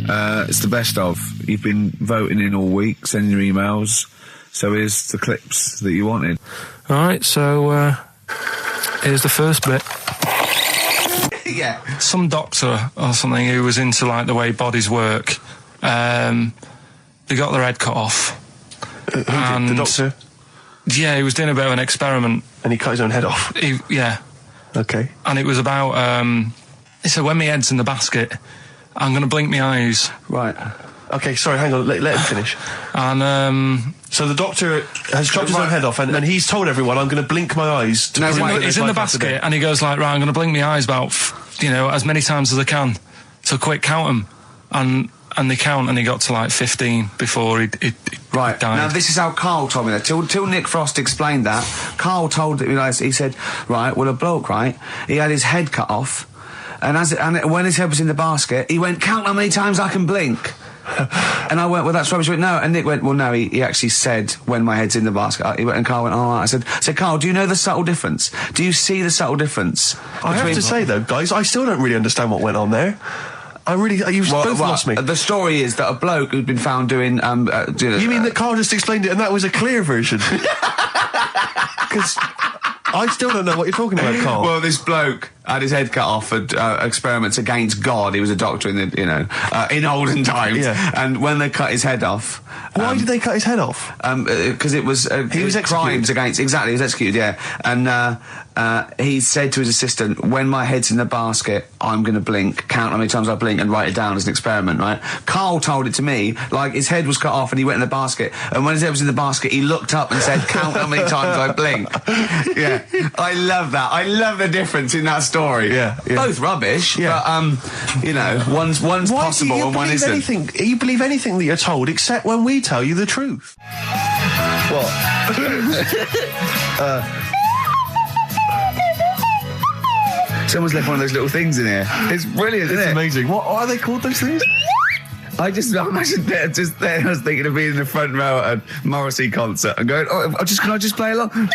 It's the best of. You've been voting in all week, sending your emails. So here's the clips that you wanted. All right, so here's the first bit. Yeah. Some doctor or something who was into, like, the way bodies work, they got their head cut off. Who did? The doctor? Yeah, he was doing a bit of an experiment. And he cut his own head off? Yeah. Okay. And it was about, he said, when my head's in the basket, I'm going to blink my eyes. Right. Okay, sorry, hang on, let him finish. And, so the doctor has chopped his own head off, and he's told everyone, I'm going to blink my eyes. He's in the basket, and he goes like, right, I'm going to blink my eyes about, as many times as I can. So quick, count them. And they count, and he got to like 15 before he died. Now this is how Karl told me that. Till Nick Frost explained that, Karl told me, he said, right, well, a bloke, right, he had his head cut off, and when his head was in the basket, he went, count how many times I can blink. And I went, well, that's rubbish. He went, no. And Nick went, well, no, he actually said, when my head's in the basket. He went, and Karl went, all right. I said, Karl, do you know the subtle difference? Do you see the subtle difference? I have to say, though, guys, I still don't really understand what went on there. You've both lost me. The story is that a bloke who'd been found doing... you mean that Karl just explained it and that was a clear version? Because I still don't know what you're talking about, Karl. Well, this bloke had his head cut off at experiments against God. He was a doctor in the, in olden times. Yeah. And when they cut his head off... Why did they cut his head off? Because it was... he was executed. Crimes against... Exactly, he was executed, yeah. And he said to his assistant, when my head's in the basket, I'm going to blink, count how many times I blink and write it down as an experiment, right? Karl told it to me, like, his head was cut off and he went in the basket, and when his head was in the basket, he looked up and said, count how many times I blink. Yeah. I love that. I love the difference in that story. Yeah. Both rubbish, but, one's possible and one isn't. You believe anything that you're told except when we tell you the truth. What? Someone's left one of those little things in here. It's brilliant, isn't it? It's amazing. What are they called, those things? I imagine just there. I was thinking of being in the front row at a Morrissey concert and going, can I just play along?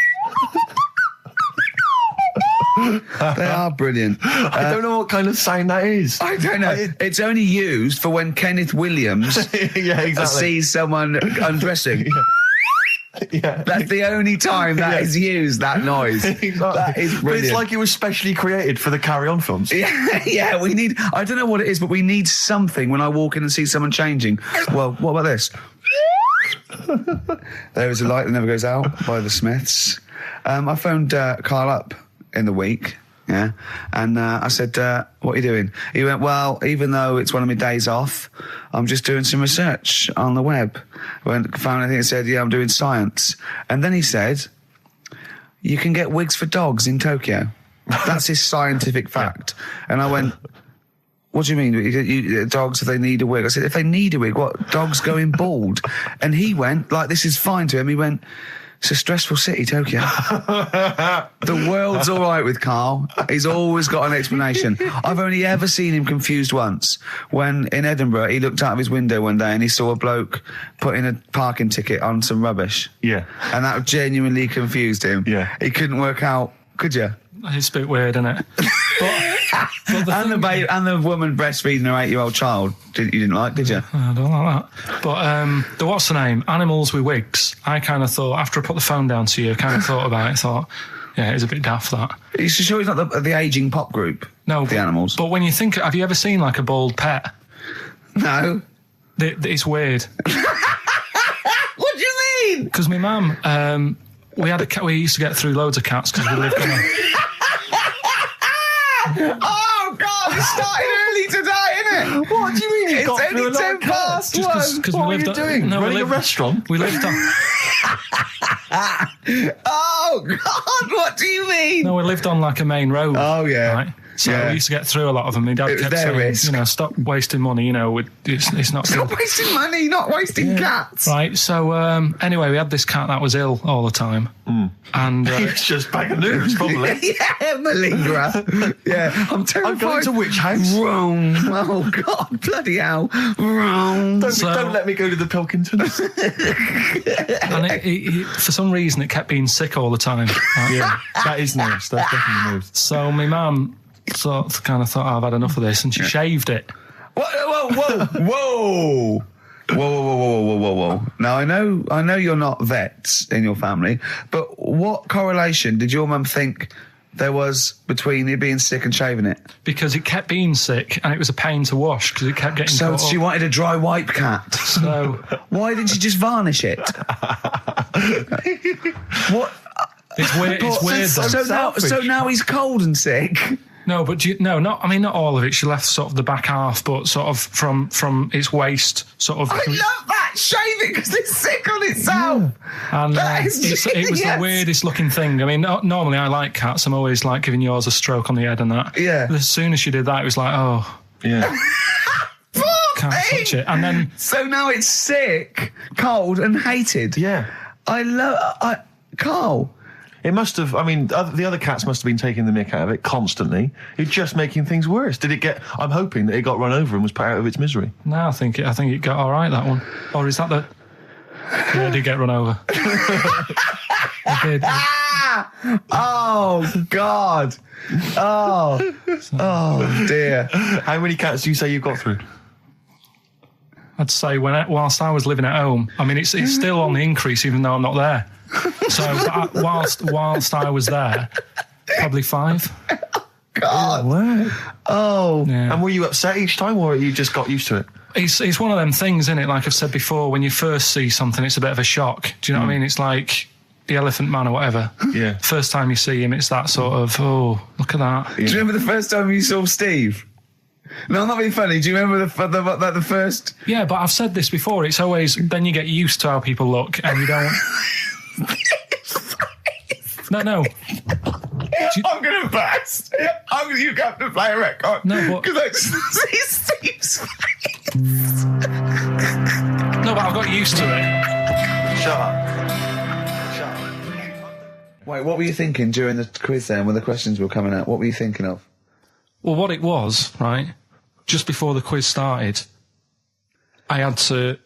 They are brilliant. I don't know what kind of sound that is. I don't know. It's only used for when Kenneth Williams sees someone undressing. Yeah. That's the only time that is used, that noise. Exactly. That is brilliant. But it's like it was specially created for the Carry On films. Yeah, we need... I don't know what it is, but we need something when I walk in and see someone changing. Well, what about this? There is a light that never goes out by the Smiths. I phoned Karl up in the week, yeah, and I said, what are you doing? He went, well, even though it's one of my days off, I'm just doing some research on the web. Found anything that said, yeah, I'm doing science. And then he said, you can get wigs for dogs in Tokyo. That's his scientific fact. And I went, what do you mean? Dogs, if they need a wig? I said, if they need a wig, what? Dogs going bald? And he went, like, this is fine to him. He went, it's a stressful city, Tokyo. The world's all right with Karl. He's always got an explanation. I've only ever seen him confused once. When in Edinburgh, he looked out of his window one day and he saw a bloke putting a parking ticket on some rubbish. Yeah. And that genuinely confused him. Yeah. He couldn't work out, could you? It's a bit weird, isn't it? And the woman breastfeeding her 8-year-old child, you didn't like, did you? I don't like that. But the what's the name? Animals with wigs. I kind of thought, after I put the phone down to you, I kind of thought about it. Thought, yeah, it's a bit daft, that. Are you sure it's not the ageing pop group? No, the Animals. But when you think, have you ever seen like a bald pet? No. It's weird. What do you mean? Because my mum, we had a cat. We used to get through loads of cats because we lived on a. Oh, God, it started early today, innit? What do you mean It's only 10 past 1. What are you doing? Running a restaurant? We lived on... Oh, God, what do you mean? No, we lived on like a main road. Oh, yeah. Right? So we used to get through a lot of them. My dad kept saying, risk. Stop wasting money, it's not Stop good. wasting money, not wasting cats. Right, so anyway, we had this cat that was ill all the time. And it's just bag of nerves, probably. Yeah, malingerer. Yeah, I'm terrified. I'm going to which house? Rome. Oh, God, bloody hell. Rome. Don't let me go to the Pilkingtons. And it, for some reason, it kept being sick all the time. Right? Yeah, that is nerves. That's definitely nerves. So my mum kind of thought, I've had enough of this, and she shaved it. Whoa. Whoa. Now, I know you're not vets in your family, but what correlation did your mum think there was between you being sick and shaving it? Because it kept being sick and it was a pain to wash because it kept getting So caught she up. wanted a dry wipe cat. So Why didn't she just varnish it? What? it's weird. It's weird. Though. So now he's cold and sick. No, but not all of it. She left sort of the back half, but sort of from its waist, sort of. I love that. Shave it because it's sick on itself. And That is it was the genius. weirdest looking thing. I mean, normally I like cats. I'm always like giving yours a stroke on the head and that. Yeah. But as soon as she did that, it was like, oh, Yeah. can't touch it. And then So now it's sick, cold, and hated. Yeah. Carl. It must have. I mean, the other cats must have been taking the mick out of it constantly. It's just making things worse. Did it get? I'm hoping that it got run over and was put out of its misery. no, I think it got all right, that one. Or is that the? Yeah, it did get run over. It did. Oh God. Oh dear. How many cats do you say you've got through? I'd say whilst I was living at home, I mean, it's still on the increase even though I'm not there. So whilst I was there, probably 5. God. Wow. Oh. Yeah. And were you upset each time, or you just got used to it? It's one of them things, isn't it? Like I've said before, when you first see something, it's a bit of a shock. Do you know what I mean? It's like the Elephant Man or whatever. Yeah. First time you see him, it's that sort of, oh, look at that. Do you remember the first time you saw Steve? No, I'm not being funny. Do you remember the first? Yeah, but I've said this before. It's always, then you get used to how people look and you don't... No. I'm going to burst. You have to play a record. No, but... Because I just see Steve's face. No, but I've got used to it. Shut up. Wait, what were you thinking during the quiz then when the questions were coming out? What were you thinking of? Well, what it was, right, just before the quiz started, I had to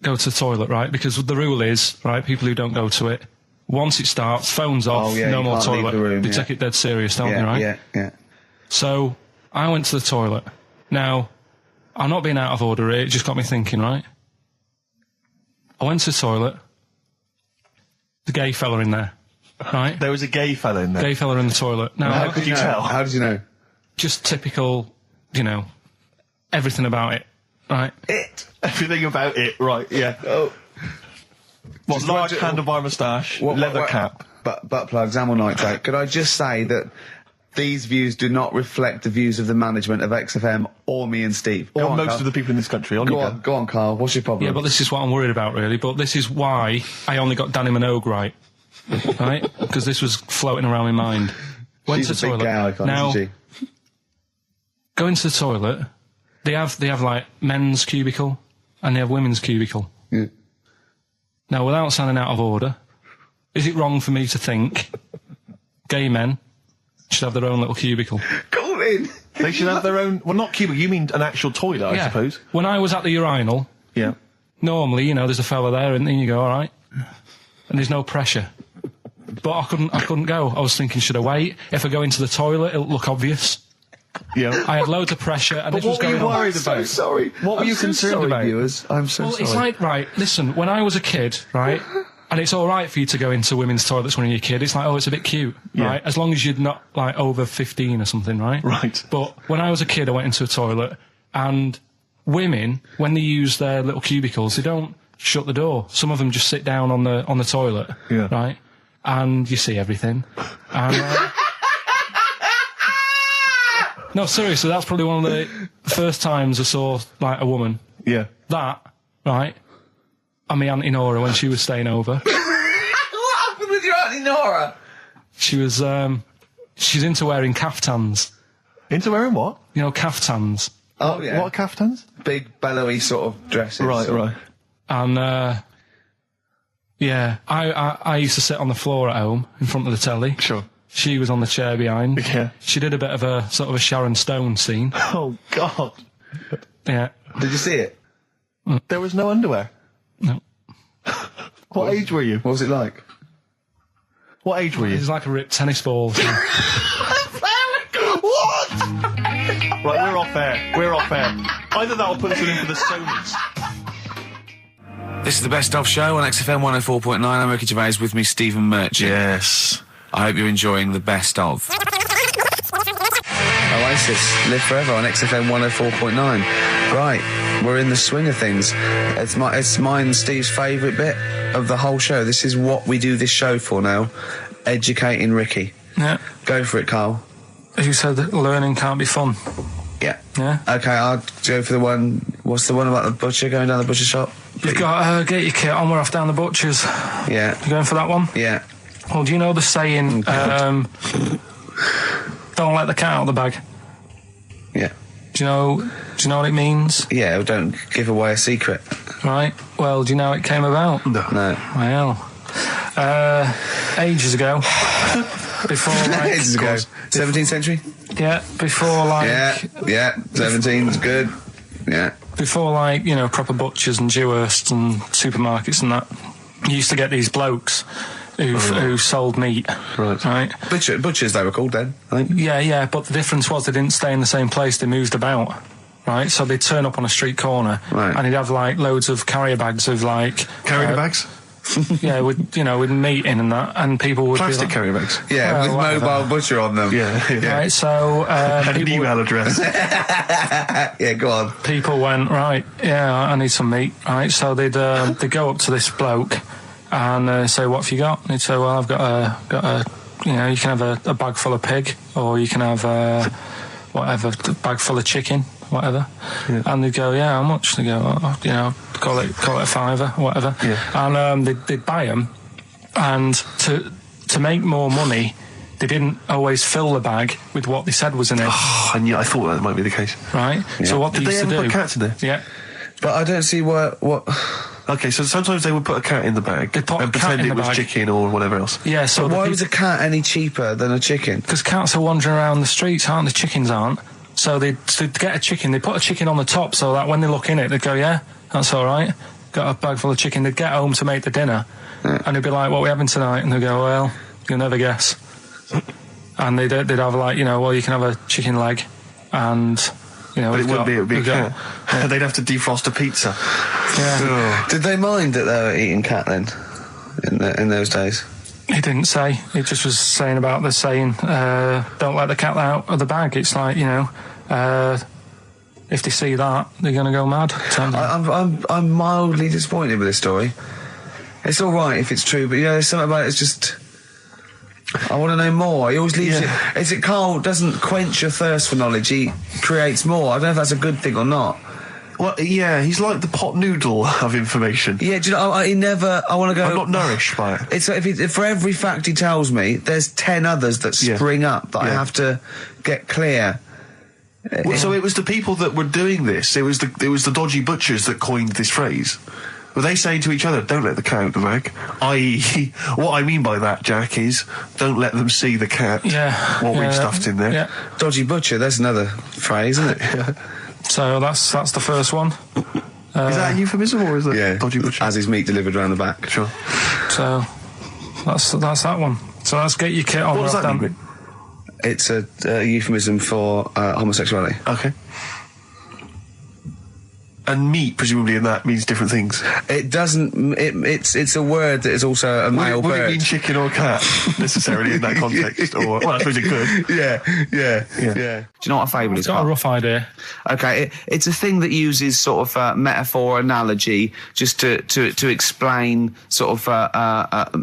go to the toilet, right, because the rule is, right, people who don't go to it, once it starts, phone's off, Oh, yeah, no you more can't leave toilet. the room, They yeah. take it dead serious, don't Yeah, they, right? yeah. So I went to the toilet. Now, I'm not being out of order here, it just got me thinking, right? I went to the toilet, the gay fella in there, right? There was a gay fella in there. Gay fella in the toilet. Now, How could you tell? How did you know? just typical, everything about it, right? Everything about it, right? Yeah. Oh. What? Just Large imagine- handlebar moustache, leather cap. Butt plugs, amyl nitrate. Could I just say that these views do not reflect the views of the management of XFM or me and Steve? Or Go on, most Carl. of the people in this country. Go on, Carl. What's your problem? Yeah, but this is what I'm worried about, really. But this is why I only got Danny Minogue right, right? Because this was floating around my mind. Went She's to a the big toilet. gay icon, Now, isn't she? go into the toilet. They have like men's cubicle and they have women's cubicle. Yeah. Now, without sounding out of order, is it wrong for me to think gay men should have their own little cubicle? Go in. They should have their own. Well, not cubicle. You mean an actual toilet, I suppose. When I was at the urinal, Yeah. normally, there's a fella there, and then you go, all right, and there's no pressure. But I couldn't go. I was thinking, should I wait? If I go into the toilet, it'll look obvious. Yeah. I had loads of pressure, and But this was what were going you on. worried I'm so about? sorry. What were I'm you so concerned sorry, about? viewers? I'm so Well, sorry. it's like, right, listen, when I was a kid, right, and it's all right for you to go into women's toilets when you're a kid, it's like, oh, it's a bit cute, Yeah. right, as long as you're not, like, over 15 or something, right? Right. But when I was a kid, I went into a toilet, and women, when they use their little cubicles, they don't shut the door. Some of them just sit down on the toilet, Yeah. right, and you see everything. And, no, seriously, that's probably one of the first times I saw, like, a woman. Yeah. That, right, and my Auntie Nora when she was staying over. What happened with your Auntie Nora? She was, she's into wearing caftans. Into wearing what? Caftans. Oh, yeah. What caftans? Big, bellowy sort of dresses. Right. And, yeah, I used to sit on the floor at home in front of the telly. Sure. She was on the chair behind. Yeah. She did a bit of a sort of a Sharon Stone scene. Oh, God. Yeah. Did you see it? There was no underwear. No. What age were you? What was it like? What age were It you? was like a ripped tennis ball. What? Right, we're off air. Either that or put us in for the Sonys. This is the Best Of Show on XFM 104.9. I'm Ricky Gervais, with me Stephen Merchant. Yes. I hope you're enjoying the Best Of. Oasis, Live Forever on XFM 104.9. Right, we're in the swing of things. It's mine and Steve's favourite bit of the whole show. This is what we do this show for now. Educating Ricky. Yeah. Go for it, Carl. You said that learning can't be fun. Yeah. Yeah. Okay, I'll go for the one. What's the one about the butcher going down the butcher shop? You've got to get your kit on. We're off down the butcher's. Yeah. You going for that one? Yeah. Well, do you know the saying, don't let the cat out of the bag? Yeah. Do you know what it means? Yeah, don't give away a secret. Right. Well, do you know how it came about? No. Well, ages ago. Before, like... Ages ago. 17th century? Yeah, before, like... Yeah, 17's good. Yeah. Before, like, proper butchers and Dewhursts and supermarkets and that, you used to get these blokes who sold meat. Right. Butchers, they were called then, I think. Yeah, but the difference was they didn't stay in the same place, they moved about. Right, so they'd turn up on a street corner, right, and he'd have, like, loads of carrier bags of, like... Carrier bags? Yeah, with meat in and that, and people would Plastic be like, carrier bags? Yeah, with whatever. mobile butcher on them. Yeah. Right, so... And an email address. Yeah, go on. People went, right, yeah, I need some meat, right, so they'd go up to this bloke and say, what have you got? And he'd say, well, I've got a you can have a bag full of pig, or you can have a bag full of chicken, whatever. Yeah. And they'd go, yeah, how much? They go, call it a fiver, whatever. Yeah. And they'd buy them, and to make more money, they didn't always fill the bag with what they said was in it. Oh, I thought that might be the case. Right? Yeah. So what Did they they used ever to do... put cats in there? Yeah. But I don't see what... Okay, so sometimes they would put a cat in the bag They'd put and a cat pretend in it the was bag. chicken or whatever else. Yeah, so But why was a cat any cheaper than a chicken? because cats are wandering around the streets, aren't they? Chickens aren't. So they'd get a chicken, they put a chicken on the top so that when they look in it, they'd go, yeah, that's all right. Got a bag full of chicken. They'd get home to make the dinner, and they'd be like, what are we having tonight? And they'd go, well, you'll never guess. And they'd have, like, well, you can have a chicken leg, and... But it would be a cat. Yeah. They'd have to defrost a pizza. Yeah. Did they mind that they were eating cat then, in those days? He didn't say. He just was saying about the saying, don't let the cat out of the bag. It's like, if they see that, they're going to go mad. I'm mildly disappointed with this story. It's all right if it's true, but there's something about it. It's just... I want to know more. He always leaves it. Is it Carl doesn't quench your thirst for knowledge? He creates more. I don't know if that's a good thing or not. Well, yeah, he's like the pot noodle of information. Yeah, do you know? He never. I want to go. I'm not nourished by it. It's like if for every fact he tells me, there's 10 others that spring up that I have to get clear. Well, so it was the people that were doing this. It was the dodgy butchers that coined this phrase. Were they saying to each other, don't let the cat out the bag? I.e., what I mean by that, Jack, is don't let them see the cat. Yeah. What we've stuffed in there. Yeah. Dodgy butcher, there's another phrase, isn't it? So that's the first one. Is that a euphemism or is it dodgy butcher? As his meat delivered around the back. Sure. So that's that one. So let's get your kit on. What does that mean? It's a euphemism for homosexuality. Okay. And meat, presumably, in that means different things. It doesn't. It's a word that is also a male would bird. it mean chicken or cat necessarily in that context? Or well, I suppose it could. Yeah. Yeah. Do you know what a fable is? Got a rough idea. Okay, it's a thing that uses sort of metaphor, analogy, just to explain sort of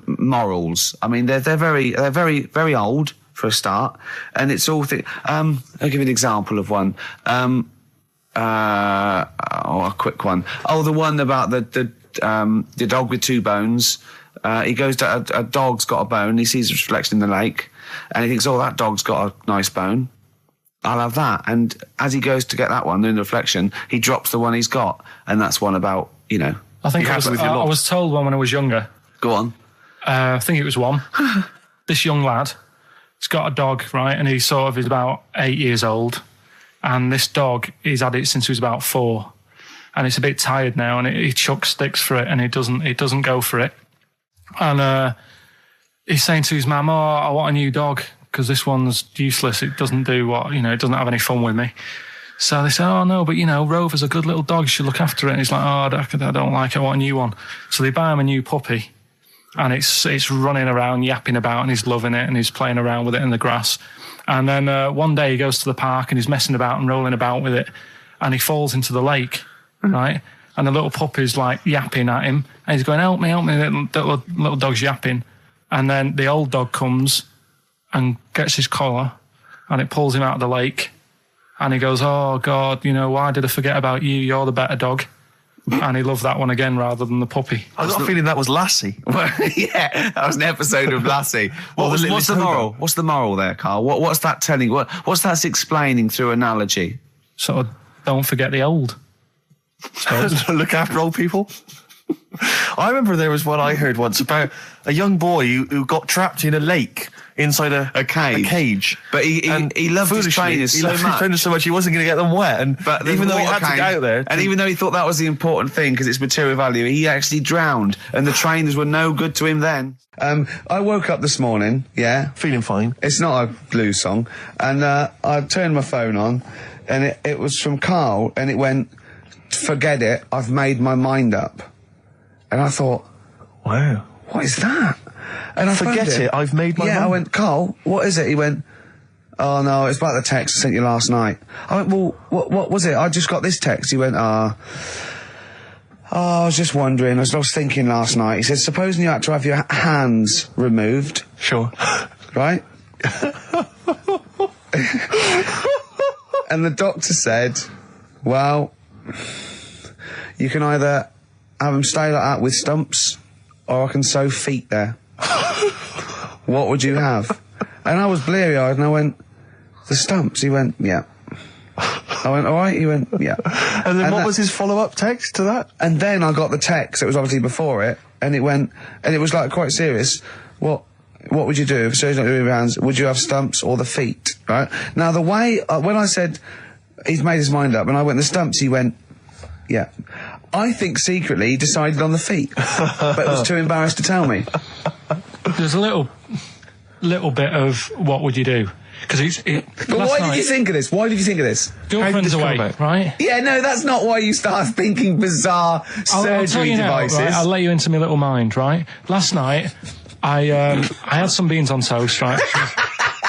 morals. I mean, they're very old for a start, and it's all. I'll give you an example of one. A quick one. Oh, the one about the dog with two bones. He goes to a dog's got a bone. He sees a reflection in the lake, and he thinks, "Oh, that dog's got a nice bone. I'll have that." And as he goes to get that one in the reflection, he drops the one he's got, and that's one about I think I was told one when I was younger. Go on. I think it was one. This young lad, he's got a dog, right, and he's about 8 years old. And this dog, he's had it since he was about 4, and it's a bit tired now, and he chucks sticks for it, and it doesn't go for it. And he's saying to his mum, "Oh, I want a new dog because this one's useless. It doesn't do it doesn't have any fun with me." So they say, oh no, but Rover's a good little dog, you should look after it. And he's like, oh, I don't like it, I want a new one. So they buy him a new puppy, and it's running around, yapping about, and he's loving it, and he's playing around with it in the grass. And then one day he goes to the park and he's messing about and rolling about with it, and he falls into the lake, right? And the little puppy's like yapping at him, and he's going, help me, the little dog's yapping. And then the old dog comes and gets his collar, and it pulls him out of the lake. And he goes, oh, God, why did I forget about you? You're the better dog. And he loved that one again rather than the puppy. I got a feeling that was Lassie. Well, yeah, that was an episode of Lassie. What's the moral? What's the moral there, Carl? What's that telling? What's that explaining through analogy? Sort of, don't forget the old. Look after old people. I remember there was one I heard once about a young boy who got trapped in a lake inside a cage. But he loved his trainers so much. He loved his trainers so much he wasn't going to get them wet. But even though he had to get out there, and even though he thought that was the important thing because it's material value, he actually drowned, and the trainers were no good to him then. I woke up this morning, feeling fine. It's not a blues song, and I turned my phone on, and it was from Carl, and it went, "Forget it, I've made my mind up." And I thought, wow, what is that? And I forget it, I've made my mind. I went, Carl, what is it? He went, oh no, it's about the text I sent you last night. I went, well, what was it? I just got this text. He went, I was just wondering, I was thinking last night. He said, supposing you had to have your hands removed. Sure. Right? And the doctor said, well, you can either have them stay like that with stumps, or I can sew feet there. What would you have? And I was bleary-eyed, and I went, the stumps? He went, yeah. I went, all right? He went, yeah. And then what was his follow-up text to that? And then I got the text, it was obviously before it, and it went, and it was like quite serious. What would you do if surgery not doing your hands? Would you have stumps or the feet? Right? Now the way, when I said he's made his mind up, and I went the stumps, he went, yeah. I think secretly he decided on the feet, but was too embarrassed to tell me. There's a little bit of what would you do? Because But why did you think of this? Why did you think of this? Girlfriend's away, right? Yeah, no, that's not why you start thinking bizarre surgery devices. Right? I'll let you into my little mind, right? Last night, I had some beans on toast, right?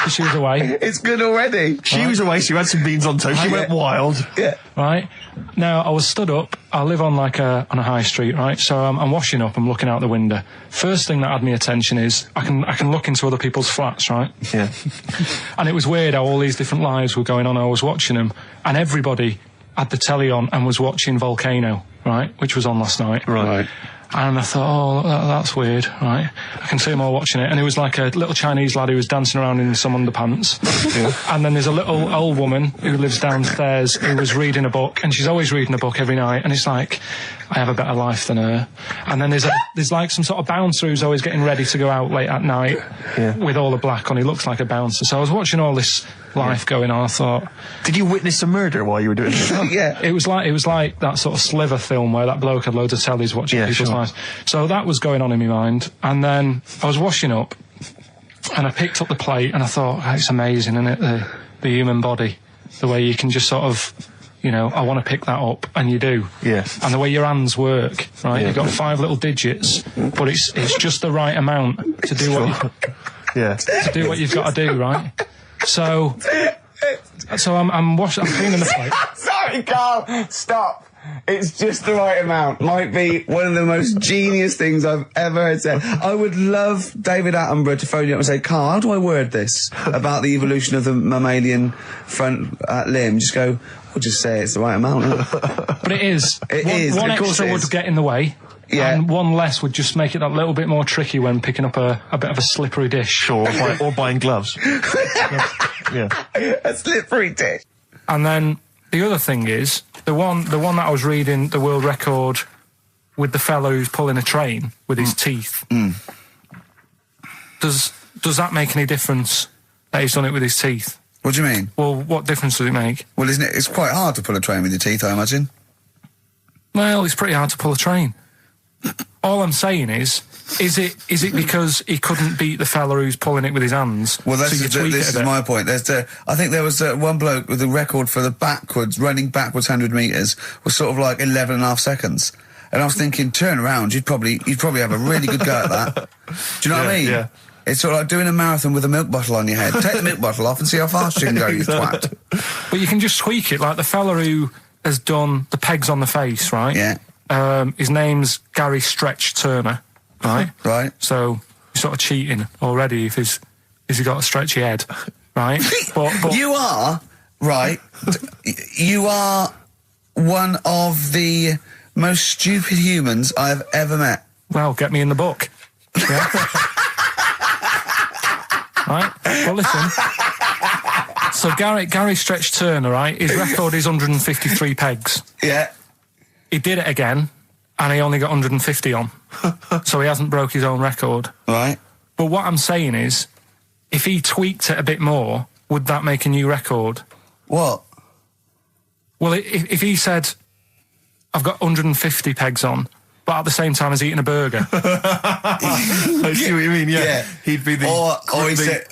She was away. It's good already. She was away, she had some beans on toast, she went wild. Yeah. Right? Now, I was stood up, I live on on a high street, right? So I'm washing up, I'm looking out the window. First thing that had my attention is, I can look into other people's flats, right? Yeah. And it was weird how all these different lives were going on, I was watching them, and everybody had the telly on and was watching Volcano, right? Which was on last night. Right. And I thought, oh, that's weird, right? I can see them all watching it. And it was like a little Chinese lad who was dancing around in some underpants. Yeah. And then there's a little old woman who lives downstairs who was reading a book, and she's always reading a book every night. And it's like, I have a better life than her. And then there's like some sort of bouncer who's always getting ready to go out late at night with all the black on. He looks like a bouncer. So I was watching all this life going on. I thought, did you witness a murder while you were doing this? Yeah. It was like that sort of Sliver film where that bloke had loads of tellies watching people's lives. So that was going on in my mind. And then I was washing up, and I picked up the plate, and I thought, it's amazing, isn't it? The human body, the way you can just sort of, I want to pick that up, and you do. Yes. And the way your hands work, right? Yeah. You've got 5 little digits, but it's just the right amount to do to do what you've got to do, right? So I'm cleaning the plate. Sorry, Carl, stop. It's just the right amount. Might be one of the most genius things I've ever heard said. I would love David Attenborough to phone you up and say, Carl, how do I word this about the evolution of the mammalian front limb? Just go, we'll just say it's the right amount. But it is. One extra would get in the way. Yeah. And one less would just make it that little bit more tricky when picking up a bit of a slippery dish. Sure, or buying gloves. Yeah. A slippery dish. And then the other thing is, the one that I was reading, the world record with the fellow who's pulling a train with his teeth. Mm. Does that make any difference that he's done it with his teeth? What do you mean? Well, what difference does it make? Well, isn't it? It's quite hard to pull a train with your teeth, I imagine. Well, it's pretty hard to pull a train. all I'm saying is it because he couldn't beat the fella who's pulling it with his hands? Well, so this is my point. I think there was one bloke with the record for the running backwards 100 metres was sort of like 11 and a half seconds. And I was thinking, turn around, you'd probably have a really good go at that. Do you know what I mean? Yeah. It's sort of like doing a marathon with a milk bottle on your head. Take the milk bottle off and see how fast you can go, you twat. But you can just tweak it, like the fella who has done the pegs on the face, right? Yeah. His name's Gary Stretch Turner, right? Right. So you're sort of cheating already if he's got a stretchy head, right? but you are, right, you are one of the most stupid humans I've ever met. Well, get me in the book. Yeah. Right? Well, listen. So Gary Stretch Turner, right? His record is 153 pegs. Yeah. He did it again, and he only got 150 on. So he hasn't broke his own record. Right. But what I'm saying is, if he tweaked it a bit more, would that make a new record? What? Well, if he said, I've got 150 pegs on, but at the same time as eating a burger. I see what you mean, yeah. He'd be the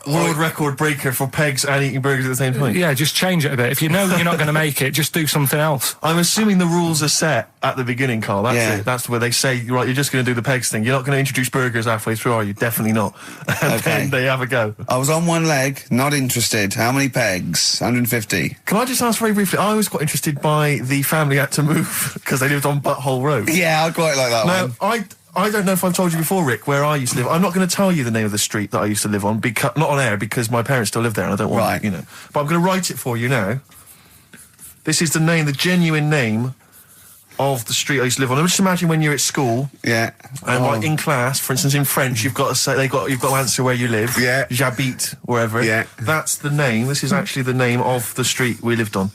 world record breaker for pegs and eating burgers at the same time. Yeah, just change it a bit. If you know you're not going to make it, just do something else. I'm assuming the rules are set at the beginning, Carl. That's it. That's where they say, right, you're just going to do the pegs thing. You're not going to introduce burgers halfway through, are you? Definitely not. And then they have a go. I was on one leg, not interested. How many pegs? 150. Can I just ask very briefly, I was quite interested by the family had to move because they lived on Butthole Road. Yeah, I quite like that one. I don't know if I've told you before, Rick, where I used to live. I'm not going to tell you the name of the street that I used to live on, not on air, because my parents still live there and I don't want, But I'm going to write it for you now. This is the genuine name of the street I used to live on. Just imagine when you're at school. Yeah. And like in class, for instance, in French, you've got to say, you've got to answer where you live. Yeah. J'habite, wherever. Yeah. That's the name. This is actually the name of the street we lived on.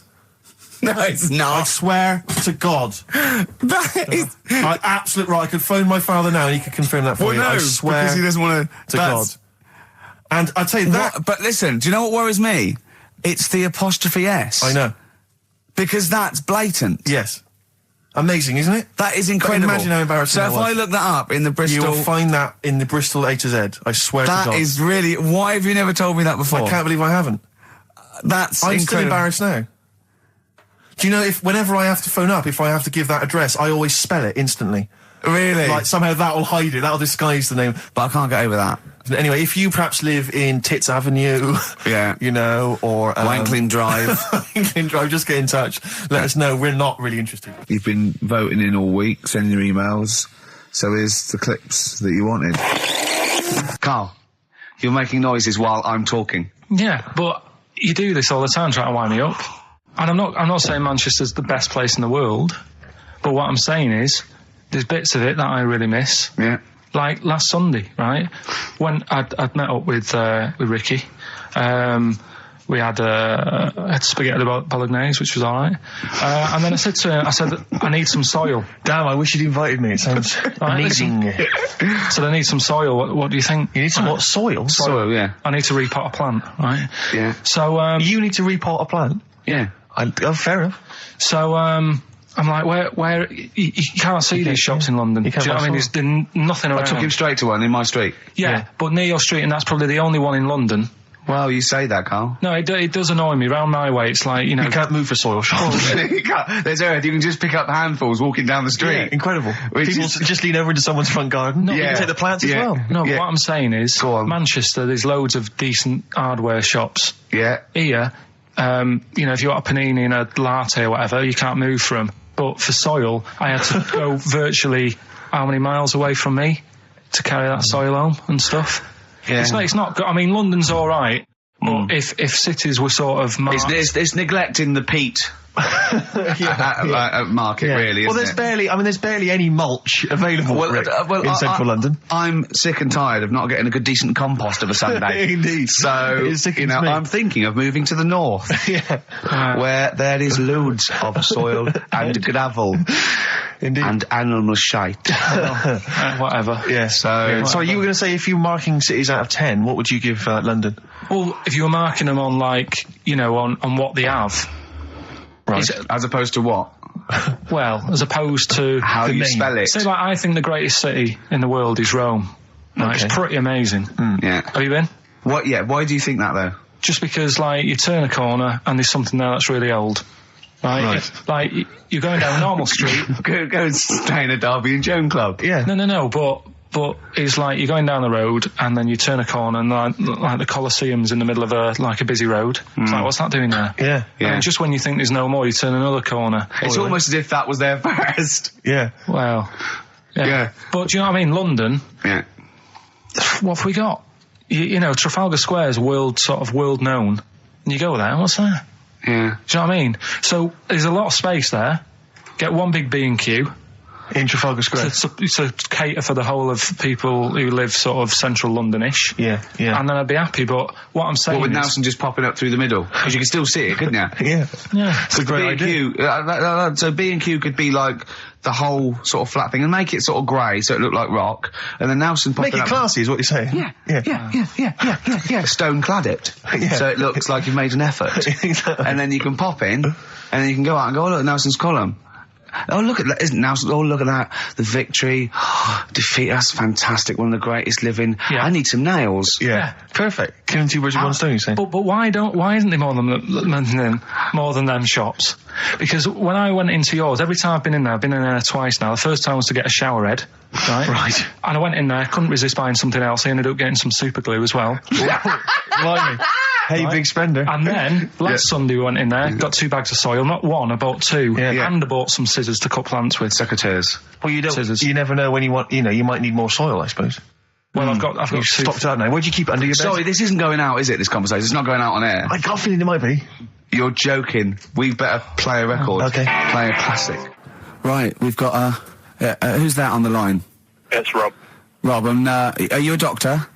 No, it's not. I swear to God. That is... Absolute right. I could phone my father now and he could confirm that for you. No, I swear because he doesn't want to God. And I tell you that... But listen, do you know what worries me? It's the apostrophe S. I know. Because that's blatant. Yes. Amazing, isn't it? That is incredible. Imagine how embarrassing that was. So if I look that up in the Bristol... You will find that in the Bristol A to Z. I swear to God. That is really... Why have you never told me that before? I can't believe I haven't. That's I'm incredible. still embarrassed now. Do you know, whenever I have to phone up, if I have to give that address, I always spell it instantly. Really? Like, somehow that'll hide it, that'll disguise the name. But I can't get over that. Anyway, if you perhaps live in Tits Avenue, yeah, or... Wanklin Drive. Wanklin Drive, just get in touch. Let us know, we're not really interested. You've been voting in all week, sending your emails, so here's the clips that you wanted. Carl, you're making noises while I'm talking. Yeah, but you do this all the time, trying to wind me up. And I'm not saying Manchester's the best place in the world, but what I'm saying is there's bits of it that I really miss. Yeah. Like last Sunday, right? When I'd met up with Ricky, we had spaghetti bolognese, which was all right. And then I said to him, I need some soil. Damn, I wish you'd invited me. It sounds amazing. So I need some soil. What do you think? You need some what? Soil? Soil, yeah. I need to repot a plant, right? Yeah. So you need to repot a plant? Yeah. Fair enough. So I'm like, where you can't see these shops in London. Do you know what I mean? There's nothing around. I took him straight to one in my street. Yeah, but near your street, and that's probably the only one in London. Well, you say that, Carl. No, it does annoy me. Round my way, it's like, you can't move for soil shops. You can't. There's earth. You can just pick up handfuls walking down the street. Yeah, incredible. People just lean over into someone's front garden. No, you can take the plants as well. No, but what I'm saying is, Manchester, there's loads of decent hardware shops. Yeah. Here, if you want a panini and a latte or whatever, you can't move from. But for soil, I had to go virtually how many miles away from me to carry that soil home and stuff. Yeah. It's not good. I mean, London's all right, but if cities were sort of it's neglecting the peat market, really. Well, there's barely any mulch available in central London. I'm sick and tired of not getting a good decent compost of a Sunday. Indeed. So I'm thinking of moving to the north, where there is loads of soil and gravel. Indeed. And animal shite. Whatever. Yeah. So you were going to say, if you were marking cities out of 10, what would you give London? Well, if you were marking them on, on what they have. Right. As opposed to what? Well, as opposed to How the you name. spell it. Say, like, I think the greatest city in the world is Rome. Right, Okay. it's pretty amazing. Yeah. Have you been? What? Yeah. Why do you think that though? Just because, like, you turn a corner and there's something there that's really old. Right? Like, you're going down a normal street. Go and stay in a Derby and Joan club. Yeah. No, but it's like you're going down the road and then you turn a corner and like the Colosseum's in the middle of a busy road. It's like, what's that doing there? Yeah. Yeah. And just when you think there's no more, you turn another corner. It's almost as if that was there first. Yeah. Well, yeah. Yeah. But do you know what I mean? London, Yeah. what have we got? You know, Trafalgar Square is world known. And you go there, what's there? Yeah. Do you know what I mean? So there's a lot of space there. Get one big B&Q. In Trafalgar Square. To cater for the whole of people who live sort of central Londonish. Yeah. And then I'd be happy, but what I'm saying What, with is... Nelson just popping up through the middle? Because you can still see it, couldn't you? Yeah. Yeah. It's a great idea. B&Q, so B&Q could be like the whole sort of flat thing and make it sort of grey so it looked like rock, and then Nelson popping Make it up. classy is what you're saying. Yeah. Stone clad it. Yeah. So it looks like you've made an effort. Exactly. And then you can pop in, and then you can go out and go, oh look, Nelson's column. Oh look at that, isn't Nelson? Oh look at that, the victory, defeat. That's fantastic. One of the greatest living. Yeah. I need some nails. Yeah. Perfect. Killing two birds with one stone, you say? But why isn't there more than them shops? Because when I went into yours, every time I've been in there twice now. The first time was to get a shower head, right? Right. And I went in there, couldn't resist buying something else. I ended up getting some super glue as well. Blimey. Hey, Right. big spender. And then last Sunday we went in there, got 2 bags of soil, not one, I bought 2, Yeah. and I bought some scissors to cut plants with. Secateurs. Well, you don't. Scissors. You never know when you want. You know, you might need more soil, I suppose. Well, I've got You've 2. stopped out now. Where do you keep it under your bed? Sorry, this isn't going out, is it, this conversation? It's not going out on air. I got a feeling it might be. You're joking. We better play a record. Okay. Play a classic. Right, we've got who's that on the line? It's Rob. Rob, and are you a doctor?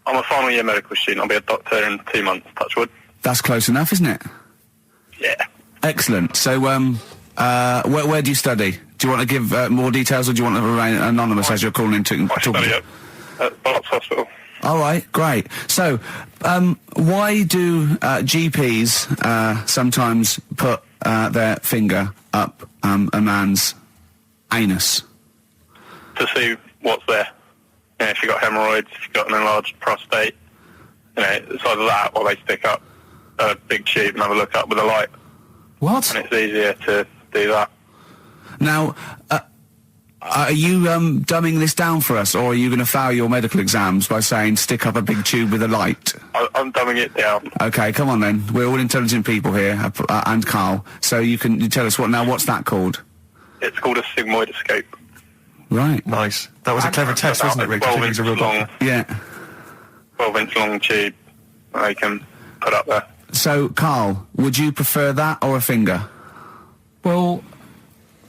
I'm a final year medical student. I'll be a doctor in 2 months, touch wood. That's close enough, isn't it? Yeah. Excellent. So, where do you study? Do you want to give more details, or do you want to remain anonymous as you're calling in to I study at Barts Hospital. All right, great. So, why do GPs sometimes put their finger up a man's anus? To see what's there. You know, if you've got hemorrhoids, if you've got an enlarged prostate, you know, it's either that or they stick up a big tube and have a look up with a light. What? And it's easier to do that. Now, are you dumbing this down for us, or are you going to fail your medical exams by saying stick up a big tube with a light? I'm dumbing it down. Okay, come on then. We're all intelligent people here, and Karl. So you tell us what's that called? It's called a sigmoidoscope. Right. Nice. That was a clever test, wasn't it, Rick? 12 I think inch he's a real long, doctor. Yeah. 12-inch long tube they can put up there. So, Karl, would you prefer that or a finger? Well,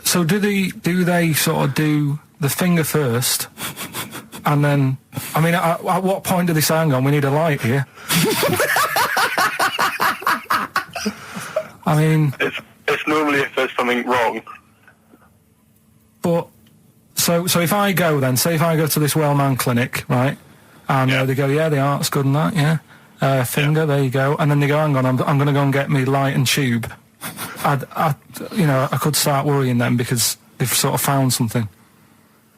so do they sort of do the finger first, and then, I mean, at what point do they say, hang on, we need a light here? I mean... It's normally if there's something wrong. But, so if I go then, say if I go to this Wellman clinic, right, and they go, yeah, the art's good and that, yeah, finger, there you go, and then they go, hang on, I'm going to go and get me light and tube. I could start worrying then because they've sort of found something.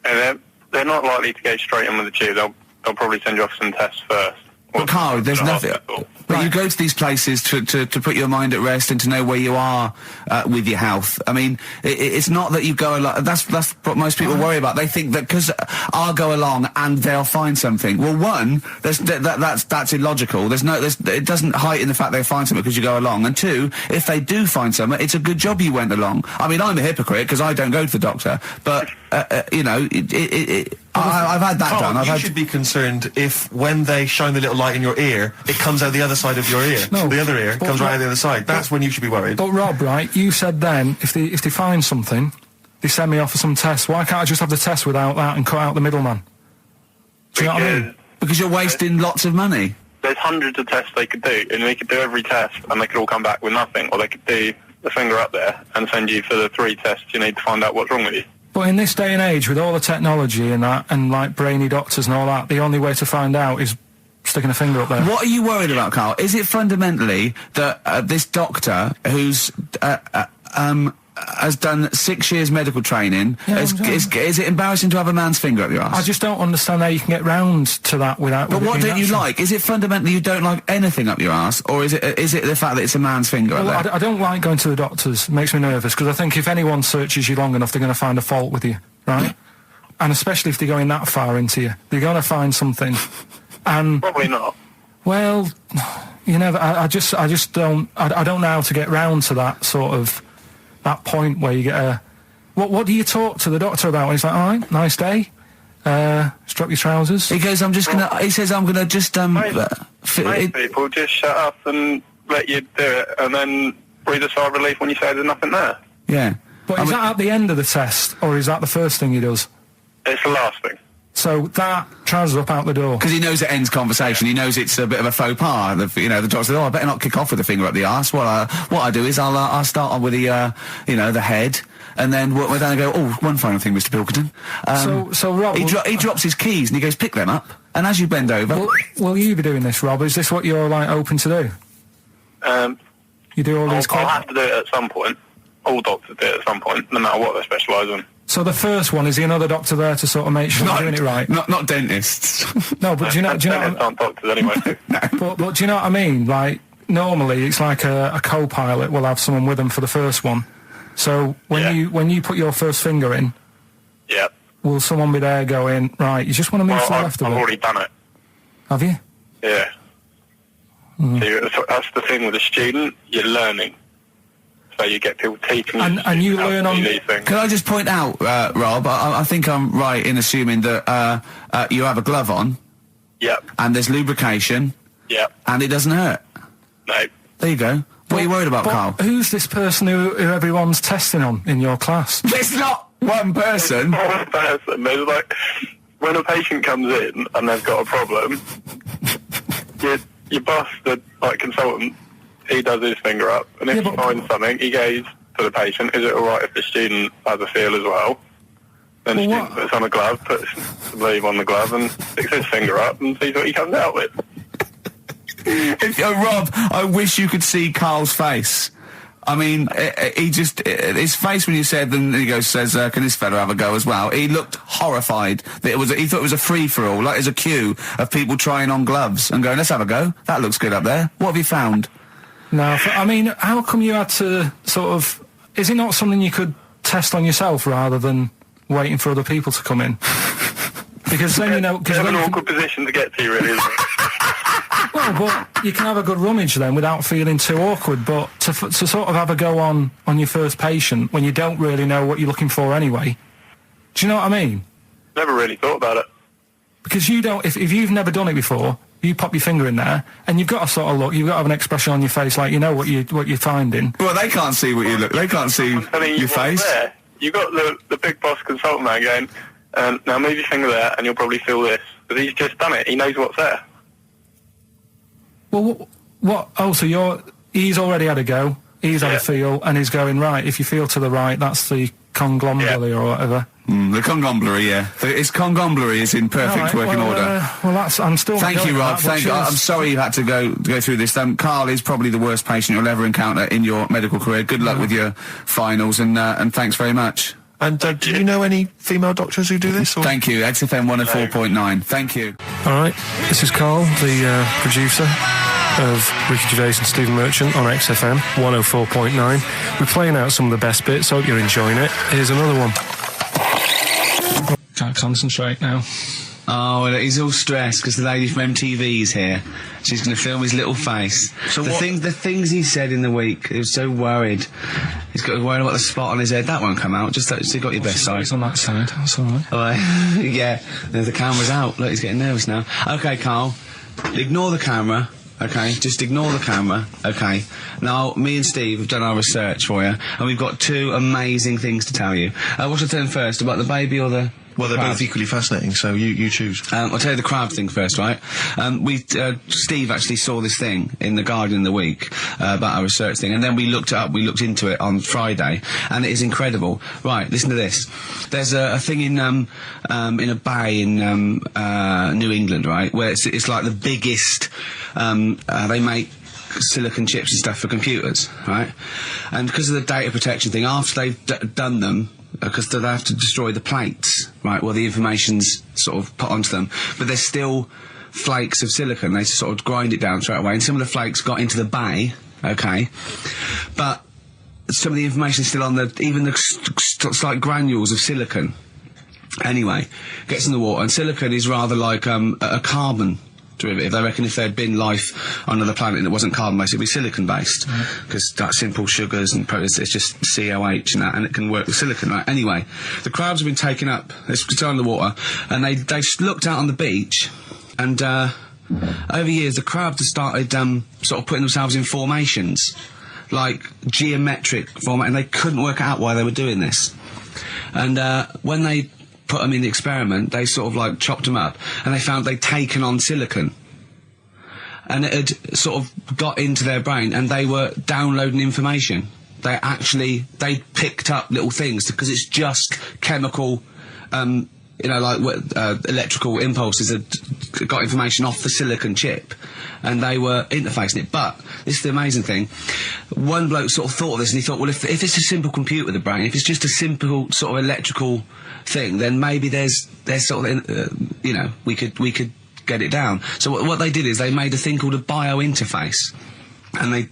And they're not likely to go straight in with the tube. They'll probably send you off some tests first. But Karl, there's nothing. Hospital. But you go to these places to put your mind at rest and to know where you are with your health. I mean, it's not that you go along. That's what most people worry about. They think that because I'll go along and they'll find something. Well, one, that's illogical. It doesn't heighten the fact they find something because you go along. And two, if they do find something, it's a good job you went along. I mean, I'm a hypocrite because I don't go to the doctor, but I've had that Karl, done. you should be concerned if when they shine the little light in your ear, it comes out the other side of your ear. No, the other ear but comes right Rob- out the other side. That's when you should be worried. But Rob, right, you said then, if they find something, they send me off for some tests. Why can't I just have the test without that and cut out the middleman? Do you know what I mean? Because you're wasting lots of money. There's hundreds of tests they could do, and they could do every test, and they could all come back with nothing. Or they could do the finger up there and send you for the 3 tests you need to find out what's wrong with you. But in this day and age, with all the technology and that, and like brainy doctors and all that, the only way to find out is sticking a finger up there. What are you worried about, Karl? Is it fundamentally that this doctor who's has done 6 years medical training. Yeah, Is it embarrassing to have a man's finger up your ass? I just don't understand how you can get round to that without... But what don't you like? Is it fundamentally you don't like anything up your ass, or is it the fact that it's a man's finger up there? I don't like going to the doctors. It makes me nervous, because I think if anyone searches you long enough, they're going to find a fault with you, right? And especially if they're going that far into you. They're going to find something. And... Probably not. Well, you know, I just don't... I don't know how to get round to that sort of... that point where you get a... What do you talk to the doctor about? He's like, all right, nice day. Strap your trousers. He goes, he says, I'm gonna just, Most people just shut up and let you do it, and then breathe a sigh of relief when you say there's nothing there. Yeah. But is that at the end of the test, or is that the first thing he does? It's the last thing. So that trousers up out the door. Because he knows it ends conversation. He knows it's a bit of a faux pas. The doctor says, I better not kick off with the finger up the arse. What I do is I'll start on with the, the head, and then we're down and go, one final thing, Mr. Pilkington. So Rob... He drops his keys and he goes, pick them up. And as you bend over... Will you be doing this, Rob? Is this what you're, open to do? You do all these... I'll have to do it at some point. All doctors do it at some point, no matter what they specialise in. So the first one, is another doctor there to sort of make sure you're doing it right? Not dentists. No, but do you know... Dentists aren't doctors anyway. No. But do you know what I mean? Normally it's like a co-pilot will have someone with them for the first one. So when you put your first finger in... Yeah. Will someone be there going, right, you just want to move to the left of it? I've already done it. Have you? Yeah. So that's the thing with a student, you're learning. So you get people teaching you. And you learn on... these things. Can I just point out, Rob, I think I'm right in assuming that you have a glove on. Yep. And there's lubrication. Yep. And it doesn't hurt. No. There you go. What are you worried about, Carl? Who's this person who everyone's testing on in your class? It's not one person. One person. There's when a patient comes in and they've got a problem, your boss, the consultant, he does his finger up, and if he finds something, he goes to the patient, is it alright if the student has a feel as well? Then the student puts on a glove, puts the sleeve on the glove, and sticks his finger up and sees what he comes out with. Rob, I wish you could see Carl's face. I mean, his face when you said, and he says, can this fella have a go as well? He looked horrified that he thought it was a free-for-all, like there's a queue of people trying on gloves and going, let's have a go. That looks good up there. What have you found? No, I mean, how come you had to sort of... Is it not something you could test on yourself rather than waiting for other people to come in? Because then, It's an awkward position to get to, really, isn't it? Well, but you can have a good rummage then without feeling too awkward, but to sort of have a go on your first patient when you don't really know what you're looking for anyway, do you know what I mean? Never really thought about it. Because you don't... If you've never done it before... You pop your finger in there, and you've got to sort of look. You've got to have an expression on your face, like you know what you're finding. Well, they can't see what you look. They can't see your face. There. You got the big boss consultant man going, now move your finger there, and you'll probably feel this. But he's just done it. He knows what's there. Well, what? Oh, so he's already had a go. He's had a feel, and he's going right. If you feel to the right, that's the conglomeracy or whatever. The congomblery, yeah. Its congomblery is in perfect working order. I'm still... Thank you, Rob. I'm sorry you had to go through this. Carl is probably the worst patient you'll ever encounter in your medical career. Good luck with your finals, and thanks very much. And do you know any female doctors who do this? Or? Thank you. XFM 104.9. Thank you. All right. This is Carl, the producer of Ricky Gervais and Stephen Merchant on XFM 104.9. We're playing out some of the best bits. Hope you're enjoying it. Here's another one. Can't concentrate now. Oh, well, he's all stressed because the lady from MTV's here. She's going to film his little face. So the things he said in the week, he was so worried. He's got worried about the spot on his head. That won't come out. Just you got your best side. It's on that side. That's all right. All right. Yeah. The camera's out. Look, he's getting nervous now. Okay, Carl. Ignore the camera. Okay, just ignore the camera. Okay. Now, me and Steve have done our research for you, and we've got two amazing things to tell you. What should I tell him first, about the baby or the... Well, they're both equally fascinating, so you choose. I'll tell you the crab thing first, right? Steve actually saw this thing in The Guardian the week about our research thing, and then we looked it up, we looked into it on Friday, and it is incredible. Right, listen to this. There's a thing in a bay in New England, right, where it's like the biggest, they make silicon chips and stuff for computers, right? And because of the data protection thing, after they've done them, because they have to destroy the plates, right, where the information's sort of put onto them, but there's still flakes of silicon. They sort of grind it down straight away, and some of the flakes got into the bay, okay, but some of the information is still on even the slight granules of silicon. Anyway, gets in the water, and silicon is rather like a carbon derivative. They reckon if there'd been life on another planet and it wasn't carbon-based, it'd be silicon-based, because that's simple sugars and proteins, it's just COH and that, and it can work with silicon, right? Anyway, the crabs have been taken up, it's still in the water, and they looked out on the beach, and over years the crabs have started sort of putting themselves in formations, like geometric format, and they couldn't work out why they were doing this. And when they put them in the experiment, they sort of like chopped them up, and they found they'd taken on silicon, and it had sort of got into their brain, and they were downloading information. They picked up little things, because it's just chemical, like electrical impulses that got information off the silicon chip, and they were interfacing it. But this is the amazing thing. One bloke sort of thought of this, and he thought, well, if it's a simple computer with the brain, if it's just a simple sort of electrical thing, then maybe there's sort of we could get it down. So what they did is they made a thing called a biointerface, and they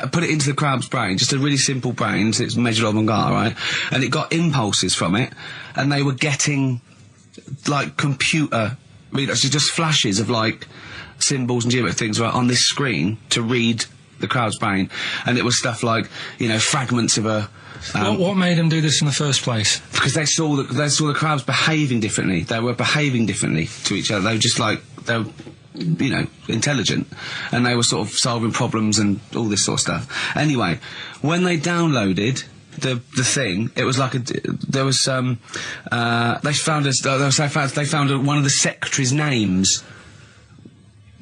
put it into the crab's brain, just a really simple brain, so it's measured on Mangala, right? And it got impulses from it, and they were getting like computer, so just flashes of like symbols and geometric things right on this screen to read the crab's brain, and it was stuff like fragments of a. What made them do this in the first place? Because they saw the crabs behaving differently. They were behaving differently to each other. They were just like they were, intelligent, and they were sort of solving problems and all this sort of stuff. Anyway, when they downloaded the thing, it was like they found one of the secretary's names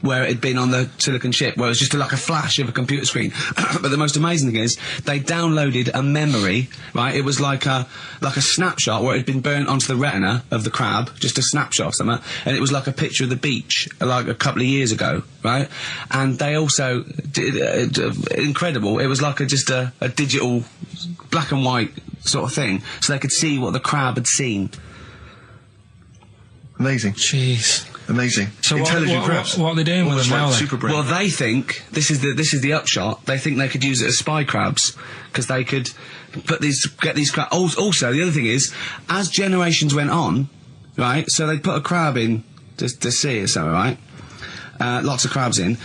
where it had been on the silicon chip, where it was just like a flash of a computer screen. But the most amazing thing is, they downloaded a memory, right? It was like a snapshot where it had been burnt onto the retina of the crab, just a snapshot of something, and it was like a picture of the beach, like a couple of years ago, right? And they also did, incredible, it was like just a digital black and white sort of thing, so they could see what the crab had seen. Amazing. Jeez. Amazing. So intelligent crabs. What are they doing with them now? Super brain. Well, they think this is the upshot. They think they could use it as spy crabs, because they could get these crabs. Also, the other thing is, as generations went on, right? So they put a crab in the sea or something, right? Lots of crabs in,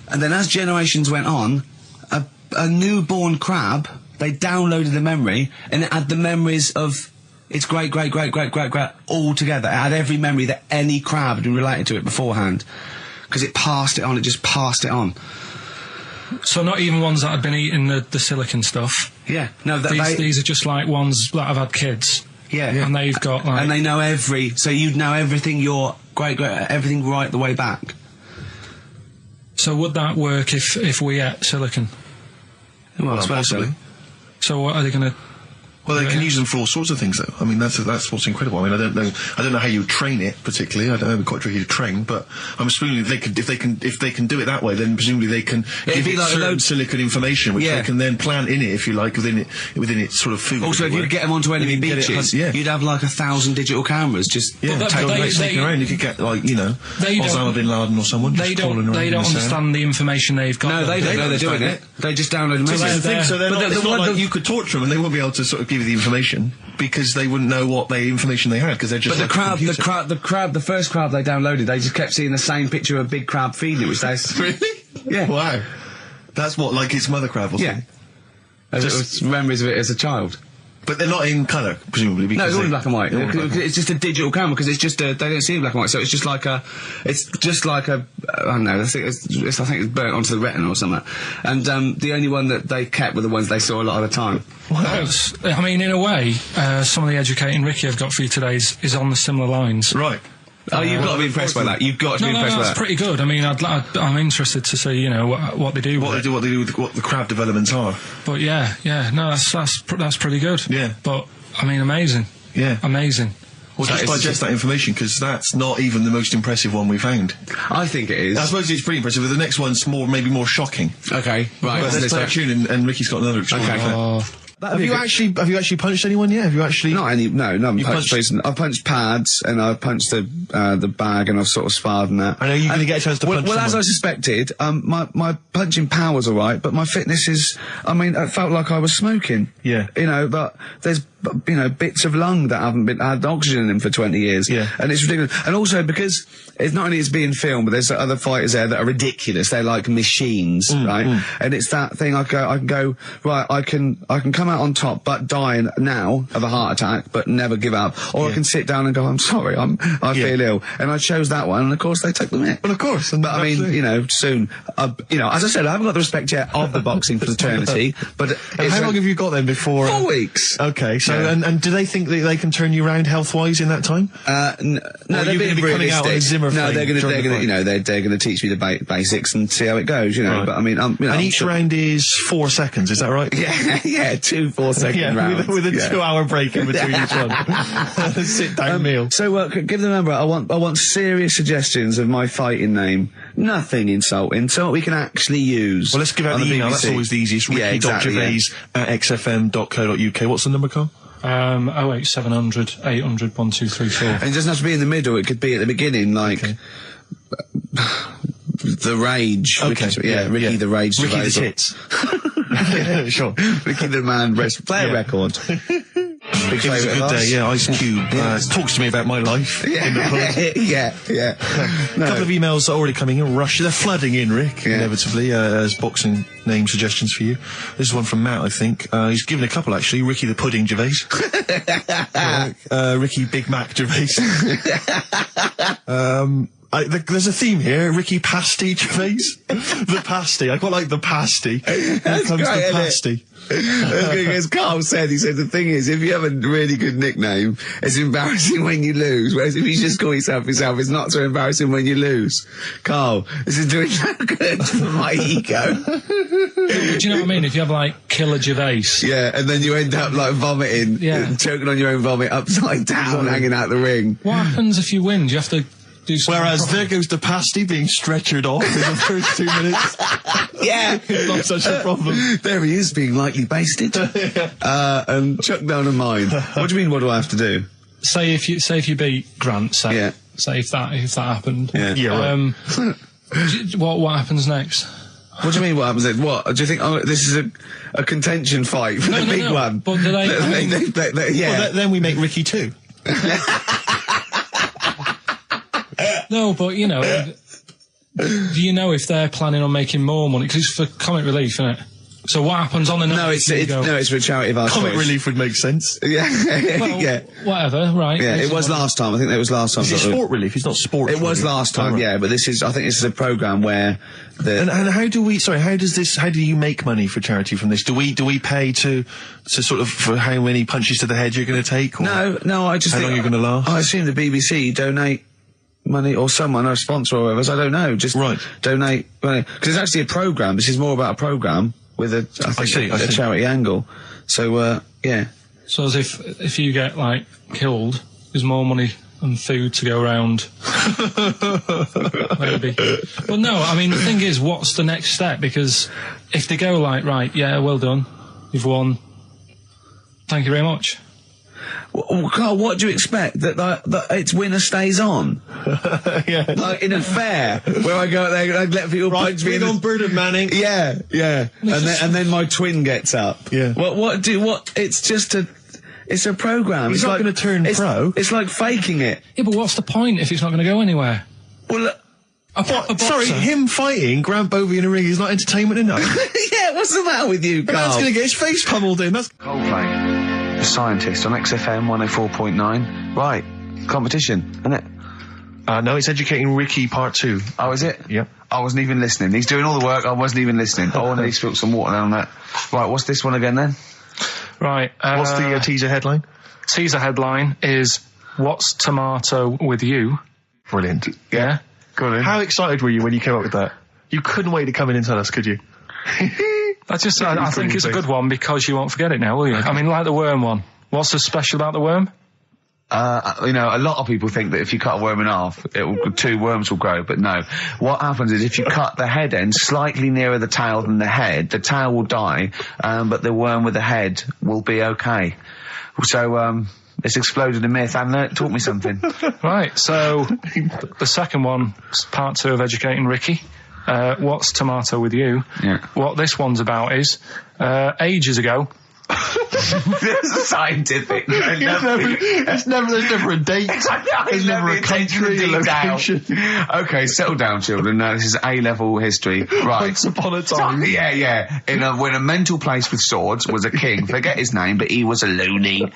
and then as generations went on, a newborn crab, they downloaded the memory, and it had the memories of its great all together. It had every memory that any crab had been related to it beforehand, because it passed it on. It just passed it on. So not even ones that had been eating the silicon stuff. Yeah, no. These are just like ones that have had kids. Yeah, and they've got like, and they know so you'd know everything. Your everything right the way back. So would that work if we ate silicon? Well, possibly. So what are they going to? Well, they can use them for all sorts of things, though. I mean, that's what's incredible. I mean, I don't know how you train it particularly. I don't know, it'd be quite tricky to train, but I'm assuming if they can do it that way, then presumably they can give it like certain silicon information, which they can then plant in it, if you like, within its sort of food. Also, if you get them onto enemy beaches, you'd have like 1,000 digital cameras just sneaking around. You could get Osama bin Laden or someone. They don't understand the information they've got. No, they don't know they're doing it. They just download them. So it's not like you could torture them and they won't be able to sort of give you the information, because they wouldn't know what information they had, because they're just. But the first crab they downloaded, they just kept seeing the same picture of a big crab feeding it, which they really, yeah, wow, that's what, like its mother crab or something. Yeah, just memories of it as a child. But they're not in colour, presumably. Because no, it's all in black and white. It's just a digital camera, because it's just they don't see it in black and white, so it's just like a I don't know. I think it's burnt onto the retina or something. And the only one that they kept were the ones they saw a lot of the time. Wow. I mean, in a way, some of the educating Ricky I've got for you today is on the similar lines. Right. Oh, you've got to be impressed by that. You've got to be impressed by that. That's pretty good. I mean, I'm interested to see, what they do. What they do with what the crab developments are. But no, that's pretty good. Yeah. But I mean, amazing. Yeah. Amazing. Well, just digest that information, because that's not even the most impressive one we found. I think it is. I suppose it's pretty impressive, but the next one's maybe more shocking. Okay, right. But let's play a tune, and Ricky's got another extraordinary fact. Have you actually punched anyone yet? Have you actually? No, I haven't punched. I've punched pads, and I've punched the bag, and I've sort of sparred and that. I know you're going to get a chance to punch Well, as I suspected, my punching power was alright, but my fitness is, it felt like I was smoking. Yeah. But there's, bits of lung that haven't had oxygen in them for 20 years. Yeah. And it's ridiculous. And also because it's not only it's being filmed, but there's other fighters there that are ridiculous. They're like machines, right? And it's that thing I can go, right, I can come out on top, but die now of a heart attack, but never give up. Or I can sit down and go, I'm sorry, I feel ill. And I chose that one, and of course they took the mick. Well, of course. But I mean, soon, as I said, I haven't got the respect yet of the boxing fraternity, but how long have you got then before? 4 weeks. Okay, so, and do they think that they can turn you around health-wise in that time? No, they're being realistic. No, they're going to, they're going to teach me the basics and see how it goes, Right. But I mean, and each round is 4 seconds, is that right? Yeah, 2 4-second rounds. With a 2-hour break in between each one. Sit-down meal. So, give the number. I want serious suggestions of my fighting name. Nothing insulting, so we can actually use. Well, let's give out the email. That's always the easiest. Ricky.Gervais at xfm.co.uk. What's the number, Carl? 08700 800 1234. And it doesn't have to be in the middle. It could be at the beginning, like the Rage. Okay. Ricky the Rage. Ricky the Tits. Yeah, sure. Ricky the Man. Play a record. It was a good day, Ice Cube talks to me about my life in the pub. Yeah. A couple of emails are already coming in. They're flooding in, Rick, inevitably, as boxing name suggestions for you. This is one from Matt, I think. He's given a couple, actually. Ricky the Pudding Gervais. Ricky Big Mac Gervais. There's a theme here. Ricky Pasty Gervais. The pasty. I quite like the pasty. Here comes the pasty. As Carl said, he said the thing is, if you have a really good nickname, it's embarrassing when you lose. Whereas if you just call yourself, it's not so embarrassing when you lose. Carl, this is doing no good for my ego. Do you know what I mean? If you have like Killer Gervais. Yeah, and then you end up like vomiting, choking on your own vomit upside down, hanging out the ring. What happens if you win? Do you have to do something? Whereas there goes the pasty being stretchered off in the first 2 minutes. Yeah. It's not such a problem. There he is, being lightly basted. And chucked down a mine. What do you mean, what do I have to do? Say if you beat Grant, say if that happened. Yeah, right. What happens next? What do you mean, what happens next? What? Do you think this is a contention fight for the big one? But do they, Well, then we make Ricky 2. No, but do you know if they're planning on making more money? Because it's for comic relief, isn't it? So what happens on the night? It's for a charity of our Comic choice. relief would make sense. Yeah. Well, whatever, right. Yeah, it was last time. I think that was last time. Is it sport relief? It's not sport relief. It was last time, but I think this is a programme where And how do you make money for charity from this? Do we pay to sort of, for how many punches to the head you're going to take? Or No, I just how think... long you're going to last? I assume the BBC donate money, or someone, or a sponsor or whatever, I don't know, just donate money. Because it's actually a programme. This is more about a programme with a charity angle. So, So as if you get, killed, there's more money and food to go around. Maybe. But no, I mean, the thing is, what's the next step? Because if they go right, well done, you've won, thank you very much. Well, Carl, what do you expect? That it's winner stays on? Yeah. Like in a fair, where I go out there and I let people punch me. On Bernard Manning. Yeah. And then my twin gets up. Yeah. It's just it's a programme. He's not going to turn pro. It's like faking it. Yeah, but what's the point if it's not going to go anywhere? Well, sorry, him fighting Grant Bovey in a ring is not entertainment enough. Yeah, what's the matter with you, Carl? That's going to get his face pummeled in. That's Coldplay, The Scientist on XFM 104.9. Right, competition, isn't it? No, it's Educating Ricky Part 2. Oh, is it? Yep. I wasn't even listening. He's doing all the work, I wasn't even listening. Oh, and he spilled some water down that. Right, what's this one again then? Right. What's the teaser headline? Teaser headline is, "What's tomato with you?" Brilliant. Yeah? Go on. How excited were you when you came up with that? You couldn't wait to come in and tell us, could you? I think it's a good one because you won't forget it now, will you? I mean, like the worm one. What's so special about the worm? You know, a lot of people think that if you cut a worm in half, 2 worms will grow, but no. What happens is if you cut the head end slightly nearer the tail than the head, the tail will die, but the worm with the head will be okay. So, it's exploded a myth. And taught me something. Right, so the second one, part 2 of educating Ricky. What's tomato with you? Yeah. What this one's about is, ages ago... It's scientific. There's never a date. There's never a country, a location. Okay, settle down, children. No, this is A-level history. Right. Once upon a time. Yeah. When a mental place with swords was a king. Forget his name, but he was a loony.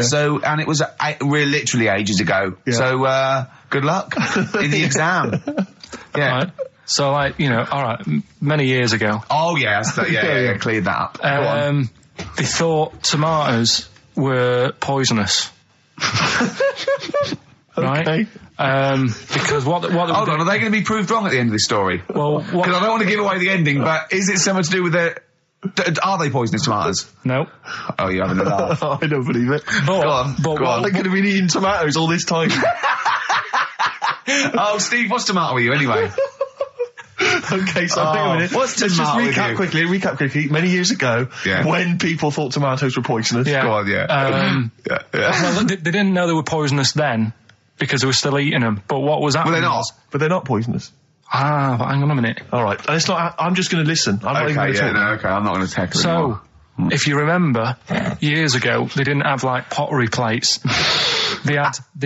So, and it was literally ages ago. Yeah. So, good luck in the exam. Yeah. Right. So, like, you know, all right, many years ago. Oh, yeah, cleared that up. Go on. They thought tomatoes were poisonous. Right? Okay. Because what hold on, are they going to be proved wrong at the end of this story? Well, because I don't want to give away the ending, but is it something to do with the... Are they poisonous tomatoes? No. Oh, you're having a laugh. I don't believe it. Go on. They could have been eating tomatoes all this time. Oh, Steve, what's tomato with you anyway? Okay, so hang on a minute. Let's just recap quickly. Many years ago, when people thought tomatoes were poisonous. Yeah. Go on, Well, they didn't know they were poisonous then because they were still eating them. But what was happening? But they're not poisonous. But hang on a minute. All right, and it's not. I'm just going to listen. I'm not even going to talk. Okay, I'm not going to tackle it. So, if you remember, years ago they didn't have like pottery plates. They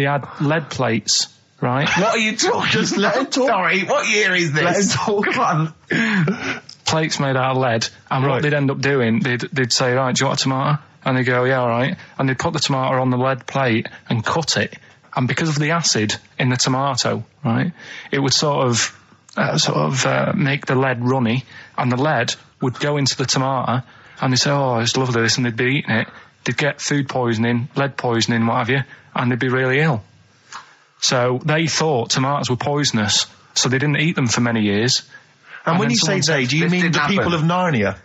had lead plates. Right? What are you talking? Just let him talk. Sorry, what year is this? Let him talk. Come on. Plates made out of lead, and what they'd end up doing, they'd say, right, do you want a tomato? And they'd go, yeah, all right. And they'd put the tomato on the lead plate and cut it. And because of the acid in the tomato, right, it would sort of make the lead runny, and the lead would go into the tomato, and they'd say, oh, it's lovely this, and they'd be eating it. They'd get food poisoning, lead poisoning, what have you, and they'd be really ill. So they thought tomatoes were poisonous, so they didn't eat them for many years. And when you say they, do you mean the people of Narnia?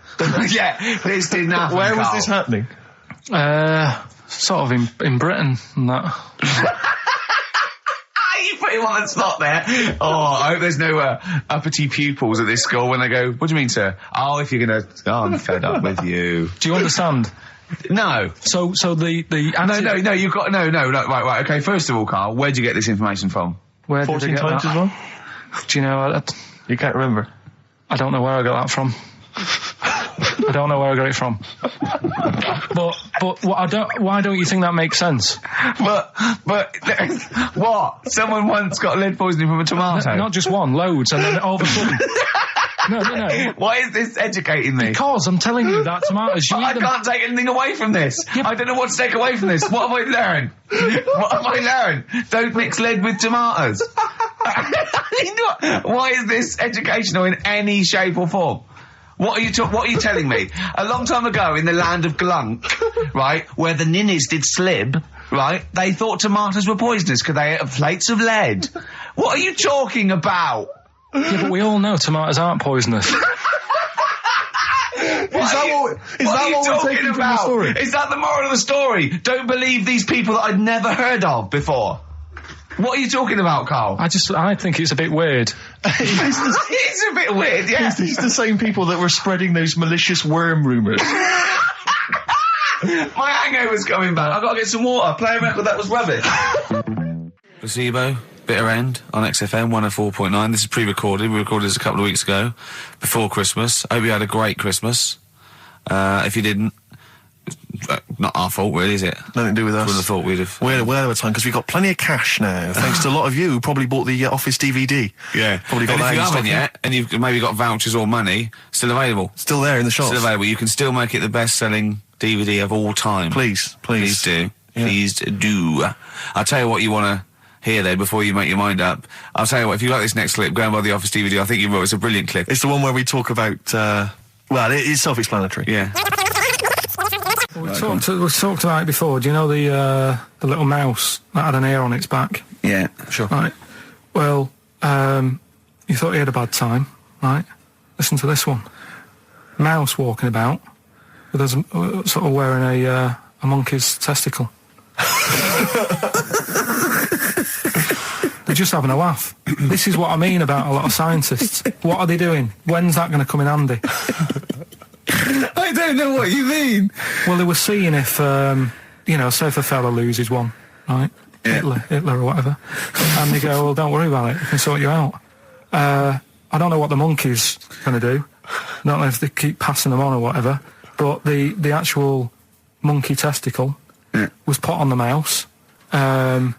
Yeah, this didn't happen. Where was this happening? Sort of in Britain and that. You put him on the spot there. Oh, I hope there's no uppity pupils at this school when they go, what do you mean, sir? Oh, if you're going to... Oh, I'm fed up with you. Do you understand? No. So the No, you've got... No, right, okay, first of all, Carl, where'd you get this information from? Where 14 did I get times that? as well? Do you know... You can't remember? I don't know where I got that from. I don't know where I got it from. But why don't you think that makes sense? But what? Someone once got lead poisoning from a tomato? Not just one, loads, and then all of a sudden... No. Why is this educating me? Because I'm telling you that tomatoes... I can't take anything away from this. Yeah. I don't know what to take away from this. What have I learned? Don't mix lead with tomatoes. Why is this educational in any shape or form? What are you telling me? A long time ago in the land of Glunk, right, where the ninnies did slib, right, they thought tomatoes were poisonous because they ate plates of lead. What are you talking about? Yeah, but we all know tomatoes aren't poisonous. Is that what we're taking from the story? Is that the moral of the story? Don't believe these people that I'd never heard of before. What are you talking about, Carl? I think it's a bit weird. It's a bit weird, yeah. It's the same people that were spreading those malicious worm rumours. My hangover's coming back. I've got to get some water. Play a record that was rubbish. Placebo, Bitter End on XFM 104.9. This is pre-recorded. We recorded this a couple of weeks ago, before Christmas. I hope you had a great Christmas. If you didn't, not our fault, really, is it? Nothing to do with us. Would have thought we'd have. We're at a time because we've got plenty of cash now, thanks to a lot of you who probably bought the Office DVD. Yeah, probably got and that. If you haven't yet, and you've maybe got vouchers or money, still available. Still there in the shops. Still available. You can still make it the best-selling DVD of all time. Please do. Yeah. Please do. I'll tell you what you want to hear there before you make your mind up. I'll tell you what. If you like this next clip, go and buy the Office DVD. I think you will. It's a brilliant clip. It's the one where we talk about. Well, it's self-explanatory. Yeah. We talked about it before. Do you know the little mouse that had an ear on its back? Yeah, sure. Right. Well, you thought he had a bad time, right? Listen to this one. Mouse walking about with us, sort of wearing a monkey's testicle. They're just having a laugh. This is what I mean about a lot of scientists. What are they doing? When's that going to come in handy? I don't know what you mean. Well, they were seeing if, say if a fella loses one, right? Yeah. Hitler or whatever. And they go, well, don't worry about it. We can sort you out. I don't know what the monkey's going to do. I don't know if they keep passing them on or whatever. But the actual monkey testicle was put on the mouse. And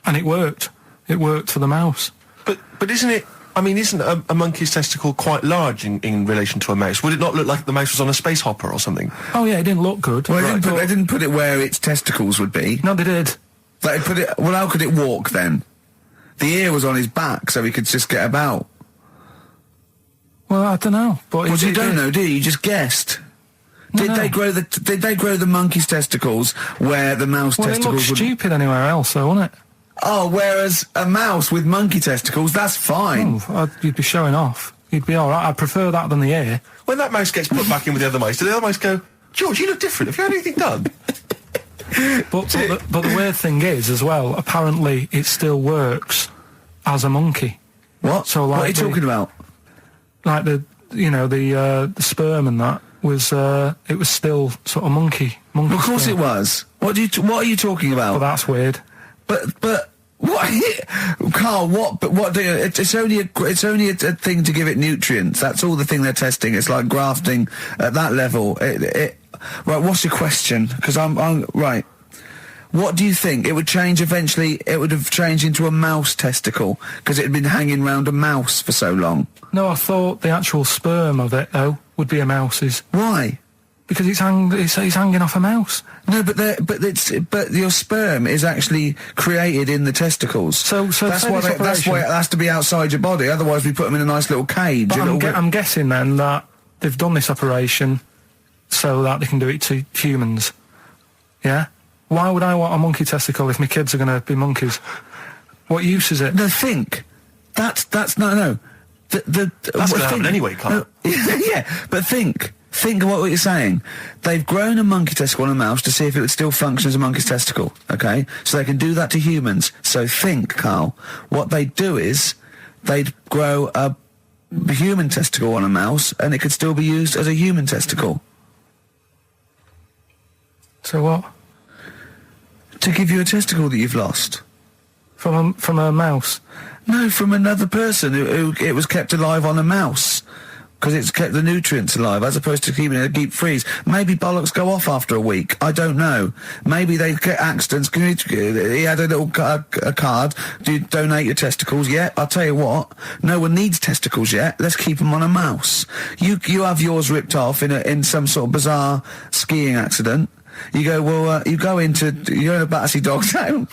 it worked. It worked for the mouse. But isn't it... I mean, isn't a monkey's testicle quite large in relation to a mouse? Would it not look like the mouse was on a space hopper or something? Oh, yeah, it didn't look good. Well, they didn't put it where its testicles would be. No, they did. They put it... Well, how could it walk, then? The ear was on his back, so he could just get about. Well, I don't know. But well, you don't know, do you? You just guessed. Did they grow the monkey's testicles where the mouse testicles would... Well, it looked stupid anywhere else, though, wouldn't it? Oh, whereas a mouse with monkey testicles, that's fine. Oh, you'd be showing off. You'd be all right. I'd prefer that than the ear. When that mouse gets put back in with the other mice, do the other mice go, George, you look different. Have you had anything done? But the weird thing is, as well, apparently it still works as a monkey. What? So, like, what are you talking about? Like the sperm and that was it was still sort of monkey. Of course it was. What are you talking about? Well, that's weird. But what, Carl? What do you? It's only a thing to give it nutrients. That's all the thing they're testing. It's like grafting at that level. Right. What's your question? Because I'm right. What do you think? It would change eventually. It would have changed into a mouse testicle because it had been hanging around a mouse for so long. No, I thought the actual sperm of it though would be a mouse's. Why? Because it's hanging off a mouse. No, but your sperm is actually created in the testicles. So that's why it has to be outside your body. Otherwise, we put them in a nice little cage. But I'm guessing then that they've done this operation so that they can do it to humans. Yeah. Why would I want a monkey testicle if my kids are going to be monkeys? What use is it? No, think. That's no. That's going to happen anyway, Carl. No, yeah, but think. Think of what you're saying. They've grown a monkey testicle on a mouse to see if it would still function as a monkey's testicle, okay? So they can do that to humans. So think, Carl, what they'd do is they'd grow a human testicle on a mouse and it could still be used as a human testicle. So what? To give you a testicle that you've lost. From a mouse? No, from another person who it was kept alive on a mouse. Because it's kept the nutrients alive, as opposed to keeping it in a deep freeze. Maybe bollocks go off after a week. I don't know. Maybe they get accidents. He had a little a card. Do you donate your testicles? Yeah, I'll tell you what. No one needs testicles yet. Let's keep them on a mouse. You have yours ripped off in some sort of bizarre skiing accident. You go, well, you go in a Battersea Dog Town.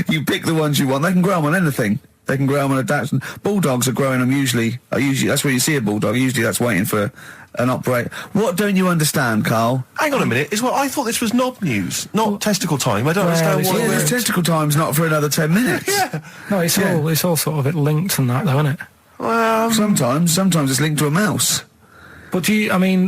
You pick the ones you want. They can grow them on anything. They can grow them on a Dachshund. Bulldogs are growing them usually that's where you see a bulldog. Usually that's waiting for an operator. What don't you understand, Carl? Hang on a minute. I thought this was knob news, not testicle time. I don't understand why. Yeah, this testicle time's not for another 10 minutes. Yeah. No, it's all sort of linked and that, though, isn't it? Well, sometimes it's linked to a mouse. But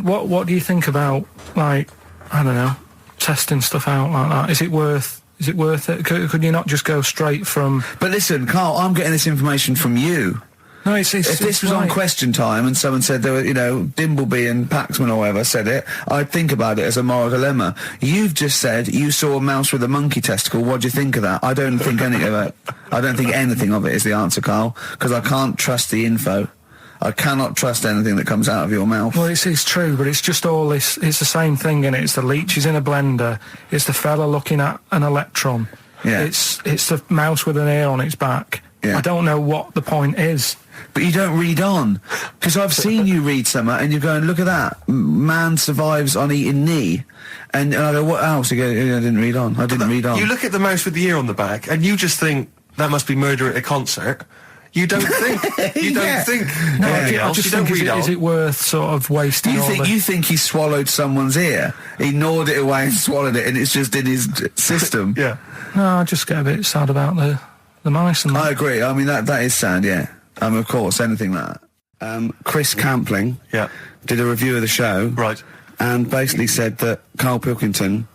what do you think about, like, I don't know, testing stuff out like that? Is it worth it? Could you not just go straight from... But listen, Carl, I'm getting this information from you. No, if this was on Question Time and someone said there were, Dimbleby and Paxman or whatever said it, I'd think about it as a moral dilemma. You've just said you saw a mouse with a monkey testicle. What do you think of that? I don't think any of it. I don't think anything of it is the answer, Carl, because I can't trust the info. I cannot trust anything that comes out of your mouth. Well, it's true, but it's just all this... It's the same thing, innit? It's the leeches in a blender. It's the fella looking at an electron. Yeah. It's the mouse with an ear on its back. Yeah. I don't know what the point is. But you don't read on. Because I've seen you read something and you're going, look at that. Man survives on eating knee. And I go, what else? You go, I didn't read on. You look at the mouse with the ear on the back and you just think, that must be murder at a concert. You don't think. You don't think. No, I just think, is it worth sort of wasting You think he swallowed someone's ear? He gnawed it away and swallowed it and it's just in his system? Yeah. No, I just get a bit sad about the mice and that. I agree. I mean, that is sad, yeah. Of course, anything like that. Chris Campling did a review of the show. Right. And basically said that Karl Pilkington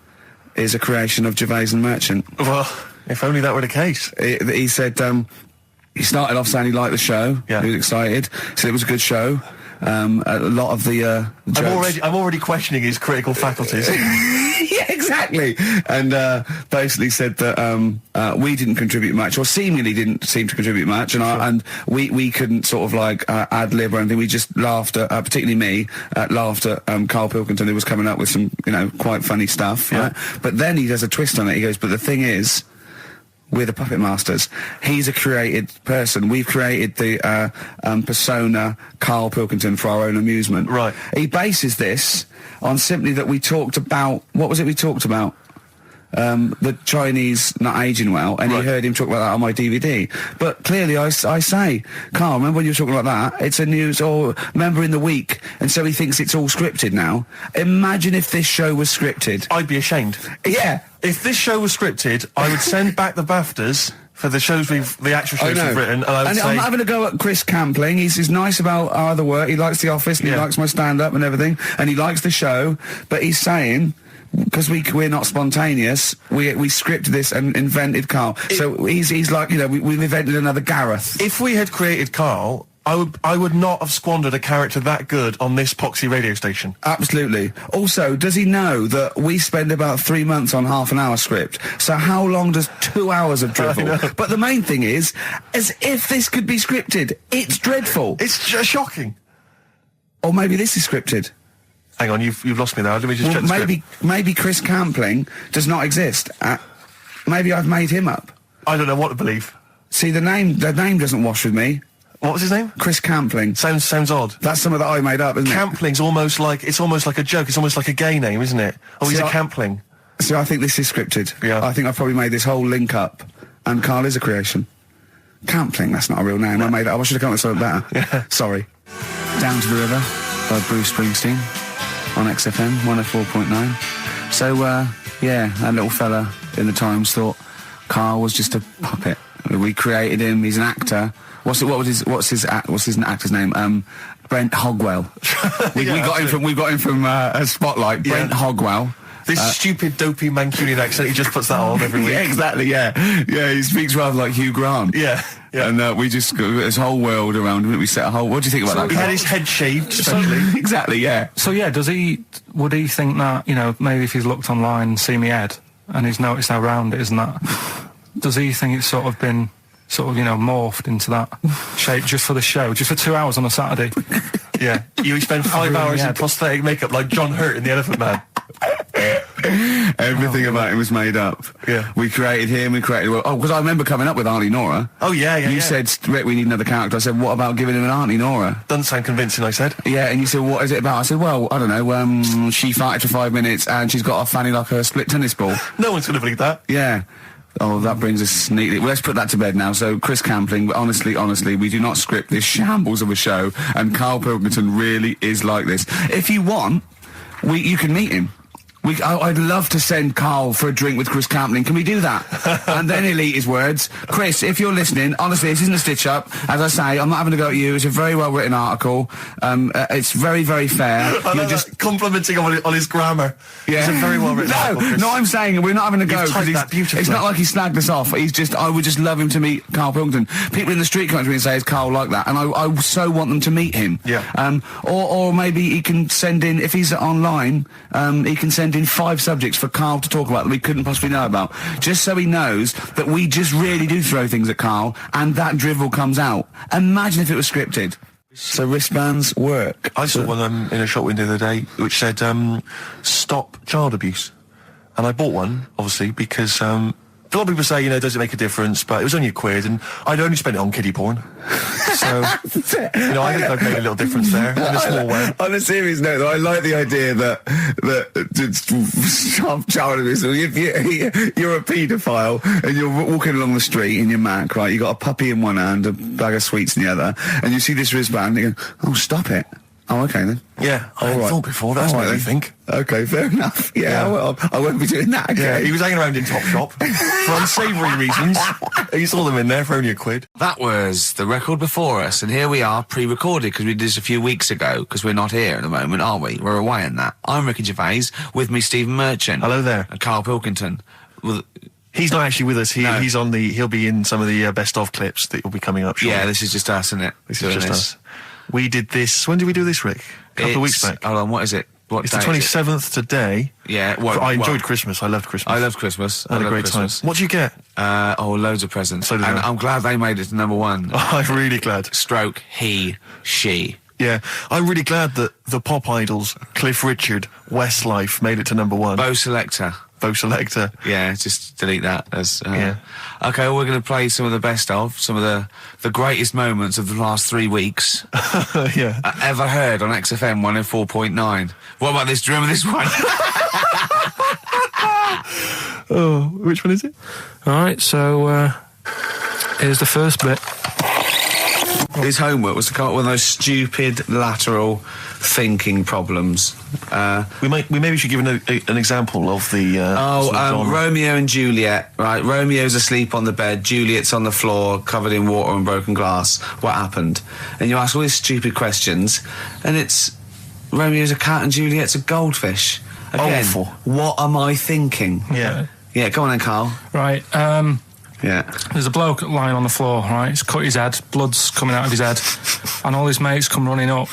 is a creation of Gervais and Merchant. Well, if only that were the case. He said he started off saying he liked the show. Yeah. He was excited. Said it was a good show. A lot of the jokes. I'm already questioning his critical faculties. Yeah, exactly. And basically said that we didn't contribute much, or seemingly didn't seem to contribute much, and we couldn't sort of like ad lib or anything. We just laughed at, particularly me, laughed at Karl Pilkington, who was coming up with some, quite funny stuff. Yeah. Right? But then he does a twist on it. He goes, but the thing is, we're the puppet masters. He's a created person. We've created the persona Karl Pilkington for our own amusement. Right. He bases this on simply that we talked about... What was it we talked about? The Chinese not aging well, and Right. he heard him talk about that on my DVD. But clearly I say, Karl, remember when you were talking about that? It's a news, or remember in the week, and so he thinks it's all scripted now. Imagine if this show was scripted. I'd be ashamed. Yeah. If this show was scripted, I would send back the BAFTAs for the actual shows we've written, and I would say... I'm having a go at Chris Campling. He's nice about our other work. He likes The Office, and he likes my stand-up and everything, and he likes the show, but he's saying... Because we're not spontaneous, we scripted this and invented Karl. So he's like, we've invented another Gareth. If we had created Karl, I would not have squandered a character that good on this poxy radio station. Absolutely. Also, does he know that we spend about 3 months on half an hour script? So how long does 2 hours of drivel? But the main thing is, as if this could be scripted, it's dreadful. It's just shocking. Or maybe this is scripted. Hang on, you've lost me now. Let me just check the script. Maybe Chris Campling does not exist. Maybe I've made him up. I don't know what to believe. See, the name doesn't wash with me. What was his name? Chris Campling. Sounds odd. That's something that I made up, isn't Campling's almost like a joke. It's almost like a gay name, isn't it? Oh, he's a Campling. So I think this is scripted. Yeah. I think I've probably made this whole link up, and Karl is a creation. Campling, that's not a real name. No. I made it up. I should have come up with something better. Yeah. Sorry. Down to the River by Bruce Springsteen on XFM 104.9. So, that little fella in the Times thought Karl was just a puppet. We created him. He's an actor. What's his actor's name? Brent Hogwell. We got him from Spotlight. Brent Hogwell. This stupid, dopey Mancunian accent, he just puts that on every week. Yeah, exactly, yeah. Yeah, he speaks rather like Hugh Grant. Yeah. And we just got this whole world around him. We set a whole... What do you think about that? He had his head shaved, especially. Exactly, yeah. So, yeah, would he think that, maybe if he's looked online and seen me head, and he's noticed how round it is and that, does he think it's sort of been... morphed into that shape just for the show, just for 2 hours on a Saturday? Yeah. You spend 5 hours in prosthetic makeup like John Hurt in The Elephant Man. Everything about him was made up. Yeah. We created him, because I remember coming up with Auntie Nora. Oh, yeah. You said, Rick, we need another character. I said, what about giving him an Auntie Nora? Doesn't sound convincing, I said. Yeah, and you said, what is it about? I said, well, I don't know, she farted for 5 minutes and she's got a fanny like a split tennis ball. No one's going to believe that. Yeah. Oh, that brings us neatly... Well, let's put that to bed now. So, Chris Campling, but honestly, we do not script this shambles of a show, and Karl Pilkington really is like this. If you want, you can meet him. I'd love to send Karl for a drink with Chris Campling. Can we do that? And then he'll eat his words. Chris, if you're listening, honestly, this isn't a stitch-up. As I say, I'm not having a go at you. It's a very well-written article. It's very, very fair. You're just complimenting him on his grammar. Yeah. It's a very well-written article, No, I'm saying we're not having a go. You've typed that beautifully. It's not like he snagged us off. I would just love him to meet Karl Pilkington. People in the street come up to me and say, is Karl like that? And I so want them to meet him. Yeah. Or maybe he can send in, if he's online, he can send in 5 subjects for Karl to talk about that we couldn't possibly know about, just so he knows that we just really do throw things at Karl and that drivel comes out. Imagine if it was scripted. So wristbands work. I saw one in a shop window the other day which said stop child abuse, and I bought one obviously because a lot of people say, does it make a difference, but it was only £1 and I'd only spent it on kiddie porn. So, I think I've made a little difference there in a small way. On a serious note, though, I like the idea that stop child abuse. If you're a paedophile and you're walking along the street in your Mac, right? You got a puppy in one hand, a bag of sweets in the other, and you see this wristband, and you go, "Oh, stop it! Oh, okay then. Yeah, I hadn't thought before. That's what I think. Okay, fair enough. Yeah, well, I won't be doing that again. Yeah, he was hanging around in Topshop for unsavoury reasons. You saw them in there for only a quid. That was the record before us, and here we are, pre-recorded, because we did this a few weeks ago, because we're not here at the moment, are we? We're away in that. I'm Ricky Gervais, with me Stephen Merchant. Hello there. And Karl Pilkington. Well, he's not actually with us. No. He'll be in some of the best of clips that will be coming up shortly. yeah, this is just us, isn't it? This is just us. We did this. When did we do this, Rick? A couple of weeks back. Hold on, what is it? What It's the day is it? 27th today. Yeah, well, I enjoyed Christmas. I loved Christmas. I love Christmas. I had a great Christmas. time. What did you get? Loads of presents. So did and I. I'm glad they made it to number one. I'm really glad. Stroke, he, she. Yeah, I'm really glad that the pop idols, Cliff Richard, Westlife, made it to number one. Bo Selector. Bo Selector. Yeah, just delete that. As Yeah. Okay, well, we're going to play some of the best of, some of the greatest moments of the last 3 weeks Yeah. ever heard on XFM 104.9. What about this? Do you remember this one? Oh, which one is it? All right, so here's the first bit. His homework was to come up with those stupid lateral thinking problems. We maybe should give an example of the. sort of genre. Romeo and Juliet. Right, Romeo's asleep on the bed, Juliet's on the floor, covered in water and broken glass. What happened? And you ask all these stupid questions, and it's Romeo's a cat and Juliet's a goldfish. Again, Awful. what am I thinking? Yeah. Yeah, go on then, Carl. Right, Yeah. there's a bloke lying on the floor, right? He's cut his head, blood's coming out of his head, and all his mates come running up,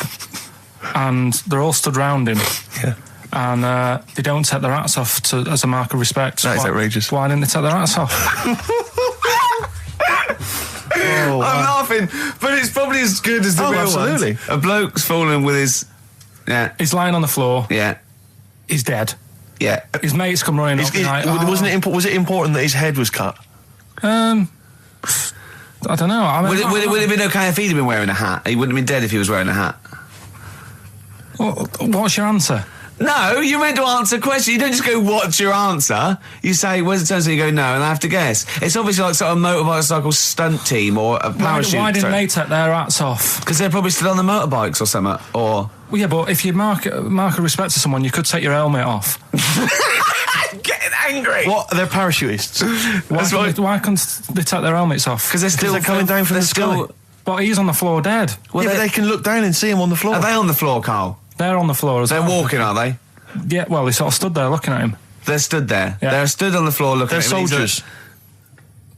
and they're all stood round him. Yeah. And they don't take their hats off as a mark of respect. That is outrageous. Why didn't they take their hats off? Oh, I'm laughing, but it's probably as good as the Oh, real absolutely. ones. A bloke's fallen with his... Yeah, He's lying on the floor. yeah, He's dead. yeah. His mates come running up. Like, Was it important that his head was cut? I don't know. I mean, Would it have been okay if he'd have been wearing a hat? He wouldn't have been dead if he was wearing a hat. What's your answer? No, you're meant to answer a question. You don't just go, what's your answer? You say, where's the turn? So you go, no, and I have to guess. It's obviously like sort of motorcycle stunt team or a parachute. Why didn't they take their hats off? Because they're probably still on the motorbikes or something. Or... Well, yeah, but if you mark a respect to someone, you could take your helmet off. I'm getting angry. What? They're parachutists. Why couldn't they take their helmets off? Because they're still coming down from they're the sky. still- But he's on the floor dead. Well, Yeah, but they're- they can look down and see him on the floor. Are they on the floor, Carl? They're on the floor as They're well. walking, are they? Yeah, well, they sort of stood there looking at him. They're stood there. Yeah. They're stood on the floor looking They're at him. soldiers.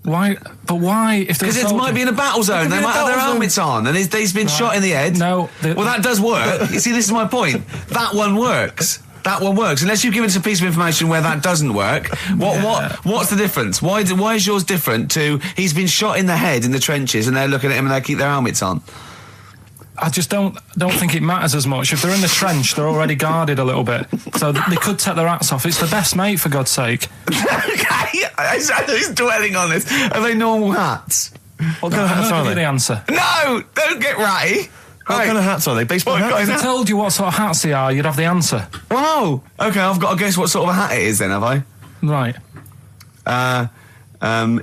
Why? But why? If Because it might be in a battle zone. They might have their helmets on, and he's been shot in the head. No. Well, that does work. You see, this is my point. That one works. That one works. Unless you give us a piece of information where that doesn't work. What's the difference? Why is yours different to he's been shot in the head in the trenches and they're looking at him and they keep their helmets on? I just don't think it matters as much. If they're in the trench, they're already guarded a little bit, so they could take their hats off. It's the best mate, for God's sake. Okay, he's dwelling on this. Are they normal hats? What kind of hats I'll are give you the they? answer. No, don't get ratty. What kind of hats are they? Baseball What hats? kind If I told you what sort of hats they are, you'd have the answer. Wow. Okay, I've got to guess what sort of a hat it is then, have I? Right.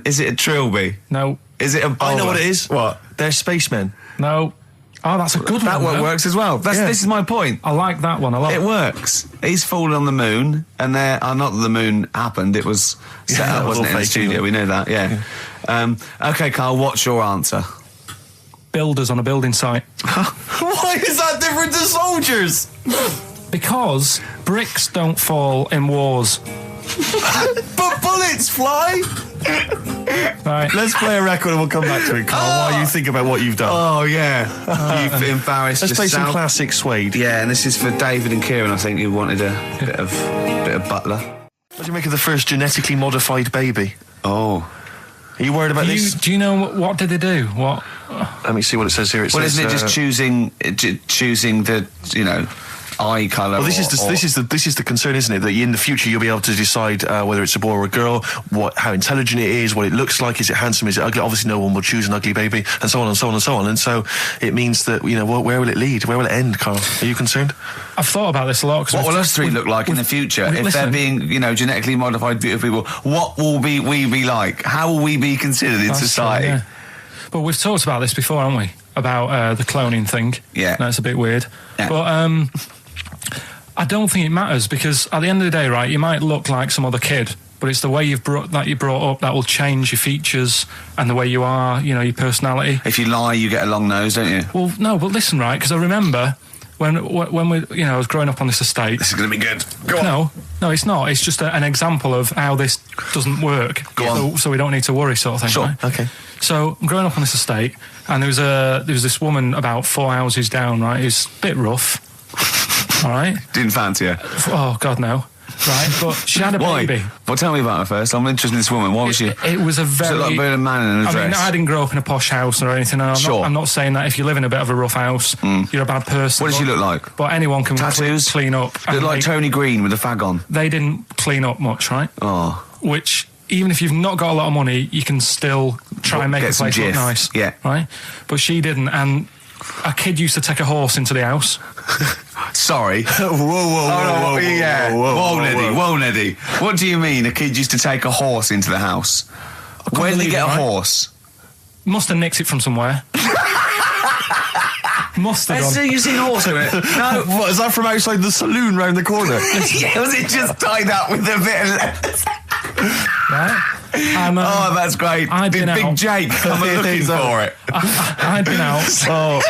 Is it a trilby? No. Is it a bowler? I know what it is. What? They're spacemen. No. Oh, that's a good That one. one though. works as well. This is my point. I like that one a lot. It works. He's fallen on the moon, and not that the moon happened. It was set Yeah, up, it was wasn't it, all in the fake, studio? yeah. We know that, yeah. Okay, Carl, what's your answer? Builders on a building site. Why is that different to soldiers? Because bricks don't fall in wars. But bullets fly. Right. Let's play a record and we'll come back to it, Carl, while you think about what you've done. Oh, yeah. You've embarrassed Let's play some yourself. classic Suede. Yeah, and this is for David and Kieran. I think you wanted a bit of Butler. What do you make of the first genetically modified baby? Oh. Are you worried about this? Do you know what did they do? What? Let me see what it says here. It Well, says, isn't it just choosing the, eye colour? Well, this is the concern, isn't it? That in the future you'll be able to decide whether it's a boy or a girl, how intelligent it is, what it looks like, is it handsome, is it ugly? Obviously, no one will choose an ugly baby, and so on and so on and so on. And so it means that where will it lead? Where will it end, Carl? Are you concerned? I've thought about this a lot. What will us three look like in the future if they're being, genetically modified beautiful people? What will we be like? How will we be considered in society? True, yeah. But we've talked about this before, haven't we? about the cloning thing. Yeah. That's a bit weird. Yeah. But I don't think it matters, because at the end of the day, right, you might look like some other kid, but it's the way you're brought up that will change your features and the way you are, you know, your personality. If you lie, you get a long nose, don't you? Well, no, but listen, right, because I remember when we, you know, I was growing up on this estate. This is going to be good. Go on. No, it's not. It's just an example of how this doesn't work. Go on. So we don't need to worry, sort of thing. Sure. Right? Okay. So I'm growing up on this estate, and there was this woman about 4 houses down, right, who's a bit rough. All right. Didn't fancy her. Oh God, no. Right, but she had a baby. Well, tell me about her first. I'm interested in this woman. What was she? It was a very... Was it like being a man in a dress? I mean, I didn't grow up in a posh house or anything. And I'm not saying that if you live in a bit of a rough house, you're a bad person. What does she look like? But anyone can Tattoos? clean up. Look like Tony Green with a fag on. They didn't clean up much, right? Oh. Which, even if you've not got a lot of money, you can still try and make the place look nice. Yeah. Right? But she didn't, and a kid used to take a horse into the house. Sorry. Whoa, Neddy. What do you mean a kid used to take a horse into the house? Where did he get a horse? Must have nicked it from somewhere. Must have done. You seen a horse with it? No. What, is that from outside the saloon round the corner? Yeah, was it just tied up with a bit of leather? Right? Oh, that's great. Did Big Jake come looking for it? I'd been out. Oh.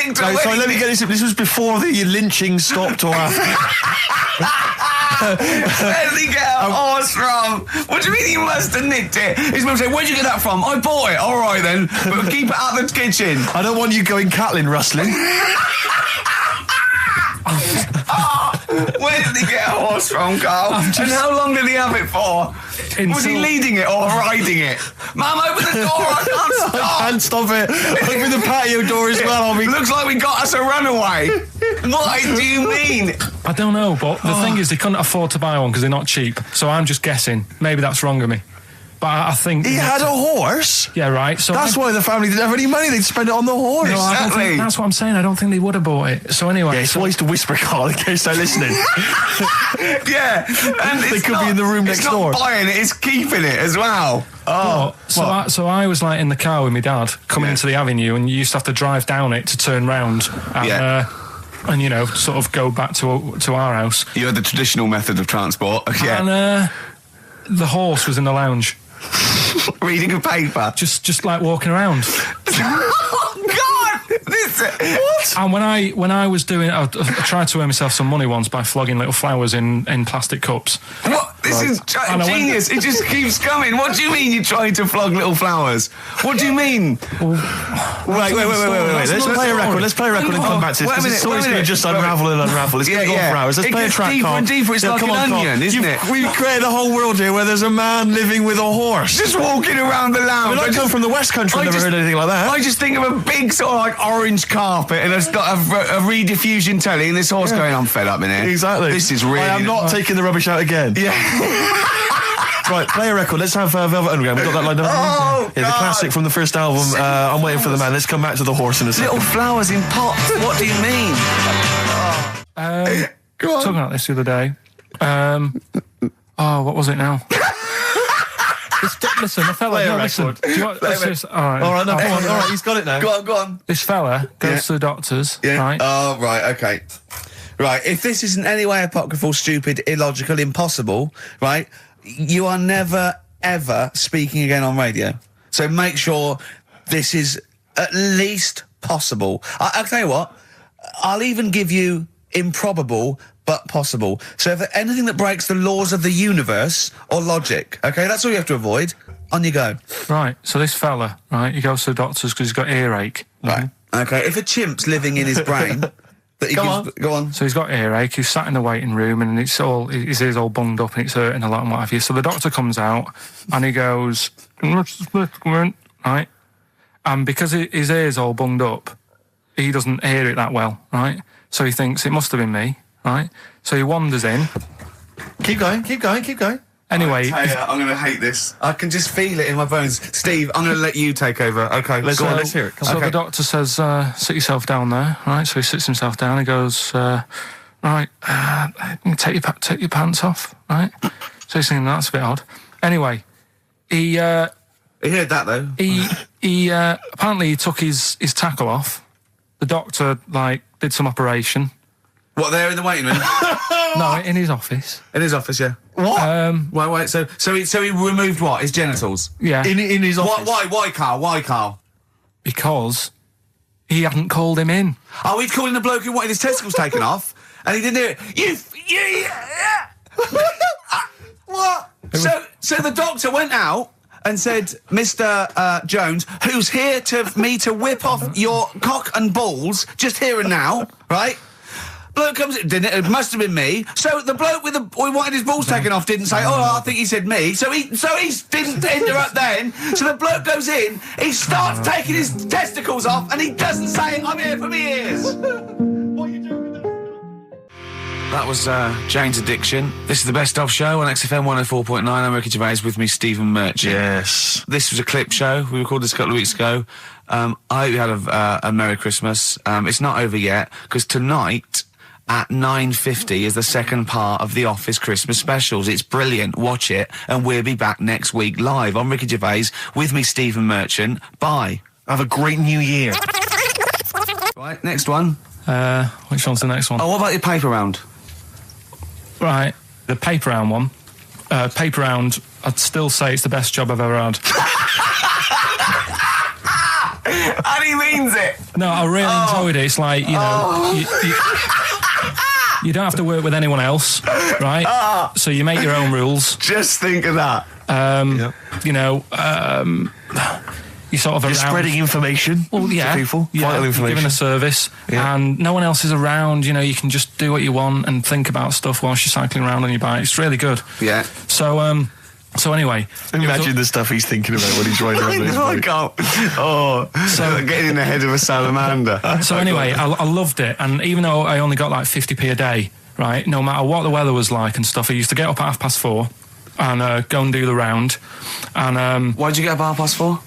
No, sorry, let me get this. This was before the lynching stopped or after. Where did he get a horse from? What do you mean he must have nicked it? His mum said, where'd you get that from? I bought it. All right then, but keep it out of the kitchen. I don't want you going Catlin rustling. Where did he get a horse from, Carl? And how long did he have it for? Was he leading it or riding it? Mum, open the door, I can't stop. I can't stop it. Open the patio door as well. Looks like we got us a runaway. What do you mean? I don't know, but the thing is, they couldn't afford to buy one because they're not cheap. So I'm just guessing. Maybe that's wrong of me. But I think... He had a horse? Yeah, right. So that's why the family didn't have any money. They'd spend it on the horse. No, I don't think, that's what I'm saying. I don't think they would have bought it. So anyway... Yeah, it's wise to whisper, Carl, in case they're listening. Yeah. And they could be in the room next door. It's not buying it, it's keeping it as well. Oh. So I was like in the car with my dad coming into the avenue, and you used to have to drive down it to turn round. And you know, sort of go back to our house. You had the traditional method of transport. Yeah. And the horse was in the lounge. Reading a paper. Just like walking around. Oh God! What? And when I was doing, I tried to earn myself some money once by flogging little flowers in plastic cups. What? This is genius. It just keeps coming. What do you mean you're trying to flog little flowers? What do you mean? Wait. Let's play a record. Let's play a record and come back to this. This story's going to just unravel and unravel. It's going to go on for hours. Let's play a track, deeper Carl. and deeper. It's like an onion, isn't it? We've created a whole world here where there's a man living with a horse. Just walking around the lounge. I come from the West Country. I've never heard anything like that. I just think of a big sort of like orange carpet and it's got a rediffusion telly and this horse going, I'm fed up in here. Exactly. This is really... I am not taking the rubbish out again. Yeah. Right, play a record. Let's have Velvet Underground. We've got that lined up. Oh, yeah, the classic from the first album. I'm Waiting for the Man. Let's come back to the horse in a second. Little flowers in pots. What do you mean? Go on. Talking about this the other day. What was it now? Listen, the fella... No, listen. Do you want, all right, no, come on. All right, he's got it now. Go on. This fella goes to the doctors, right? Oh, right, okay. Right, if this isn't any way apocryphal, stupid, illogical, impossible, right, you are never, ever speaking again on radio. So make sure this is at least possible. I'll tell you what, I'll even give you improbable but possible. So if anything that breaks the laws of the universe or logic, okay, that's all you have to avoid. On you go. Right, so this fella, right, he goes to the doctors because he's got earache. Right, okay, if a chimp's living in his brain... Go on. So he's got earache, he's sat in the waiting room and his ear's all bunged up and it's hurting a lot and what have you. So the doctor comes out and he goes, right? And because his ear's all bunged up, he doesn't hear it that well, right? So he thinks it must have been me, right? So he wanders in. Keep going. Anyway, I'm going to hate this. I can just feel it in my bones. Steve, I'm going to let you take over. Okay, let's hear it. So the doctor says, sit yourself down there, right? So he sits himself down. He goes, right, take your pants off, right? So he's thinking that's a bit odd. Anyway, he heard that though. He apparently he took his tackle off, the doctor, like, did some operation. What, there in the waiting room? No, in his office. In his office, yeah. What? Wait, so he removed what? His genitals? Yeah. In his office? Why, Carl? Because he hadn't called him in. Oh, he'd called in the bloke who wanted his testicles taken off, and he didn't hear it. What? So the doctor went out and said, Mr. Jones, who's here to whip off your cock and balls, just here and now, right? Bloke comes in, didn't it? It must have been me. So the bloke who wanted his balls taken off didn't say, oh, I think he said me. So he didn't interrupt then. So the bloke goes in, he starts taking his testicles off, and he doesn't say, I'm here for me ears. What are you doing with that? That was Jane's Addiction. This is the Best Of Show on XFM 104.9. I'm Ricky Gervais, with me, Stephen Merchant. Yes. This was a clip show. We recorded this a couple of weeks ago. I hope you had a Merry Christmas. It's not over yet, because tonight at 9:50 is the second part of The Office Christmas specials. It's brilliant. Watch it, and we'll be back next week live. I'm Ricky Gervais, with me, Stephen Merchant. Bye. Have a great new year. Right, next one. Which one's the next one? Oh, what about your paper round? Right, the paper round one. Paper round, I'd still say it's the best job I've ever had. And he means it. No, I really enjoyed it. It's like, you know, you don't have to work with anyone else, right? So you make your own rules. Just think of that. You know, you sort of You're around, spreading information to people. Vital information. Giving a service, and no one else is around. You know, you can just do what you want and think about stuff whilst you're cycling around on your bike. It's really good. Yeah. So anyway, imagine the stuff he's thinking about when he's riding around his bike. So getting in the head of a salamander. So anyway, I loved it, and even though I only got like 50p a day, right, no matter what the weather was like and stuff, I used to get up at 4:30 and go and do the round. And why'd you get up at 4:30?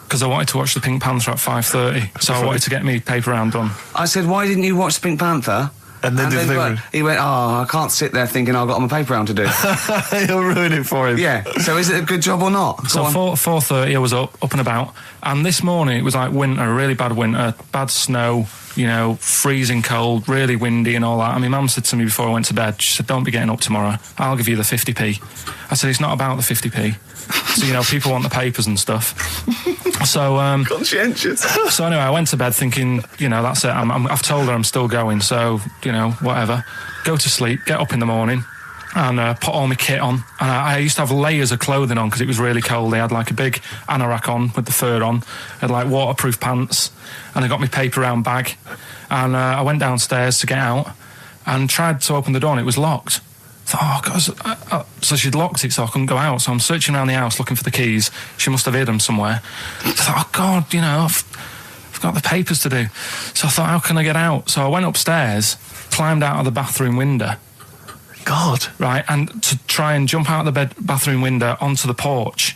Because I wanted to watch the Pink Panther at 5:30, so I wanted to get me paper round done. I said, why didn't you watch the Pink Panther? And then he went, I can't sit there thinking I've got my paper round to do. He'll ruin it for him. Yeah. So is it a good job or not? So 4:30 I was up and about, and this morning it was like winter, really bad winter, bad snow, you know, freezing cold, really windy and all that. And my mum said to me before I went to bed, she said, don't be getting up tomorrow, I'll give you the 50p. I said, it's not about the 50p. So, you know, people want the papers and stuff. So, conscientious. So anyway, I went to bed thinking, you know, that's it. I've told her I'm still going, so, you know, whatever. Go to sleep, get up in the morning, and put all my kit on. And I used to have layers of clothing on because it was really cold. I had like a big anorak on with the fur on. I had like waterproof pants, and I got my paper round bag. And I went downstairs to get out and tried to open the door, and it was locked. I thought, God, so she'd locked it so I couldn't go out. So I'm searching around the house looking for the keys. She must have hid them somewhere. I thought, oh God, you know, I've got the papers to do. So I thought, how can I get out? So I went upstairs, climbed out of the bathroom window. God. Right, and to try and jump out of the bathroom window onto the porch.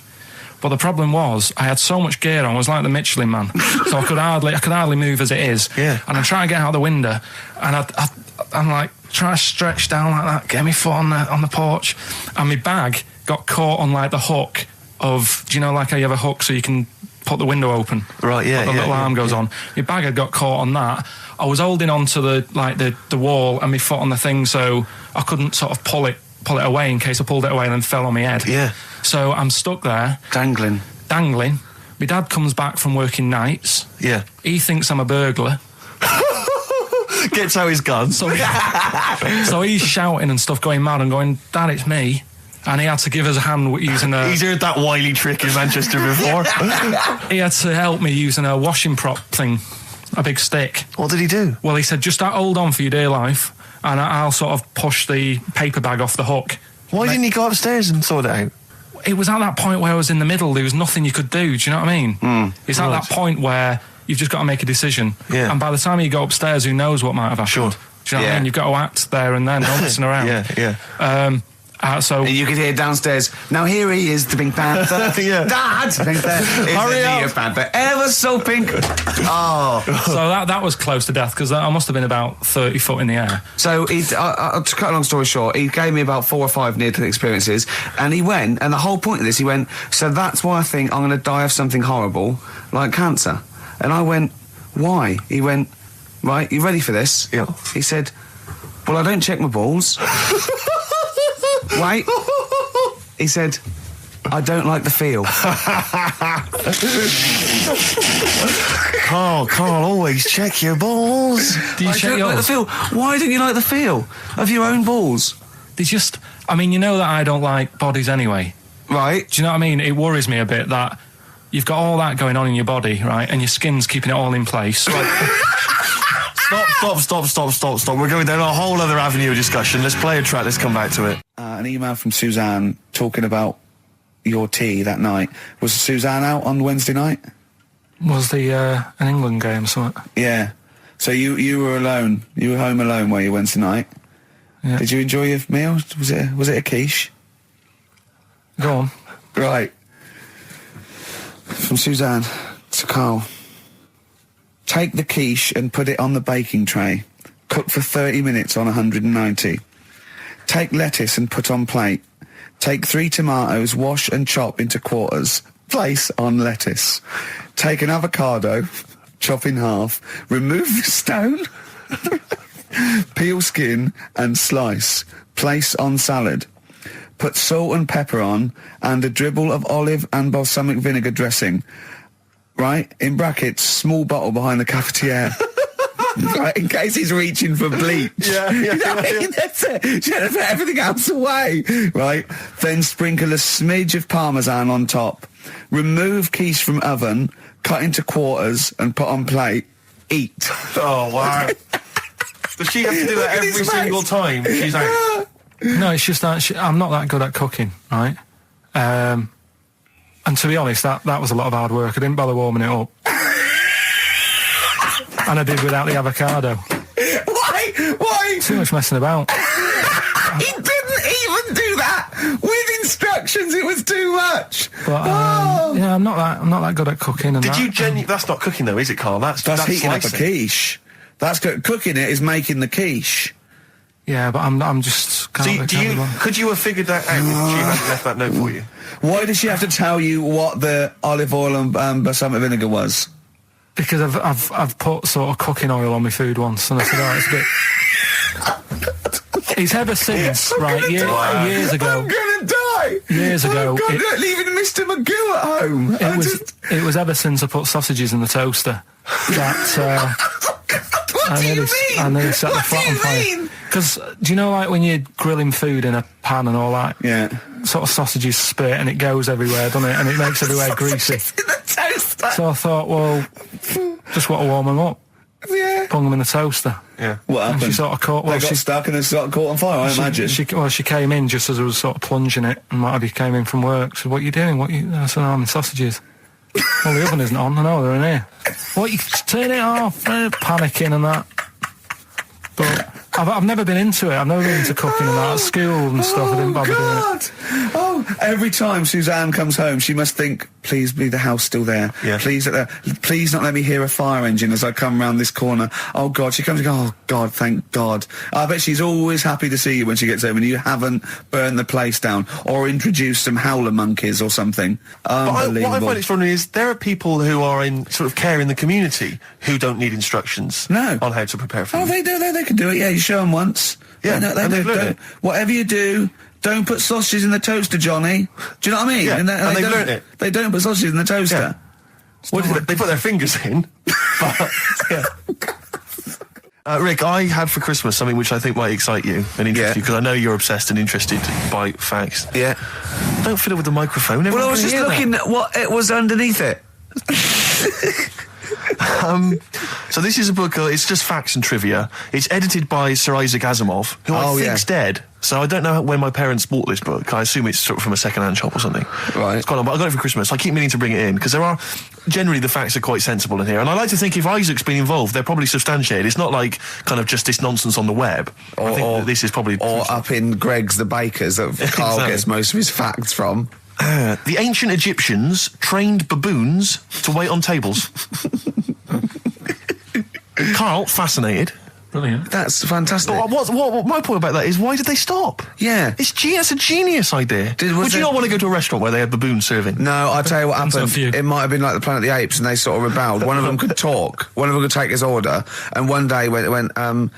But the problem was, I had so much gear on, I was like the Michelin Man. So I could hardly move as it is. Yeah. And I'm trying to get out the window, and I'm like, trying to stretch down like that, get my foot on the porch, and my bag got caught on like the hook of, do you know, like how you have a hook so you can put the window open? Right, yeah. The little arm goes on. My bag had got caught on that. I was holding on to the wall and my foot on the thing, so I couldn't sort of pull it away in case I pulled it away and then fell on my head. Yeah. So I'm stuck there. Dangling. My dad comes back from working nights. Yeah. He thinks I'm a burglar. Gets out his gun. So he's shouting and stuff, going mad, and going, Dad, it's me. And he had to give us a hand using a... He's heard that wily trick in Manchester before. He had to help me using a washing prop thing, a big stick. What did he do? Well, he said, just hold on for your dear life, and I'll sort of push the paper bag off the hook. Why didn't he go upstairs and sort it out? It was at that point where I was in the middle. There was nothing you could do. Do you know what I mean? It's at that point where you've just got to make a decision. Yeah. And by the time you go upstairs, who knows what might have happened? Sure. Do you know what I mean? You've got to act there and then, don't listen around. Yeah. So and you could hear downstairs, now here he is, the Pink Panther. Yeah. Dad! Pink Panther. Hurry up. Panther. Ever so pink. Oh. So that was close to death, because I must have been about 30 foot in the air. So, to cut a long story short, he gave me about 4 or 5 near-death experiences, and he went, and the whole point of this, he went, so that's why I think I'm going to die of something horrible, like cancer. And I went, why? He went, right, you ready for this? Yeah. He said, well, I don't check my balls. Wait. He said, I don't like the feel. Carl, always check your balls. Do you I check don't yours? like the feel. Why don't you like the feel of your own balls? They just... I mean, you know that I don't like bodies anyway. Right. Do you know what I mean? It worries me a bit that you've got all that going on in your body, right, and your skin's keeping it all in place. Stop. We're going down a whole other avenue of discussion. Let's play a track, let's come back to it. An email from Suzanne talking about your tea that night. Was Suzanne out on Wednesday night? Was the an England game or something? Yeah. So you were alone. You were home alone, were you, Wednesday night? Yeah. Did you enjoy your meal? Was it a quiche? Go on. Right. From Suzanne to Carl. Take the quiche and put it on the baking tray. Cook for 30 minutes on 190. Take lettuce and put on plate. Take 3 tomatoes, wash and chop into quarters. Place on lettuce. Take an avocado, chop in half. Remove the stone. Peel skin and slice. Place on salad. Put salt and pepper on and a dribble of olive and balsamic vinegar dressing. Right? In brackets, small bottle behind the cafetiere. Right, in case he's reaching for bleach. Yeah. You know what I mean? That's it. You have to put everything else away. Right? Then sprinkle a smidge of parmesan on top. Remove quiche from oven, cut into quarters and put on plate. Eat. Oh, wow. Does she have to do that every single time she's out? No, it's just that I'm not that good at cooking, right? And to be honest, that was a lot of hard work. I didn't bother warming it up. And I did without the avocado. Why? Too much messing about. He didn't even do that with instructions. It was too much. But yeah, I'm not that good at cooking. And Did you genuinely... That's not cooking, though, is it, Carl? That's heating up a slicing. quiche. That's cooking it is making the quiche. Yeah, but I'm just... Could you have figured that out if she hadn't left that note for you? Why did she have to tell you what the olive oil and balsamic vinegar was? Because I've put sort of cooking oil on my food once, and I said, oh, it's a bit... It's ever since, right, years ago... I'm gonna die! Years ago... leaving Mr. McGill at home. It was ever since I put sausages in the toaster that... What do you mean? I nearly set the flat on fire. Because, do you know, like, when you're grilling food in a pan and all that? Yeah. Sort of sausages spit and it goes everywhere, doesn't it? And it makes everywhere greasy. In the toaster. So I thought, well, just want to warm them up. Yeah. Put them in the toaster. Yeah. What happened? And she sort of caught... They got stuck and it's got caught on fire, I imagine. She came in just as I was sort of plunging it, and might have came in from work. She said, what are you doing? I said, I'm in sausages. Well, the oven isn't on. I know, they're in here. What, you turn it off? Panicking and that. But I've never been into it. I've never been into cooking and that. At school and stuff, I didn't bother doing it. Oh, every time Suzanne comes home, she must think, please be the house still there. Yeah. Please not let me hear a fire engine as I come round this corner. Oh, God. She comes and goes, oh, God, thank God. I bet she's always happy to see you when she gets home and you haven't burned the place down or introduced some howler monkeys or something. Unbelievable. What I find extraordinary is there are people who are in sort of care in the community who don't need instructions on how to prepare food. Oh, they do. They can do it. Yeah, you show them once. Yeah, they they've learned it. Whatever you do, don't put sausages in the toaster, Johnny. Do you know what I mean? Yeah, and they've learned it. They don't put sausages in the toaster. Yeah. What did they put their fingers in? But, yeah. Rick, I had for Christmas something which I think might excite you and interest you, because I know you're obsessed and interested by facts. Yeah. Don't fiddle with the microphone. Well, I was just looking at what it was underneath it. So this is a book, it's just facts and trivia. It's edited by Sir Isaac Asimov, who I think's dead. So I don't know when my parents bought this book. I assume it's sort of from a second-hand shop or something. Right. It's quite long, but I got it for Christmas. I keep meaning to bring it in, because generally the facts are quite sensible in here. And I like to think if Isaac's been involved, they're probably substantiated. It's not like kind of just this nonsense on the web. I think that this is probably... Or up in Greg's The Baker's that Carl gets most of his facts from. The ancient Egyptians trained baboons to wait on tables. Carl, fascinated. Brilliant. That's fantastic. But what my point about that is, why did they stop? Yeah. It's a genius idea. Would you not want to go to a restaurant where they had baboons serving? No, I'll tell you what happened. So it might have been like the Planet of the Apes, and they sort of rebelled. One of them could talk. One of them could take his order. And one day went, do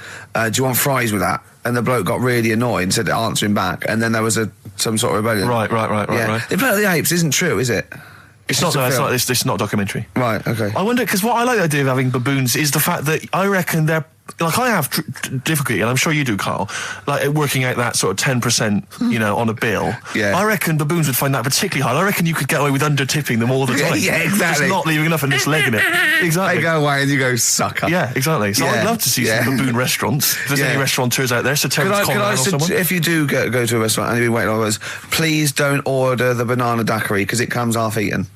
you want fries with that? And the bloke got really annoyed and said to answer him back. And then there was some sort of rebellion. Right. The Planet of the Apes isn't true, is it? It's not a documentary. Right, okay. I wonder, because what I like the idea of having baboons is the fact that I reckon they're, like, I have difficulty, and I'm sure you do, Carl, like working out that sort of 10%, you know, on a bill. Yeah. I reckon baboons would find that particularly hard. I reckon you could get away with under-tipping them all the time. Yeah, exactly. Just not leaving enough and just legging it. Exactly. They go away and you go, sucker. Yeah, exactly. So I'd love to see some baboon restaurants. If there's any restaurateurs out there, so Terence Conrad or someone. If you do go to a restaurant and you've been waiting on those, please don't order the banana daiquiri, because it comes half-eaten.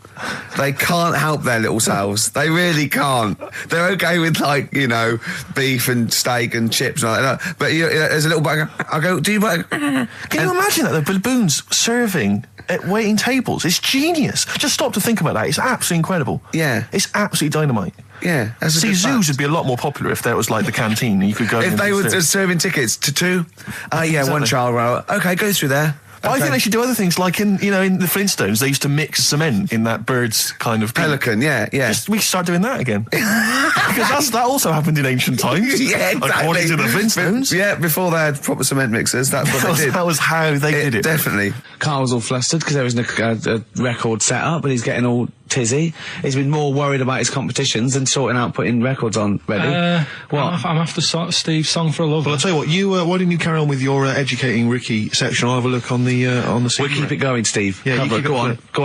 They can't help their little selves. They really can't. They're okay with, like, you know, beef and steak and chips and all that. But there's a little bag. I go, do you buy? Can you imagine that? The baboons serving at waiting tables. It's genius. Just stop to think about that. It's absolutely incredible. Yeah. It's absolutely dynamite. Yeah. See, zoos would be a lot more popular if there was like the canteen and you could go. If they were serving tickets to two, exactly. One child row. Okay, go through there. But I think they should do other things, like in the Flintstones, they used to mix cement in that bird's kind of pelican. Yeah. We should start doing that again, because that also happened in ancient times. Yeah, exactly. According to the Flintstones. Yeah, before they had proper cement mixers, that's what they did. That was how they did it. Definitely. Carl's all flustered because there isn't a record set up, and he's getting all tizzy. He's been more worried about his competitions than sorting out putting records on ready. What? I'm after Steve's Song for a Lover. Well, I'll tell you what, why didn't you carry on with your educating Ricky section? I'll have a look on the We'll keep it going, Steve. Yeah, Cover. Go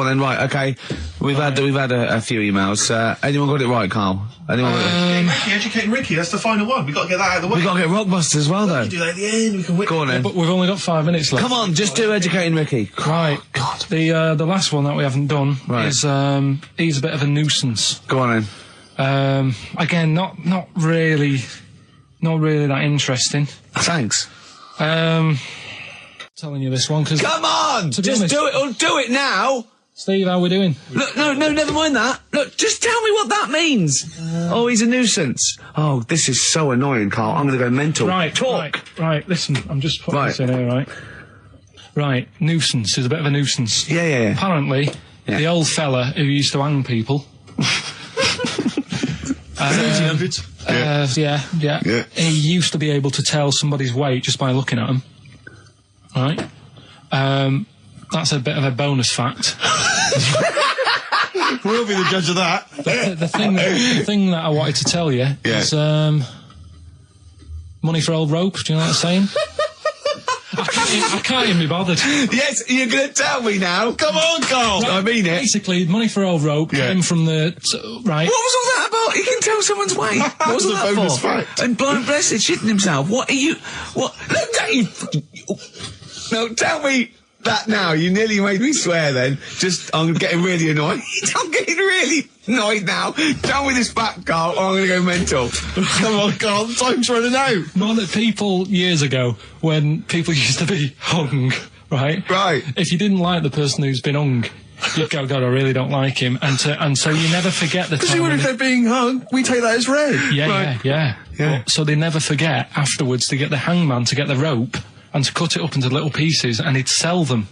on then. Right, okay. We've had a few emails. Anyone got it right, Carl? Anyone got it? Ricky, educating Ricky, that's the final one. We've got to get that out of the way. We've got to get Rockbusters as well, though. We can do that at the end. We can win. Go on then. But we've only got 5 minutes left. Come on, just do educating Ricky. Right. God. The last one that we haven't done is he's a bit of a nuisance. Go on then. Again, not really that interesting. Thanks. Telling you this one because come on, just honest, do it or do it now. Steve, how we doing? Look, no, never mind that. Look, just tell me what that means. Oh, he's a nuisance. Oh, this is so annoying, Carl. I'm going to go mental. Right, talk. Right, listen, I'm just putting this in here, right? Right, nuisance is a bit of a nuisance. Yeah. Apparently, the old fella who used to hang people. 1800s. Yeah. He used to be able to tell somebody's weight just by looking at them. Right? That's a bit of a bonus fact. We'll be the judge of that. The thing that I wanted to tell you is money for old rope. Do you know what I'm saying? I can't even be bothered. Yes, you're going to tell me now. Come on, Carl. Right, I mean it. Basically, money for old rope came from the... right. What was all that about? He can tell someone's weight. What was all that bonus for? fact. And blind blessed, shitting himself. What are you... What? Look at you... No, tell me that now. You nearly made me swear then. I'm getting really annoyed. I'm getting really annoyed now. Tell me this back, Carl, or I'm going to go mental. Come on, Carl, time's running out. More that people years ago, when people used to be hung, right? Right. If you didn't like the person who's been hung, you'd go, God, I really don't like him. And so you never forget the time. Because if they're being hung, we take that as read. Yeah. So they never forget afterwards to get the hangman to get the rope and to cut it up into little pieces, and he'd sell them.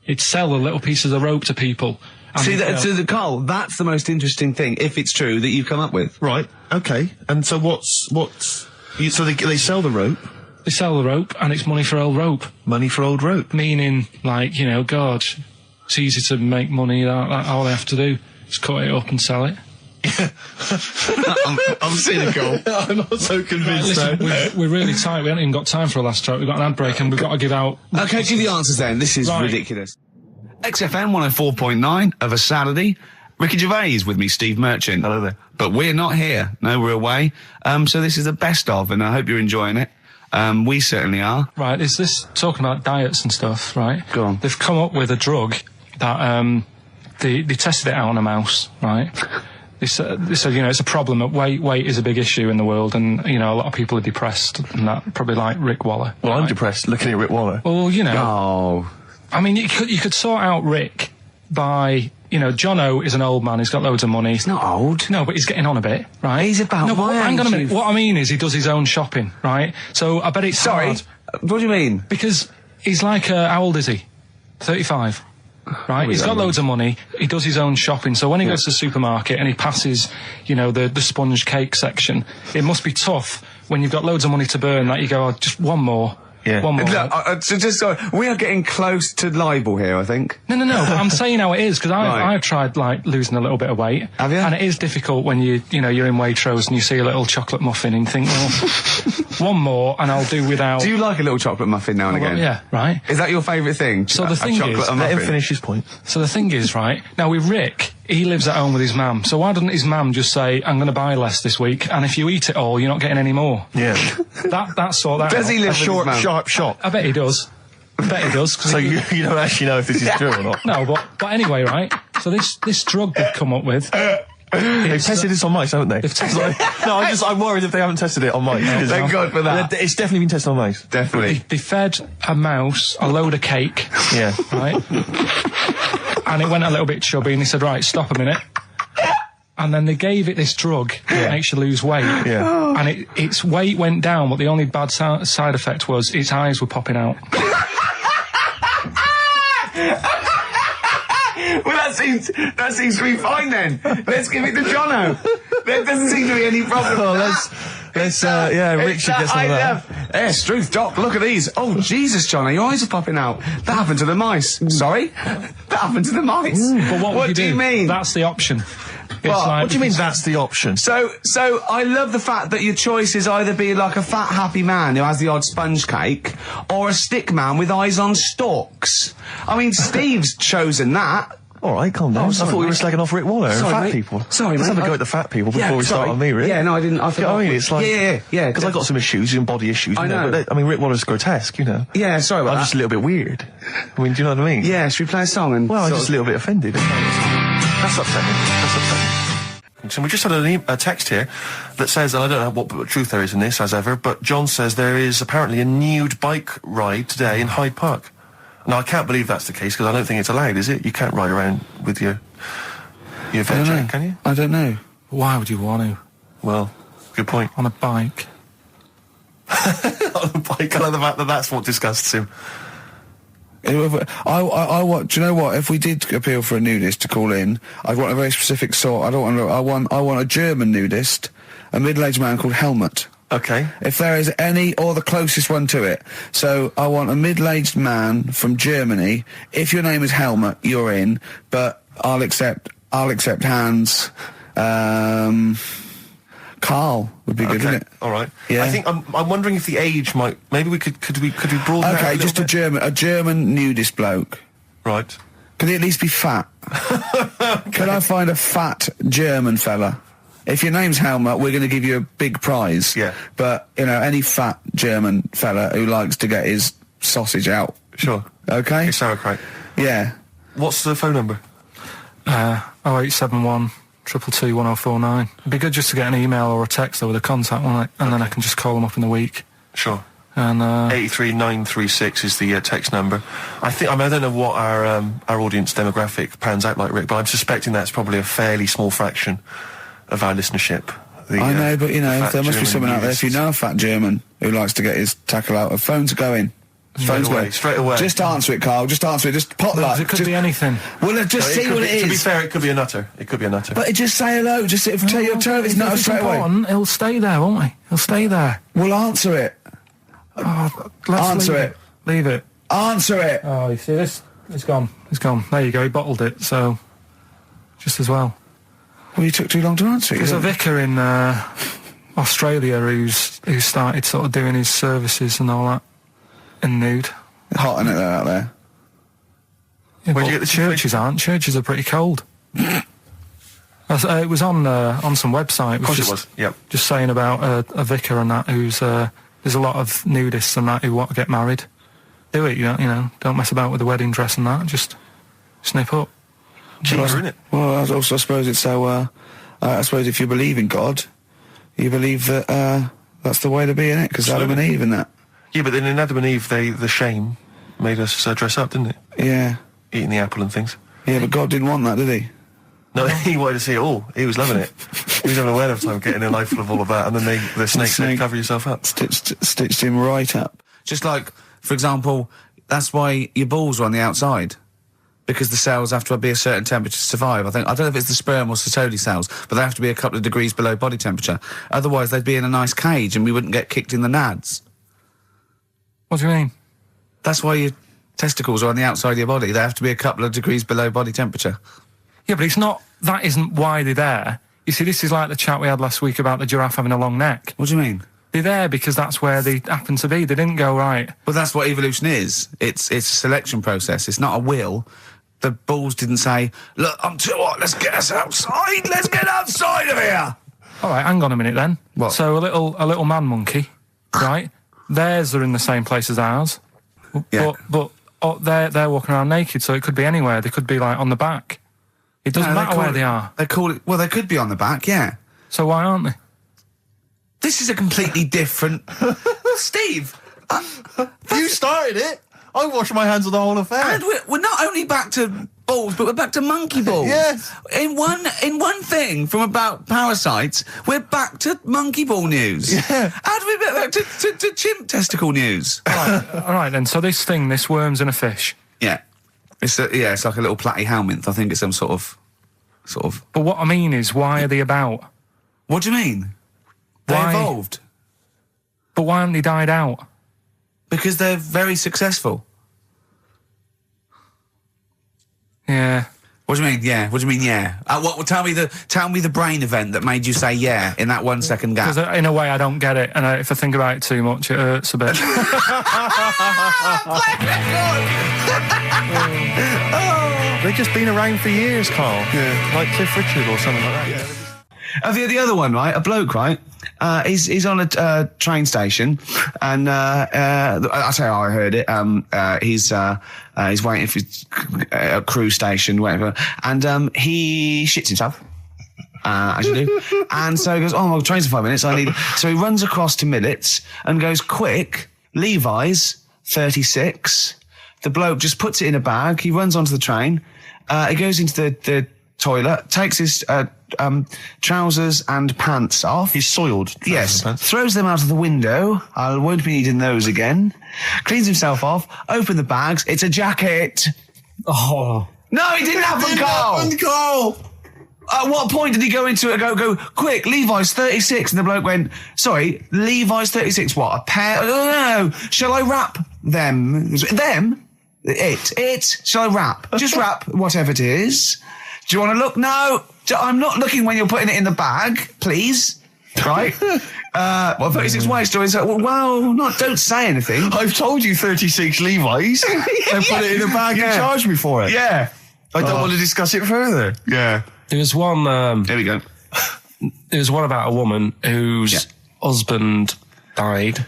He'd sell the little pieces of rope to people. See, Carl, that's the most interesting thing, if it's true, that you've come up with. Right, okay. And so so they sell the rope? They sell the rope, and it's money for old rope. Money for old rope? Meaning, like, God, it's easy to make money, that all they have to do is cut it up and sell it. I'm cynical. I'm not so convinced. Right, listen, we're really tight. We haven't even got time for a last track. We've got an ad break and we've got to give out... Okay, give the answers then. This is ridiculous. XFM 104.9 of a Saturday. Ricky Gervais with me, Steve Merchant. Hello there. But we're not here. No, we're away. So this is the best of, and I hope you're enjoying it. We certainly are. Right, is this talking about diets and stuff, right? Go on. They've come up with a drug that they tested it out on a mouse, right? They said, it's a problem that weight is a big issue in the world, and, a lot of people are depressed, and that, probably like Rick Waller. Well, I'm depressed looking at Rick Waller. Well, Oh. I mean, you could sort out Rick by, Jono is an old man. He's got loads of money. He's not old. No, but he's getting on a bit, right? He's about no, but my hang on a age, minute. What I mean is he does his own shopping, right? So I bet it's hard. What do you mean? Because he's like, how old is he? 35. Right, he's got loads of money. He does his own shopping. So when he goes to the supermarket and he passes, the sponge cake section, it must be tough when you've got loads of money to burn that you go, just one more. Yeah. One more. Look, we are getting close to libel here, I think. No. I'm saying how it is because Right. I've tried losing a little bit of weight. Have you? And it is difficult when you're in Waitrose and you see a little chocolate muffin and think, well, one more and I'll do without. Do you like a little chocolate muffin now and again? Yeah, right. Is that your favourite thing? So the thing is, Let him finish his point. So the thing is, right, now with Rick, he lives at home with his mum. So why doesn't his mum just say, I'm going to buy less this week, and if you eat it all, you're not getting any more? Yeah. That's sort that Does out. he live A with his short, mum? sharp shot. I bet he does. So you don't actually know if this is true or not. No, but anyway, right, so this drug they've come up with... They've tested this on mice, haven't they? They've tested it. No, I'm worried if they haven't tested it on mice. Thank God for that. It's definitely been tested on mice. Definitely. They fed a mouse a load of cake, Yeah. right? And it went a little bit chubby, and he said, right, stop a minute. And then they gave it this drug that makes you lose weight. Yeah. And its weight went down, but the only bad side effect was its eyes were popping out. Well, that seems to be fine then. Let's give it to Jono. There doesn't seem to be any problem. Oh, let's Rick should get some of that. Yes, truth, Doc, look at these. Oh, Jesus, Jono, your eyes are popping out. That happened to the mice. Sorry? That happened to the mice. But what do you mean? That's the option. What do you mean that's the option? So I love the fact that your choice is either be like a fat, happy man who has the odd sponge cake, or a stick man with eyes on stalks. I mean, Steve's chosen that. All right, calm down. I thought we were slagging off Rick Waller and Sorry, fat mate. people. Sorry, Let's mate. have a go at the fat people before we start on me, Rick. Yeah, no, I didn't. I You know what I mean? It's like... Yeah. Because I got some issues and body issues. I know. But Rick Waller's grotesque, Yeah, sorry about I'm that. just a little bit weird. I mean, do you know what I mean? Yeah, should we play a song and... Well, I'm sort just of- a little bit offended. That's upsetting. So we just had a text here that says, and I don't know what truth there is in this, as ever, but John says there is apparently a nude bike ride today in Hyde Park. Now, I can't believe that's the case, because I don't think it's allowed, is it? You can't ride around with your veg jack, can you? I don't know. Why would you want to? Well, good point. On a bike. On a bike, I like the fact that that's what disgusts him. I want. Do you know what? If we did appeal for a nudist to call in, I'd want a very specific sort. I want a German nudist, a middle-aged man called Helmut. Okay. If there is any, or the closest one to it. So I want a middle-aged man from Germany. If your name is Helmut, you're in. But I'll accept Hans. Carl would be good, wouldn't it? All right. Yeah. I think I'm wondering if the age might. Maybe we could we broaden that Okay, out just a a German nudist bloke. right. Can he at least be fat? Can I find a fat German fella? If your name's Helmut, we're going to give you a big prize. Yeah. But, any fat German fella who likes to get his sausage out. Sure. Okay? It's sauerkraut. Yeah. What's the phone number? 0871 222 1049. It'd be good just to get an email or a text over the contact, wouldn't it? And then I can just call them up in the week. Sure. And 83936 is the text number. I don't know what our audience demographic pans out like, Rick, but I'm suspecting that's probably a fairly small fraction of our listenership. I know, but, the fat there must be German someone out there. If you nudists. know a fat German who likes to get his tackle out, phones are going. Phones away, going. straight away. Just answer it, Carl. Just answer it. Just pot light. it could be anything. Well, just see what it is. To be fair, it could be a nutter. It could be a nutter. But just say hello. Just tell your turn. It's not straight away. He'll stay there, won't he? He'll stay there. Well, answer it. Let's Answer leave it. Leave it. Answer it. Oh, you see this? It's gone. It's gone. There you go. He bottled it, so just as well. Well, you took too long to answer it. There's a vicar in Australia who started sort of doing his services and all that in nude. Hot, isn't it, out there? Yeah, Where'd but you get the churches aren't. Churches are pretty cold. It was on some website. Of course it was. Yep. Just saying about a vicar and that who's there's a lot of nudists and that who want to get married. Do it, don't mess about with the wedding dress and that. Just snip up. Cheaper, isn't it? Well, I suppose it's so. I suppose if you believe in God, you believe that that's the way to be, innit? Because Adam and Eve and that. Yeah, but then in Adam and Eve, the shame made us dress up, didn't it? Yeah. Eating the apple and things. Yeah, but God didn't want that, did he? No, he wanted to see it all. He was loving it. He was having a whale of a time getting a life full of all of that, and then the snake said, cover yourself up. Stitched him right up. Just like, for example, that's why your balls are on the outside. Because the cells have to be a certain temperature to survive. I don't know if it's the sperm or Sertoli cells, but they have to be a couple of degrees below body temperature. Otherwise, they'd be in a nice cage and we wouldn't get kicked in the nads. What do you mean? That's why your testicles are on the outside of your body. They have to be a couple of degrees below body temperature. Yeah, but it's not... That isn't why they're there. You see, this is like the chat we had last week about the giraffe having a long neck. What do you mean? They're there because that's where they happen to be. They didn't go, right... Well, that's what evolution is. It's a selection process. It's not a will. The balls didn't say, look, I'm too hot, let's get us outside, let's get outside of here! All right, hang on a minute then. What? So a little man monkey, right? Theirs are in the same place as ours. Yeah. But they're walking around naked, so it could be anywhere. They could be, like, on the back. It doesn't matter where they are. They call it... Well, they could be on the back, yeah. So why aren't they? This is a completely different... Steve! You started it! I washed my hands of the whole affair. And we're not only back to balls, but we're back to monkey balls. Yes. In one thing from about parasites, we're back to monkey ball news. Yeah. How do we get back to chimp testicle news? All right then. So this worm's in a fish. Yeah. It's like a little platyhelminth. I think it's some sort of. But what I mean is, why are they about? What do you mean? They Why? evolved. But why haven't they died out? Because they're very successful. Yeah. What do you mean? Yeah. What do you mean? Yeah. Tell me the brain event that made you say yeah in that 1 second gap. Because in a way I don't get it, and if I think about it too much, it hurts a bit. They've just been around for years, Carl. Yeah. Like Cliff Richard or something like that. Yeah. The other one, right? A bloke, right? He's on a train station, and I'll tell you how I heard it. He's waiting for a cruise station, whatever, and he shits himself. As you do. And so he goes, oh, my train's in 5 minutes. So he runs across to Millets and goes, quick, Levi's 36. The bloke just puts it in a bag. He runs onto the train. He goes into the toilet, takes his trousers and pants off. He's soiled. Yes. Throws them out of the window. I won't be needing those again. Cleans himself off. Open the bags. It's a jacket. Oh. No, it didn't happen, Carl. At what point did he go into it and go, quick, Levi's 36? And the bloke went, sorry, Levi's 36, what, a pair? No. Shall I wrap them? Them? It. Shall I wrap? Just wrap whatever it is. Do you want to look? No, I'm not looking when you're putting it in the bag, please. Right? 36 white stories. Don't say anything. I've told you 36 Levi's and put it in a bag and charged me for it. Yeah. I don't want to discuss it further. Yeah. There was one... There we go. There was one about a woman whose husband died,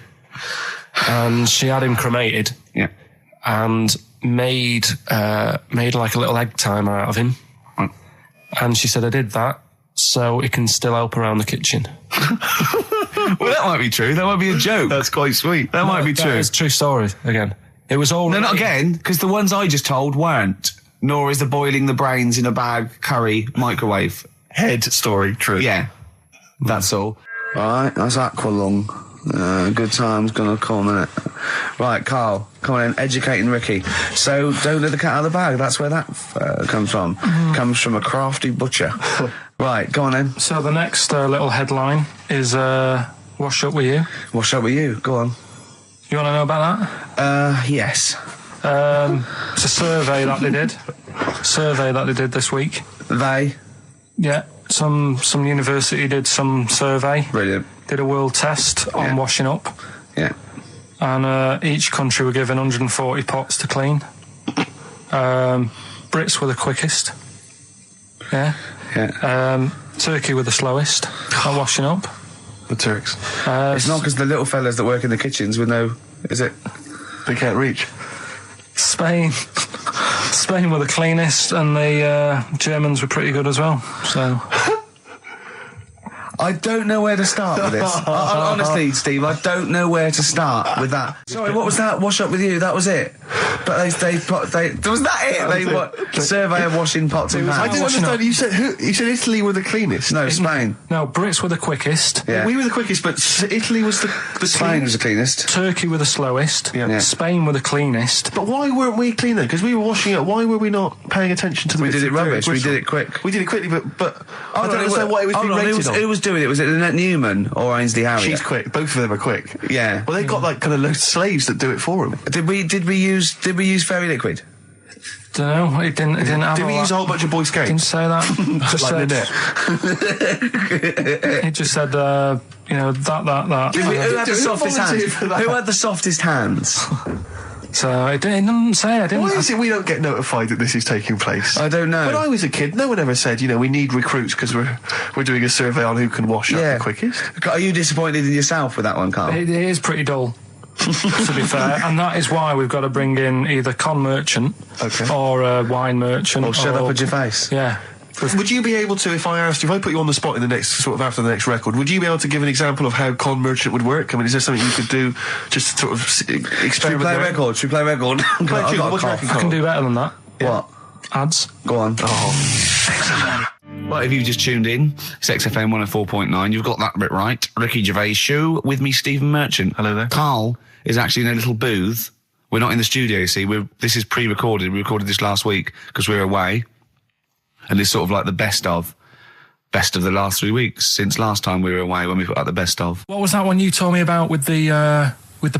and she had him cremated. Yeah. And made like a little egg timer out of him. Right. And she said, I did that so it can still help around the kitchen. Well, that might be true. That might be a joke. That's quite sweet. That might be true. It's a true story, again. It was all... No, not again, because the ones I just told weren't. Nor is the boiling the brains in a bag curry microwave. Head story true. Yeah. That's all. Right, that's Aqualung. Good time's gonna come, innit? Right, Carl, come on in, educating Ricky. So, don't let the cat out of the bag, that's where that comes from. Comes from a crafty butcher. Right, go on then. So the next little headline is Wash Up With You. Wash up with you, go on. You want to know about that? Yes. It's a survey that they did. This week. They? Yeah, some university did some survey. Brilliant. Did a world test on washing up. Yeah. And each country were given 140 pots to clean. Brits were the quickest. Yeah. Yeah. Turkey were the slowest at washing up. The Turks. It's not because the little fellas that work in the kitchens with no... Is it? They can't reach. Spain were the cleanest, and the Germans were pretty good as well. So I don't know where to start with this. Honestly, Steve, I don't know where to start with that. Sorry, what was that? Wash up with you? That was it. But was that it? Surveyor washing pots and pans. I didn't understand. You said Italy were the cleanest. No, Spain. No, Brits were the quickest. Yeah. We were the quickest, but Italy was the Spain was cleanest. the cleanest. Turkey were the slowest. Yeah. Spain were the cleanest. But why weren't we clean then? Because we were washing it. Why were we not paying attention to the We bits did it of dirt rubbish. We whistle? did it quick. We did it quickly, but I don't understand what it was being rated on. Who was doing it? Was it Lynette Newman or Ainsley Harriott? She's quick. Both of them are quick. Yeah. Well, they've got like kind of loads of slaves that do it for them. Did we use fairy liquid? Don't know. It didn't have. Did we use a whole bunch of Boy Scouts? Didn't say that. Just Like said, it just said, that. Who had the softest hands? volunteered for that? Who had the softest hands? So it didn't say. I didn't. Why is it we don't get notified that this is taking place? I don't know. When I was a kid, no one ever said, we need recruits because we're doing a survey on who can wash up the quickest. Are you disappointed in yourself with that one, Carl? It is pretty dull, to be fair, and that is why we've got to bring in either con merchant or a wine merchant Or shut up at your face. Yeah. Would you be able to, if I put you on the spot in the next, after the next record, would you be able to give an example of how con merchant would work? I mean, is there something you could do just to sort of experiment? Should we play record? What do you reckon, I can do better than that. What? Ads. Go on. Oh. Well, if you've just tuned in, it's XFM 104.9. You've got that bit right. Ricky Gervais show with me, Stephen Merchant. Hello there. Carl is actually in a little booth. We're not in the studio, you see. This is pre-recorded. We recorded this last week because we're away. And it's sort of like the best of the last 3 weeks since last time we were away when we put out the best of. What was that one you told me about with the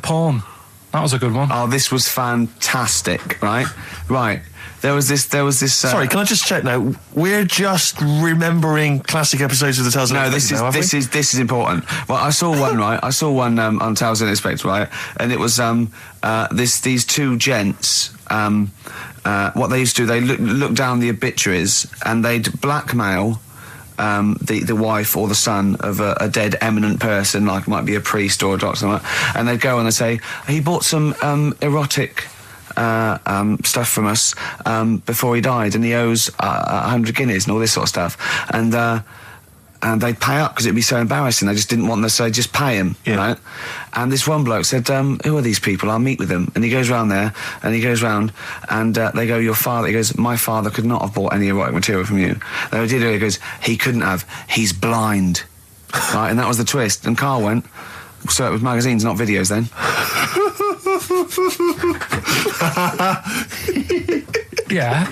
porn? That was a good one. Oh, this was fantastic, right? Right. There was this. Sorry, can I just check now? We're just remembering classic episodes of the Tales. No, this is important. Well, I saw one, right? I saw one on Tales Unexpected, right? And it was these two gents. What they used to do, they look down the obituaries and they'd blackmail the wife or the son of a dead eminent person, like it might be a priest or a doctor, something like that, and they'd go and they'd say, he bought some erotic stuff from us before he died, and he owes 100 guineas and all this sort of stuff, and they'd pay up because it'd be so embarrassing. They just didn't want them, so they'd just pay him, right? And this one bloke said, who are these people? I'll meet with them. And he goes round there, and they go, your father. He goes, my father could not have bought any erotic material from you. They did it. He goes, he couldn't have. He's blind. Right? And that was the twist. And Carl went, so it was magazines, not videos then. Yeah.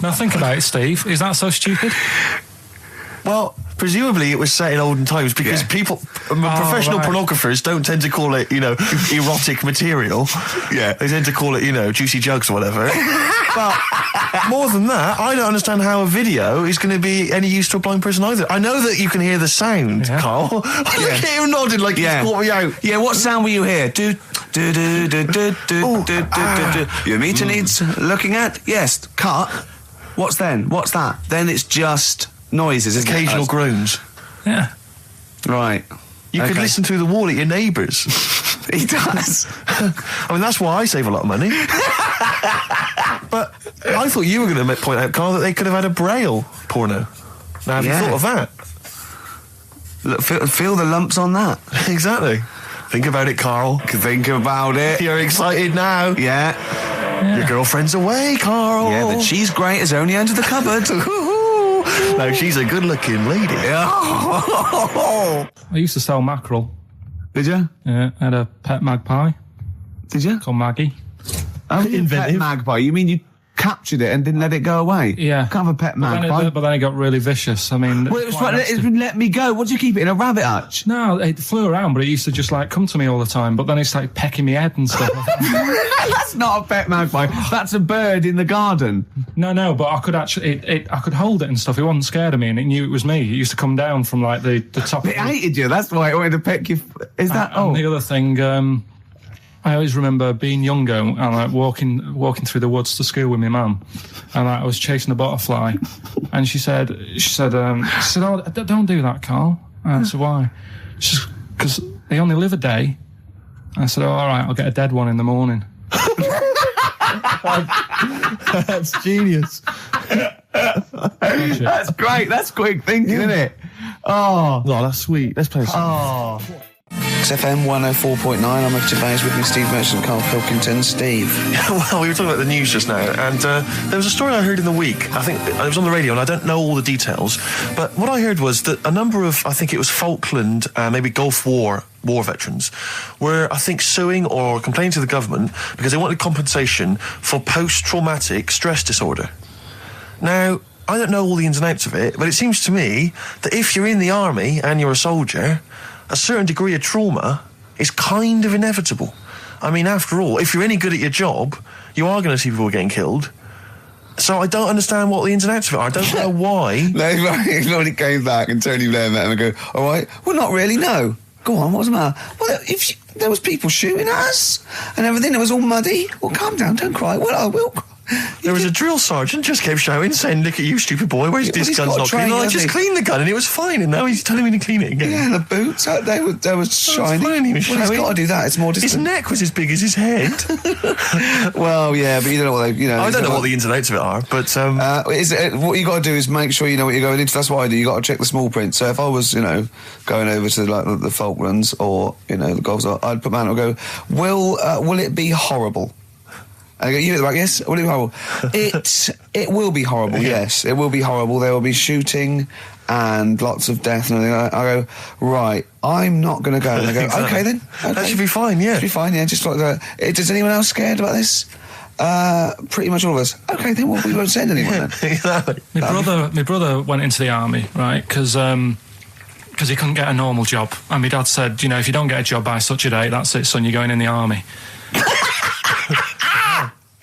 Now think about it, Steve. Is that so stupid? Well, presumably it was set in olden times because professional pornographers don't tend to call it, erotic material. Yeah. They tend to call it, juicy jugs or whatever. But more than that, I don't understand how a video is going to be any use to a blind person either. I know that you can hear the sound, Carl. Look at him nodding like he's caught me out. Yeah, what sound were you hear? Do. Your meter needs looking at? Yes. Cut. What's then? What's that? Then it's just noises, isn't occasional groans. Yeah. Right. You could listen through the wall at your neighbours. He does. I mean, that's why I save a lot of money. But I thought you were going to point out, Carl, that they could have had a Braille porno. Now, have you thought of that? Look, feel the lumps on that. Exactly. Think about it, Carl. Think about it. You're excited now. Yeah. Your girlfriend's away, Carl. Yeah, but she's great as only entered the cupboard. No, she's a good-looking lady. I used to sell mackerel. Did you? Yeah, I had a pet magpie. Did you? Called Maggie. Oh, pet magpie. You mean you captured it and didn't let it go away? Yeah. Can't have a pet magpie. But then it got really vicious. I mean... Well, it was right, let me go. What do you keep it in, a rabbit hutch? No, it flew around, but it used to just, come to me all the time. But then it started pecking me head and stuff. That's not a pet magpie. That's a bird in the garden. No, but I could actually... I could hold it and stuff. It wasn't scared of me, and it knew it was me. It used to come down from, the top... It hated you. That's why it wanted to peck you. Is that... And the other thing... I always remember being younger and walking through the woods to school with my mum, and I was chasing a butterfly, and she said, "Oh, don't do that, Carl." And I said, "Why?" She said, "Because they only live a day." I said, "Oh, all right, I'll get a dead one in the morning." That's genius. That's great. That's quick thinking, isn't it? Oh, that's sweet. Let's play a song. Oh. XFM 104.9, I'm with Gervais, with me Steve Merchant, Karl Pilkington. Steve. Well, we were talking about the news just now, and there was a story I heard in the week. I think it was on the radio, and I don't know all the details, but what I heard was that a number of, I think it was Falkland, maybe Gulf War veterans were, I think, suing or complaining to the government because they wanted compensation for post-traumatic stress disorder. Now, I don't know all the ins and outs of it, but it seems to me that if you're in the army and you're a soldier, a certain degree of trauma is kind of inevitable. I mean, after all, if you're any good at your job, you are going to see people getting killed. So I don't understand what the ins and outs of it are. I don't know why. No, when it came back and Tony Blair met him and go, all right, well, not really, no. Go on, what's the matter? Well, there was people shooting at us and everything, it was all muddy. Well, calm down, don't cry. Well, I will cry. There was a drill sergeant just kept shouting, saying, "Look at you, stupid boy, where's this gun's not clean?" I just cleaned the gun and it was fine, and now he's telling me to clean it again. Yeah, and the boots, they were shiny. Fine, he was he's got to do that, it's more distant. His neck was as big as his head. Well, yeah, but you don't know what they, I don't know what the ins and outs of it are, but... what you got to do is make sure you know what you're going into. That's what I do. You got to check the small print. So if I was, going over to like the Falklands or, the Gulf, I'd put my hand and go, will it be horrible? And I go, you at the back, yes? Will it be horrible? It will be horrible, yes. It will be horrible. There will be shooting and lots of death and everything. I go, right, I'm not going to go. And they go, okay then. Okay. That should be fine, yeah. Should be fine, yeah. Just like that. Is anyone else scared about this? Pretty much all of us. Okay, then we won't send anyone then. Exactly. My brother went into the army, right, because he couldn't get a normal job. And my dad said, if you don't get a job by such a date, that's it, son, you're going in the army.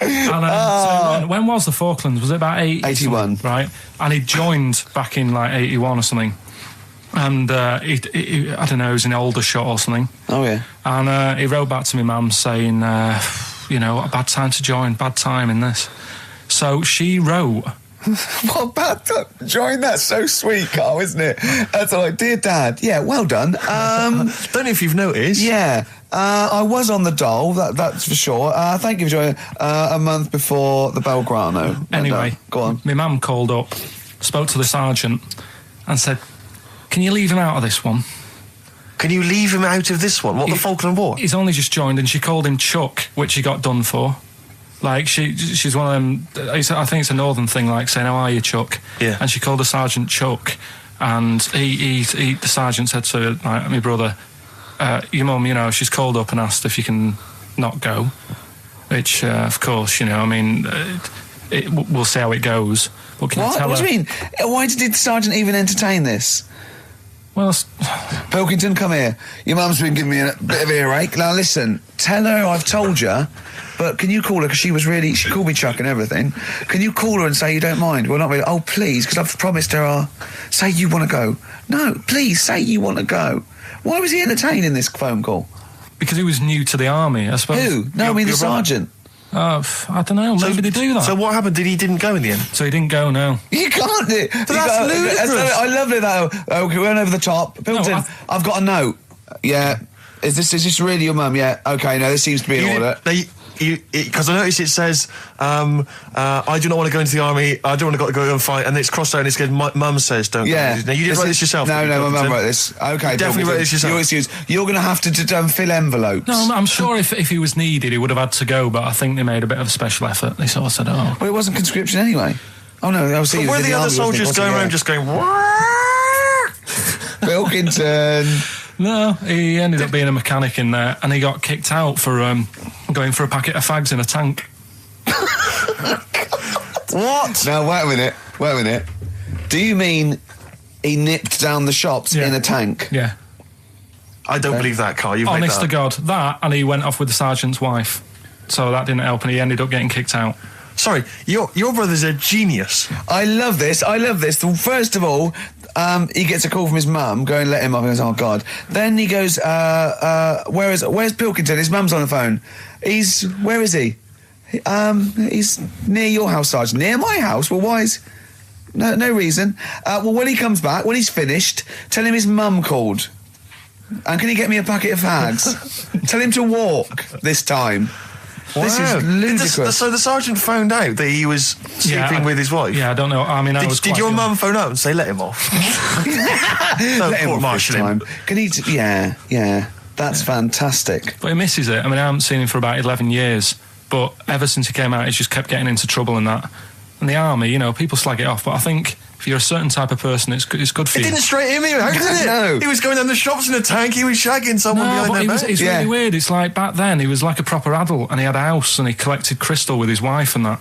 And, so when was the Falklands? Was it about 81? Right, and he joined back in like 81 or something. And he I don't know, he was in Aldershot or something. Oh yeah. And he wrote back to my mum saying, a bad time to join, bad time in this. So she wrote. What bad time to join? That's so sweet, Carl, isn't it? That's like, dear Dad, yeah, well done. Don't know if you've noticed. Yeah. I was on the dole, that's for sure. Thank you for joining a month before the Belgrano. Anyway, go on. My mum called up, spoke to the sergeant and said, can you leave him out of this one? Can you leave him out of this one? What, the Falkland War? He's only just joined, and she called him Chuck, which he got done for. Like, she's one of them, I think it's a northern thing, like saying, how are you, Chuck? Yeah. And she called the sergeant Chuck, and the sergeant said to my brother, your mum, she's called up and asked if you can not go, which, of course, we'll see how it goes. But can you tell What do you mean? Why did the sergeant even entertain this? Well, Pilkington, come here. Your mum's been giving me a bit of earache. Now listen, tell her I've told you, but can you call her, because she called me Chuck and everything. Can you call her and say you don't mind? Well, not really. Oh, please, because I've promised her say you want to go. No, please, say you want to go. Why was he entertaining this phone call? Because he was new to the army, I suppose. Who? No, I mean the sergeant. I don't know, maybe they do that. So what happened? He didn't go in the end? So he didn't go, no. You can't do it. That's ludicrous. I love it, though. Okay, we went over the top. Pilkington, No, I've got a note. Yeah. Is this really your mum? Yeah. Okay, no, this seems to be in order. Because I noticed it says, I do not want to go into the army, I don't want to go and fight, and it's crossed out and it says, mum says don't go. Now, you didn't write this yourself? No, my mum wrote this. Okay, definitely wrote this yourself. Your excuse. You're going to have to fill envelopes. No, I'm sure if he was needed, he would have had to go, but I think they made a bit of a special effort. They sort of said, Well, it wasn't conscription anyway. Oh, no, I was But were the other soldiers going around just going, Pilkington. No, he ended up being a mechanic in there, and he got kicked out for going for a packet of fags in a tank. What? Now, wait a minute. Do you mean he nipped down the shops in a tank? Yeah. I don't believe that, Carl. Honest to God. That, and he went off with the sergeant's wife. So that didn't help, and he ended up getting kicked out. Sorry, your brother's a genius. I love this. First of all, he gets a call from his mum, go and let him up, and he goes, oh, God. Then he goes, where's Pilkington? His mum's on the phone. Where is he? He's near your house, Sergeant. Near my house? Well, why is... No reason. Well, when he comes back, when he's finished, tell him his mum called. And can he get me a packet of fags? Tell him to walk this time. Wow. This is ludicrous. So the sergeant found out that he was sleeping with his wife? Yeah, I don't know. I mean, did your mum phone up and say, let him off? Let him off this time. Can he... Yeah. That's fantastic. But he misses it. I mean, I haven't seen him for about 11 years, but ever since he came out, he's just kept getting into trouble and that. And the army, people slag it off, but I think if you're a certain type of person, it's good for It you. didn't straight him out, did it? No. He was going down the shops in a tank, he was shagging someone behind their back. It's really weird. It's like back then, he was like a proper adult and he had a house and he collected crystal with his wife and that.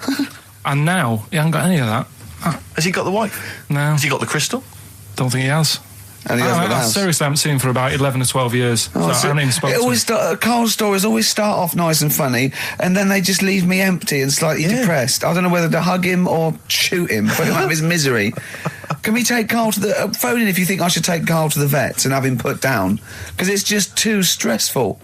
And now, he hasn't got any of that. Has he got the wife? No. Has he got the crystal? Don't think he has. And he has got the I house. seriously haven't seen him for about 11 or 12 years. So I haven't even spoken to him. Carl's stories always start off nice and funny, and then they just leave me empty and slightly depressed. I don't know whether to hug him or shoot him, put him out of his misery. Can we take Carl to the... phone in if you think I should take Carl to the vets and have him put down, because it's just too stressful.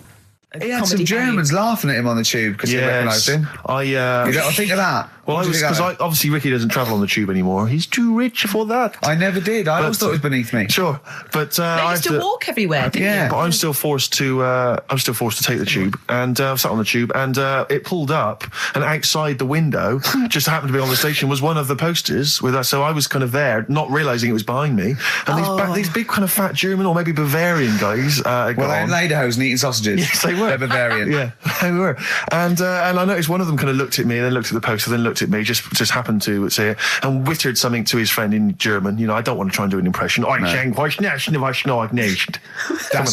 He had some Germans laughing at him on the tube because they recognised him. You don't think of that? Well, because obviously Ricky doesn't travel on the tube anymore. He's too rich for that. I never did. I always thought it was beneath me. Sure, but They used to walk everywhere, didn't you? But I'm still forced to take the tube, and sat on the tube, and it pulled up, and outside the window, just happened to be on the station, was one of the posters with us. So I was kind of there, not realising it was behind me, and these big kind of fat German or maybe Bavarian guys. Well, they're in lederhosen eating sausages. Yes, they were. They're Bavarian. Yeah, they were. And I noticed one of them kind of looked at me, and then looked at the poster, then looked at me, just happened to say it, and wittered something to his friend in German. I don't want to try and do an impression. That's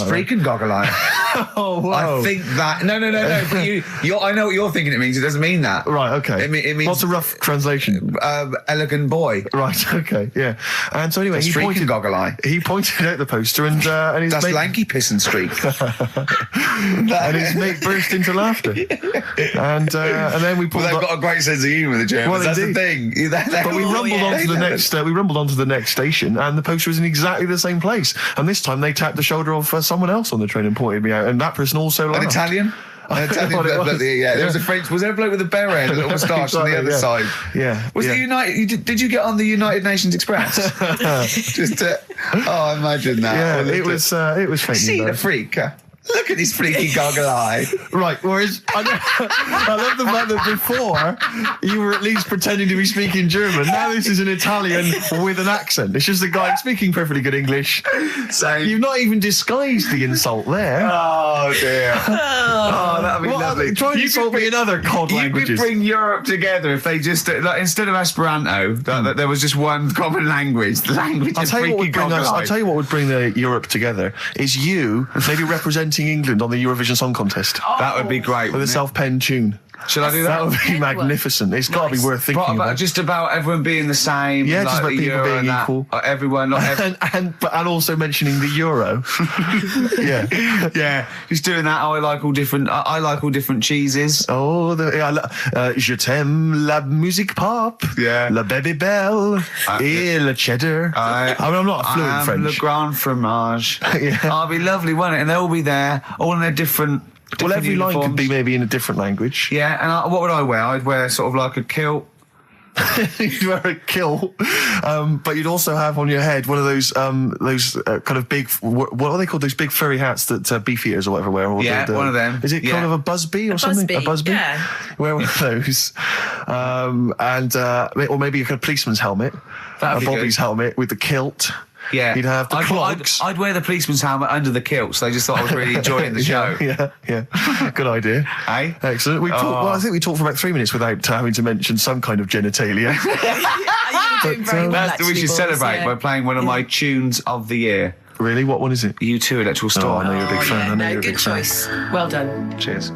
freaking goggle-eye. Oh, wow. I think that... No. But I know what you're thinking it means. It doesn't mean that. Right, okay. It means... What's a rough translation? Elegant boy. Right, okay, yeah. And so anyway, That's freaking goggle-eye. He pointed out the poster, and his That's mate... lanky piss and streak. And his mate burst into laughter. And then we pulled Well, they've up... got a great sense of humour, the Germans. Well, That's indeed. the thing. But we rumbled onto the next. We rumbled onto the next station, and the poster was in exactly the same place. And this time they tapped the shoulder of someone else on the train and pointed me out, and that person also laughed. An Italian? An Italian bloke, there was a French. Was there a bloke with a beret and a little moustache on the other side? Yeah. Was it United? Did you get on the United Nations Express? I imagine that. Yeah, it was fake. See the freak. Look at his freaky goggle eye. Right, whereas I love the fact that before you were at least pretending to be speaking German. Now this is an Italian with an accent. It's just a guy speaking perfectly good English. Same. You've not even disguised the insult there. Oh dear. That'd be lovely. Try and insult me in other cod languages. You could bring Europe together if they just instead of Esperanto, that there was just one common language. The language of freaky goggle eye. I'll tell you what would bring the Europe together is you maybe representing England on the Eurovision Song Contest. That would be great. With a self-penned tune. Should I do that? That would be magnificent. It's got to be worth thinking about. Just about everyone being the same. Yeah, like just about people being equal. Everyone, not and also mentioning the euro. Yeah. Just doing that. I like all different cheeses. Oh, je t'aime la musique pop. Yeah. La baby belle. Et le cheddar. I'm not fluent French. Le grand fromage. Yeah. Oh, it'd be lovely, wouldn't it? And they'll all be there, all in their different. Well, every line uniforms. could be maybe in a different language. Yeah, and what would I wear? I'd wear sort of like a kilt. You'd wear a kilt, but you'd also have on your head one of those kind of big, what are they called? Those big furry hats that beefeaters or whatever wear. Or one of them. Is it kind of a busby or something? A busby. Yeah. Wear one of those, or maybe a kind of policeman's helmet, That'd be Bobby's good. helmet with the kilt. Yeah, you'd have the clogs. I'd wear the policeman's helmet under the kilt, so they just thought I was really enjoying the show. Yeah. Good idea. Hey? Excellent. I think we talked for about 3 minutes without having to mention some kind of genitalia. We should celebrate by playing one of my tunes of the year. Really? What one is it? U2 Electrical Oh, Storm. I know you're a big fan. I know you're a good big fan. choice. Well done. Cheers. All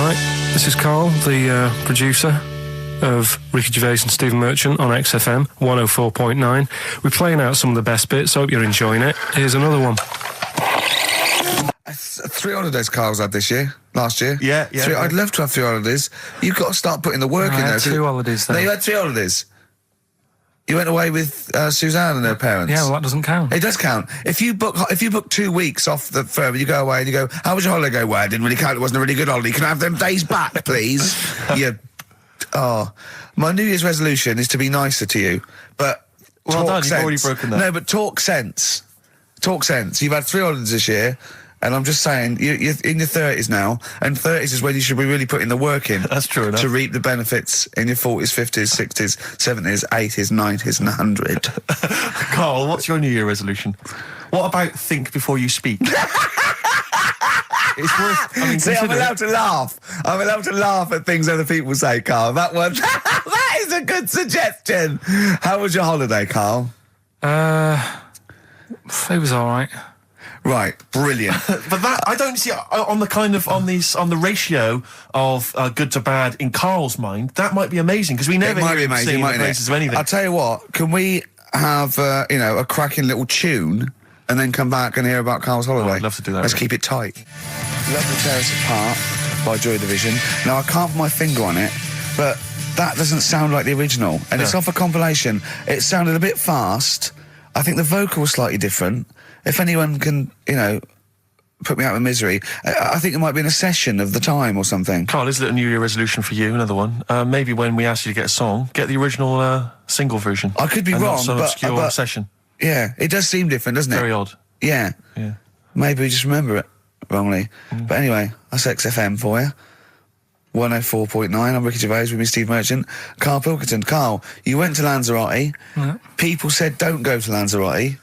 right, this is Karl, the producer of Ricky Gervais and Stephen Merchant on XFM 104.9. We're playing out some of the best bits. Hope you're enjoying it. Here's another one. 3 holidays Carl's had this year. Last year. Yeah. I'd love to have 3 holidays. You've got to start putting the work in there. 2 holidays No, then. you had 3 holidays. You went away with Suzanne and her parents. Yeah, well, that doesn't count. It does count. If you book 2 weeks off the firm, you go away and you go, how was your holiday? Go, well, it didn't really count. It wasn't a really good holiday. Can I have them days back, please? My New Year's resolution is to be nicer to you, but Well done, talk you've sense. already broken that. No, but talk sense. Talk sense. You've had 3 holidays this year, and I'm just saying, you're in your 30s now, and 30s is when you should be really putting the work in. That's true enough. To reap the benefits in your 40s, 50s, 60s, 70s, 80s, 90s, and 100. Karl, what's your New Year resolution? What about think before you speak? it's worth. I mean, See, I'm allowed to laugh. I'm allowed to laugh at things other people say, Carl. That one, that is a good suggestion. How was your holiday, Carl? It was all right. Right, brilliant. But that I don't see on the ratio of good to bad in Carl's mind. That might be amazing because we never It might be hear him amazing, sing the mightn't praises it? of anything. I'll tell you what. Can we have a cracking little tune and then come back and hear about Carl's holiday? I'd love to do that, Let's really. keep it tight. Love to Tear Us Apart by Joy Division. Now I can't put my finger on it, but that doesn't sound like the original, and it's off a compilation. It sounded a bit fast. I think the vocal was slightly different. If anyone can, put me out of misery, I think it might be in a session of the time or something. Carl, is it a New Year resolution for you? Another one. Maybe when we ask you to get a song, get the original single version. I could be and wrong, not some but obscure session. Yeah, it does seem different, doesn't it? Very odd. Yeah. Yeah. Maybe we just remember it wrongly. But anyway, that's XFM for you. 104.9, I'm Ricky Gervais with me, Steve Merchant. Karl Pilkington. Carl, you went to Lanzarote. Yeah. People said don't go to Lanzarote.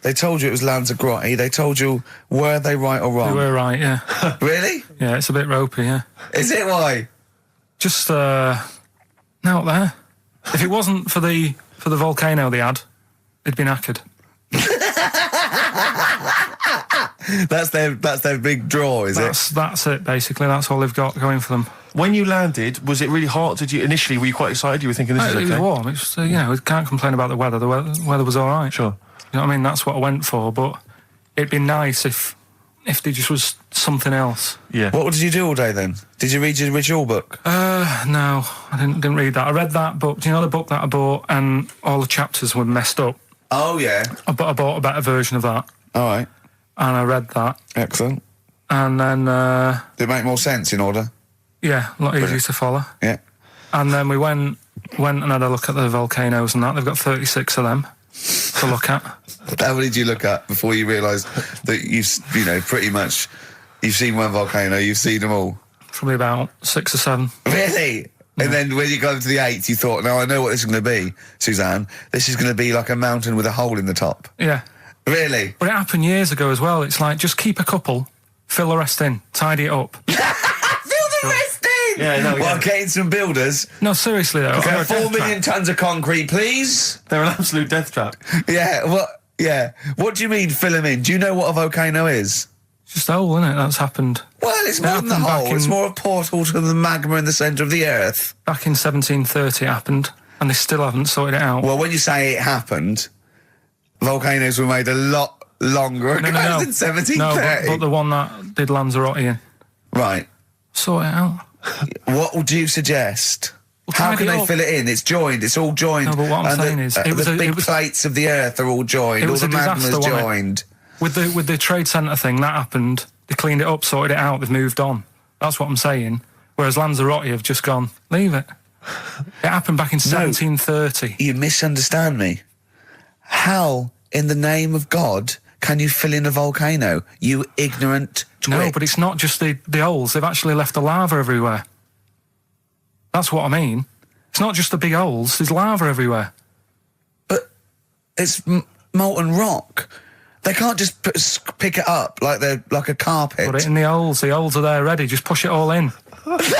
They told you it was Lanzarote. They told you, were they right or wrong? They were right, yeah. Really? Yeah, it's a bit ropey, yeah. Is it? Why? Just, out there. If it wasn't for the volcano they had, it'd been knackered. That's their big draw, is it? That's it, basically. That's all they've got going for them. When you landed, was it really hot? Initially, were you quite excited? You were thinking this is okay? It was warm. It's just, we can't complain about the weather. The weather was all right. Sure. You know what I mean? That's what I went for, but it'd be nice if there just was something else. Yeah. What did you do all day then? Did you read your ritual book? No, I didn't read that. I read that book. Do you know the book that I bought and all the chapters were messed up? Oh, yeah. I bought a better version of that. All right. And I read that. Excellent. And then, Did it make more sense in order? yeah, a lot easier to follow. Yeah. And then we went and had a look at the volcanoes and that. They've got 36 of them to look at. How many did you look at before you realised that pretty much, you've seen one volcano, you've seen them all? Probably about 6 or 7. Really? Yeah. And then when you got to the 8th, you thought, now I know what this is going to be, Suzanne. This is going to be like a mountain with a hole in the top. Yeah. Really? But it happened years ago as well. It's like, just keep a couple, fill the rest in, tidy it up. Fill the rest in! Yeah, no, Well, getting some builders. No, seriously though. Okay, 4 million tonnes of concrete, please. They're an absolute death trap. Yeah, what do you mean fill them in? Do you know what a volcano is? It's just a hole, isn't it? That's happened. Well, it's more than the happened back hole. It's in- more a portal to the magma in the centre of the earth. Back in 1730 it happened, and they still haven't sorted it out. Well, when you say it happened, volcanoes were made a lot longer ago than 1730. No, but the one that did Lanzarote in. Right. Sort it out. What would you suggest? How tidy can they up. fill it in? It's joined. It's all joined. No, but what I'm And saying is, it was the a- big it was- plates of the earth are all joined. It All was the a disaster, magma's wasn't it? joined. With the trade centre thing, that happened. They cleaned it up, sorted it out, they've moved on. That's what I'm saying. Whereas Lanzarote have just gone, leave it. It happened back in 1730. You misunderstand me. How, in the name of God, can you fill in a volcano? You ignorant twit. No, but it's not just the holes. They've actually left the lava everywhere. That's what I mean. It's not just the big holes. There's lava everywhere. But it's molten rock. They can't just pick it up like they're like a carpet. Put it in the holes. The holes are there ready. Just push it all in. That's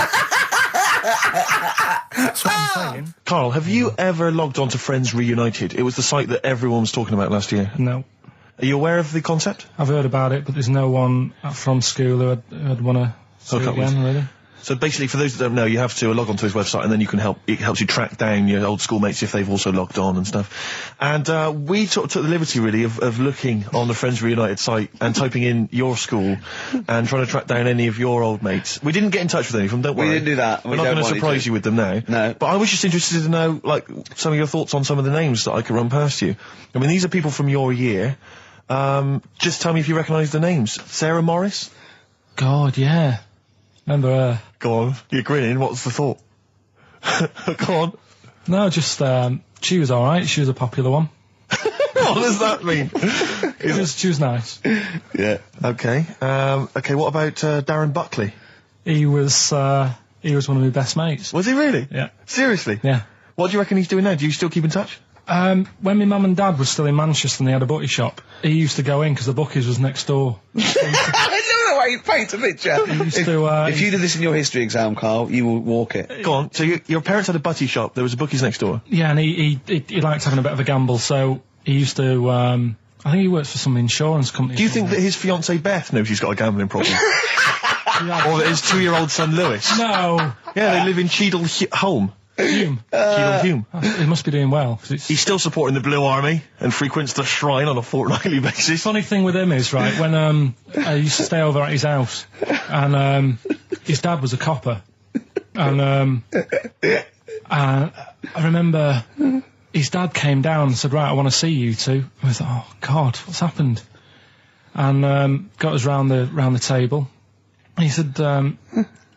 what I'm saying. Carl, have you ever logged on to Friends Reunited? It was the site that everyone was talking about last year. No. Are you aware of the concept? I've heard about it, but there's no one from school who'd want to see Hook it up with. again, really. So basically, for those that don't know, you have to log onto his website, and then you can it helps you track down your old schoolmates if they've also logged on and stuff. And we took the liberty, really, of looking on the Friends Reunited site and typing in your school and trying to track down any of your old mates. We didn't get in touch with any of them, don't worry. We didn't do that. We're not going to surprise you with them now. No. But I was just interested to know, like, some of your thoughts on some of the names that I could run past you. I mean, these are people from your year. Just tell me if you recognise the names. Sarah Morris? God, yeah. Remember her? Go on, you're grinning, what's the thought? Go on. No, just, she was alright. She was a popular one. What does that mean? She was nice. Yeah. Okay. Okay, what about Darren Buckley? He was one of my best mates. Was he really? Yeah. Seriously? Yeah. What do you reckon he's doing now? Do you still keep in touch? When my mum and dad were still in Manchester and they had a butty shop, he used to go in because the bookies was next door. I love the way you paint a picture. If you did this in your history exam, Carl, you will walk it. Go on. So your parents had a butty shop. There was a bookies next door. Yeah, and he liked having a bit of a gamble, so he used to. I think he works for some insurance company. Do you think that his fiancée Beth knows he's got a gambling problem? Or that his 2-year-old son Lewis? No. Yeah, they live in Cheadle Holme. Hume. Cheadle Hume. He must be doing well. He's still supporting the Blue Army and frequents the shrine on a fortnightly basis. Funny thing with him is, right, when I used to stay over at his house, and his dad was a copper, and I remember his dad came down and said, right, I want to see you two. I was like, oh God, what's happened? And got us round the table. And he said, do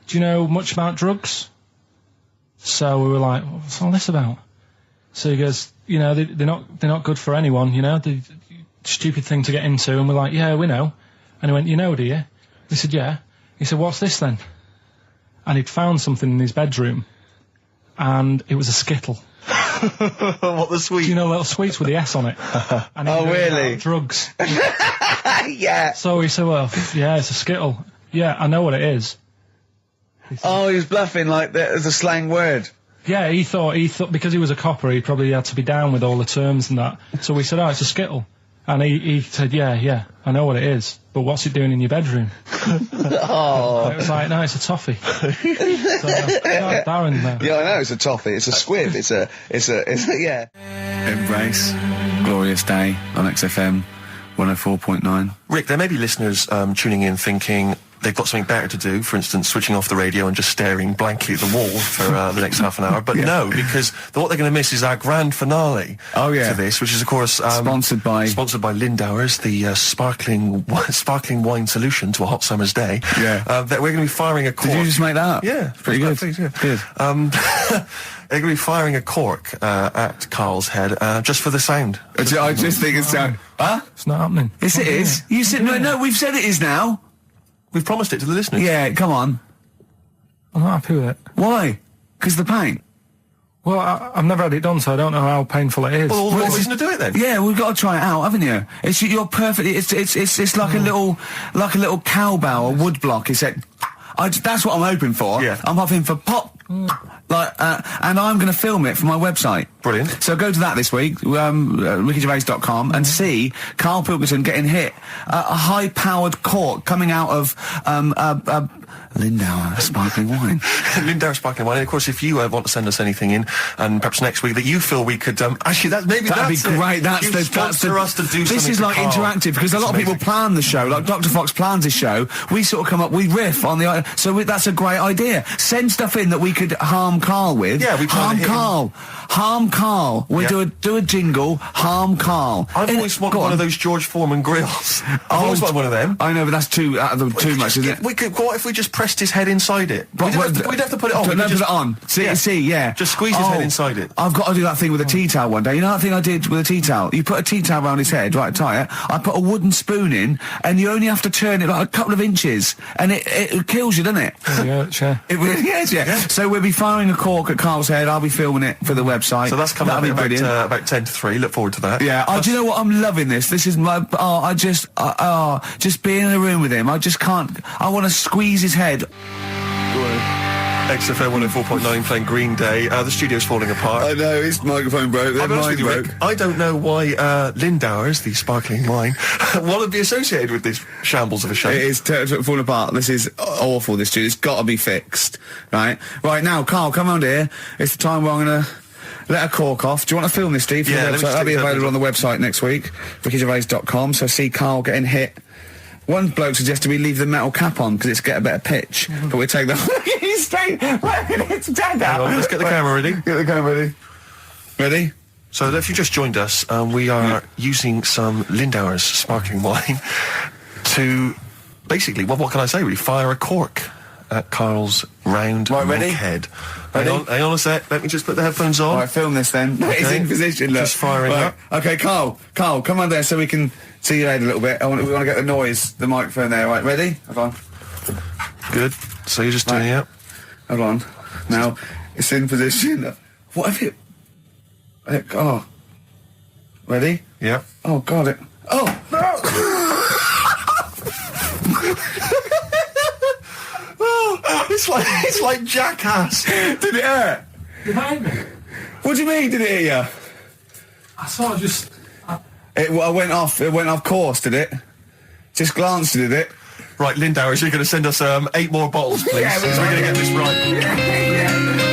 you know much about drugs? So we were like, what's all this about? So he goes, you know, they're not good for anyone, you know, the stupid thing to get into. And we're like, yeah, we know. And he went, you know, do you? We said, yeah. He said, what's this then? And he'd found something in his bedroom, and it was a Skittle. What, the sweet? Do you know little sweets with the S on it? And Oh, really? Drugs. Yeah. So he said, well, yeah, it's a Skittle. Yeah, I know what it is. Oh, he was bluffing like that as a slang word. Yeah, he thought because he was a copper, he probably had to be down with all the terms and that. So we said, oh, it's a Skittle. And he said, yeah, I know what it is, but what's it doing in your bedroom? Oh. It was like, no, it's a toffee. So, Darren, Yeah, I know, it's a toffee, it's a squib, it's a, yeah. Embrace, glorious day on XFM 104.9. Rick, there may be listeners tuning in thinking they've got something better to do, for instance, switching off the radio and just staring blankly at the wall for the next half an hour. But no, because what they're going to miss is our grand finale to this, which is, of course... sponsored by Lindauer's, the sparkling wine solution to a hot summer's day. Yeah. That we're going to be firing a cork. Did you just make that up? Yeah. Pretty good. Yeah. Good. They're going to be firing a cork at Carl's head just for the sound. I just think it's sound... Huh? It's not happening. Yes, it is. You said... No, we've said it is now. We've promised it to the listeners. Yeah, come on. I'm not happy with it. Why? Because the paint? Well, I've never had it done, so I don't know how painful it is. Well, all the more reason to do it then. Yeah, we've got to try it out, haven't you? You're perfect. It's like a little cowbell or wood block. That's what I'm hoping for. Yeah. I'm hoping for pop. And I'm going to film it for my website. Brilliant. So go to that this week, rickygervais.com, and see Karl Pilkington getting hit. A high-powered cork coming out of Lindauer sparkling wine. Lindauer sparkling wine. And of course, if you want to send us anything in, and perhaps next week that you feel we could actually that'd be great. That's us to do. This is like Carl. interactive, because a lot of people plan the show. Like Dr. Fox plans his show. We sort of come up, we riff on the. That's a great idea. Send stuff in that we could harm Carl with. Yeah, we harm Carl. We do a jingle. Harm Carl. I've always wanted one of those George Foreman grills. I've always wanted one of them. I know, but that's too much, isn't it? What if we just pressed his head inside it? We'd have to put it on. Put it on. See, yeah. Just squeeze his head inside it. I've got to do that thing with a tea towel one day. You know that thing I did with a tea towel? You put a tea towel around his head, right, tie it. I put a wooden spoon in, and you only have to turn it like a couple of inches, and it kills you, doesn't it? Yeah. It really is, yeah. So we'll be firing a cork at Carl's head. I'll be filming it for the website. So that's coming up about 10 to 3. Look forward to that. Yeah. Do you know what? I'm loving this. This is my. Just being in a room with him. I just can't. I want to squeeze his head. XFM 104.9 playing Green Day. The studio's falling apart. I know, his microphone broke. Mine broke. Rick, I don't know why Lindauer's, the sparkling wine, want to be associated with this shambles of a show. It is falling apart. This is awful, this studio. It's got to be fixed. Right now, Carl, come on here. It's the time where I'm going to let a cork off. Do you want to film this, Steve? Yeah, that'll be available on the website next week, rickygervais.com. So see Carl getting hit. One bloke suggested we leave the metal cap on because it's get a better pitch, but we take the. He's straight. It's dead out. Let's get the camera ready. Get the camera ready. Ready? So if you just joined us, we are using some Lindauer's sparkling wine to basically, what can I say? We fire a cork at Carl's round head. Hang on a sec. Let me just put the headphones on. All right, film this then. Okay. It's in position. Look. Just firing up. Okay, Carl, come on there so we can see your head a little bit. We want to get the noise, the microphone there. Right, ready? Hold on. Good. So you're just doing it. Hold on. Now it's in position. What if it? Ready? Yeah. Oh, God, it... Oh! No! Oh, it's like Jackass. Did it hurt? Behind me. What do you mean, did it hit you? I sort of just... It went off course, did it? Just glanced, did it? Right, Lindauer, you're going to send us 8 more bottles, please. Yeah, so we're going to get this right. Yeah.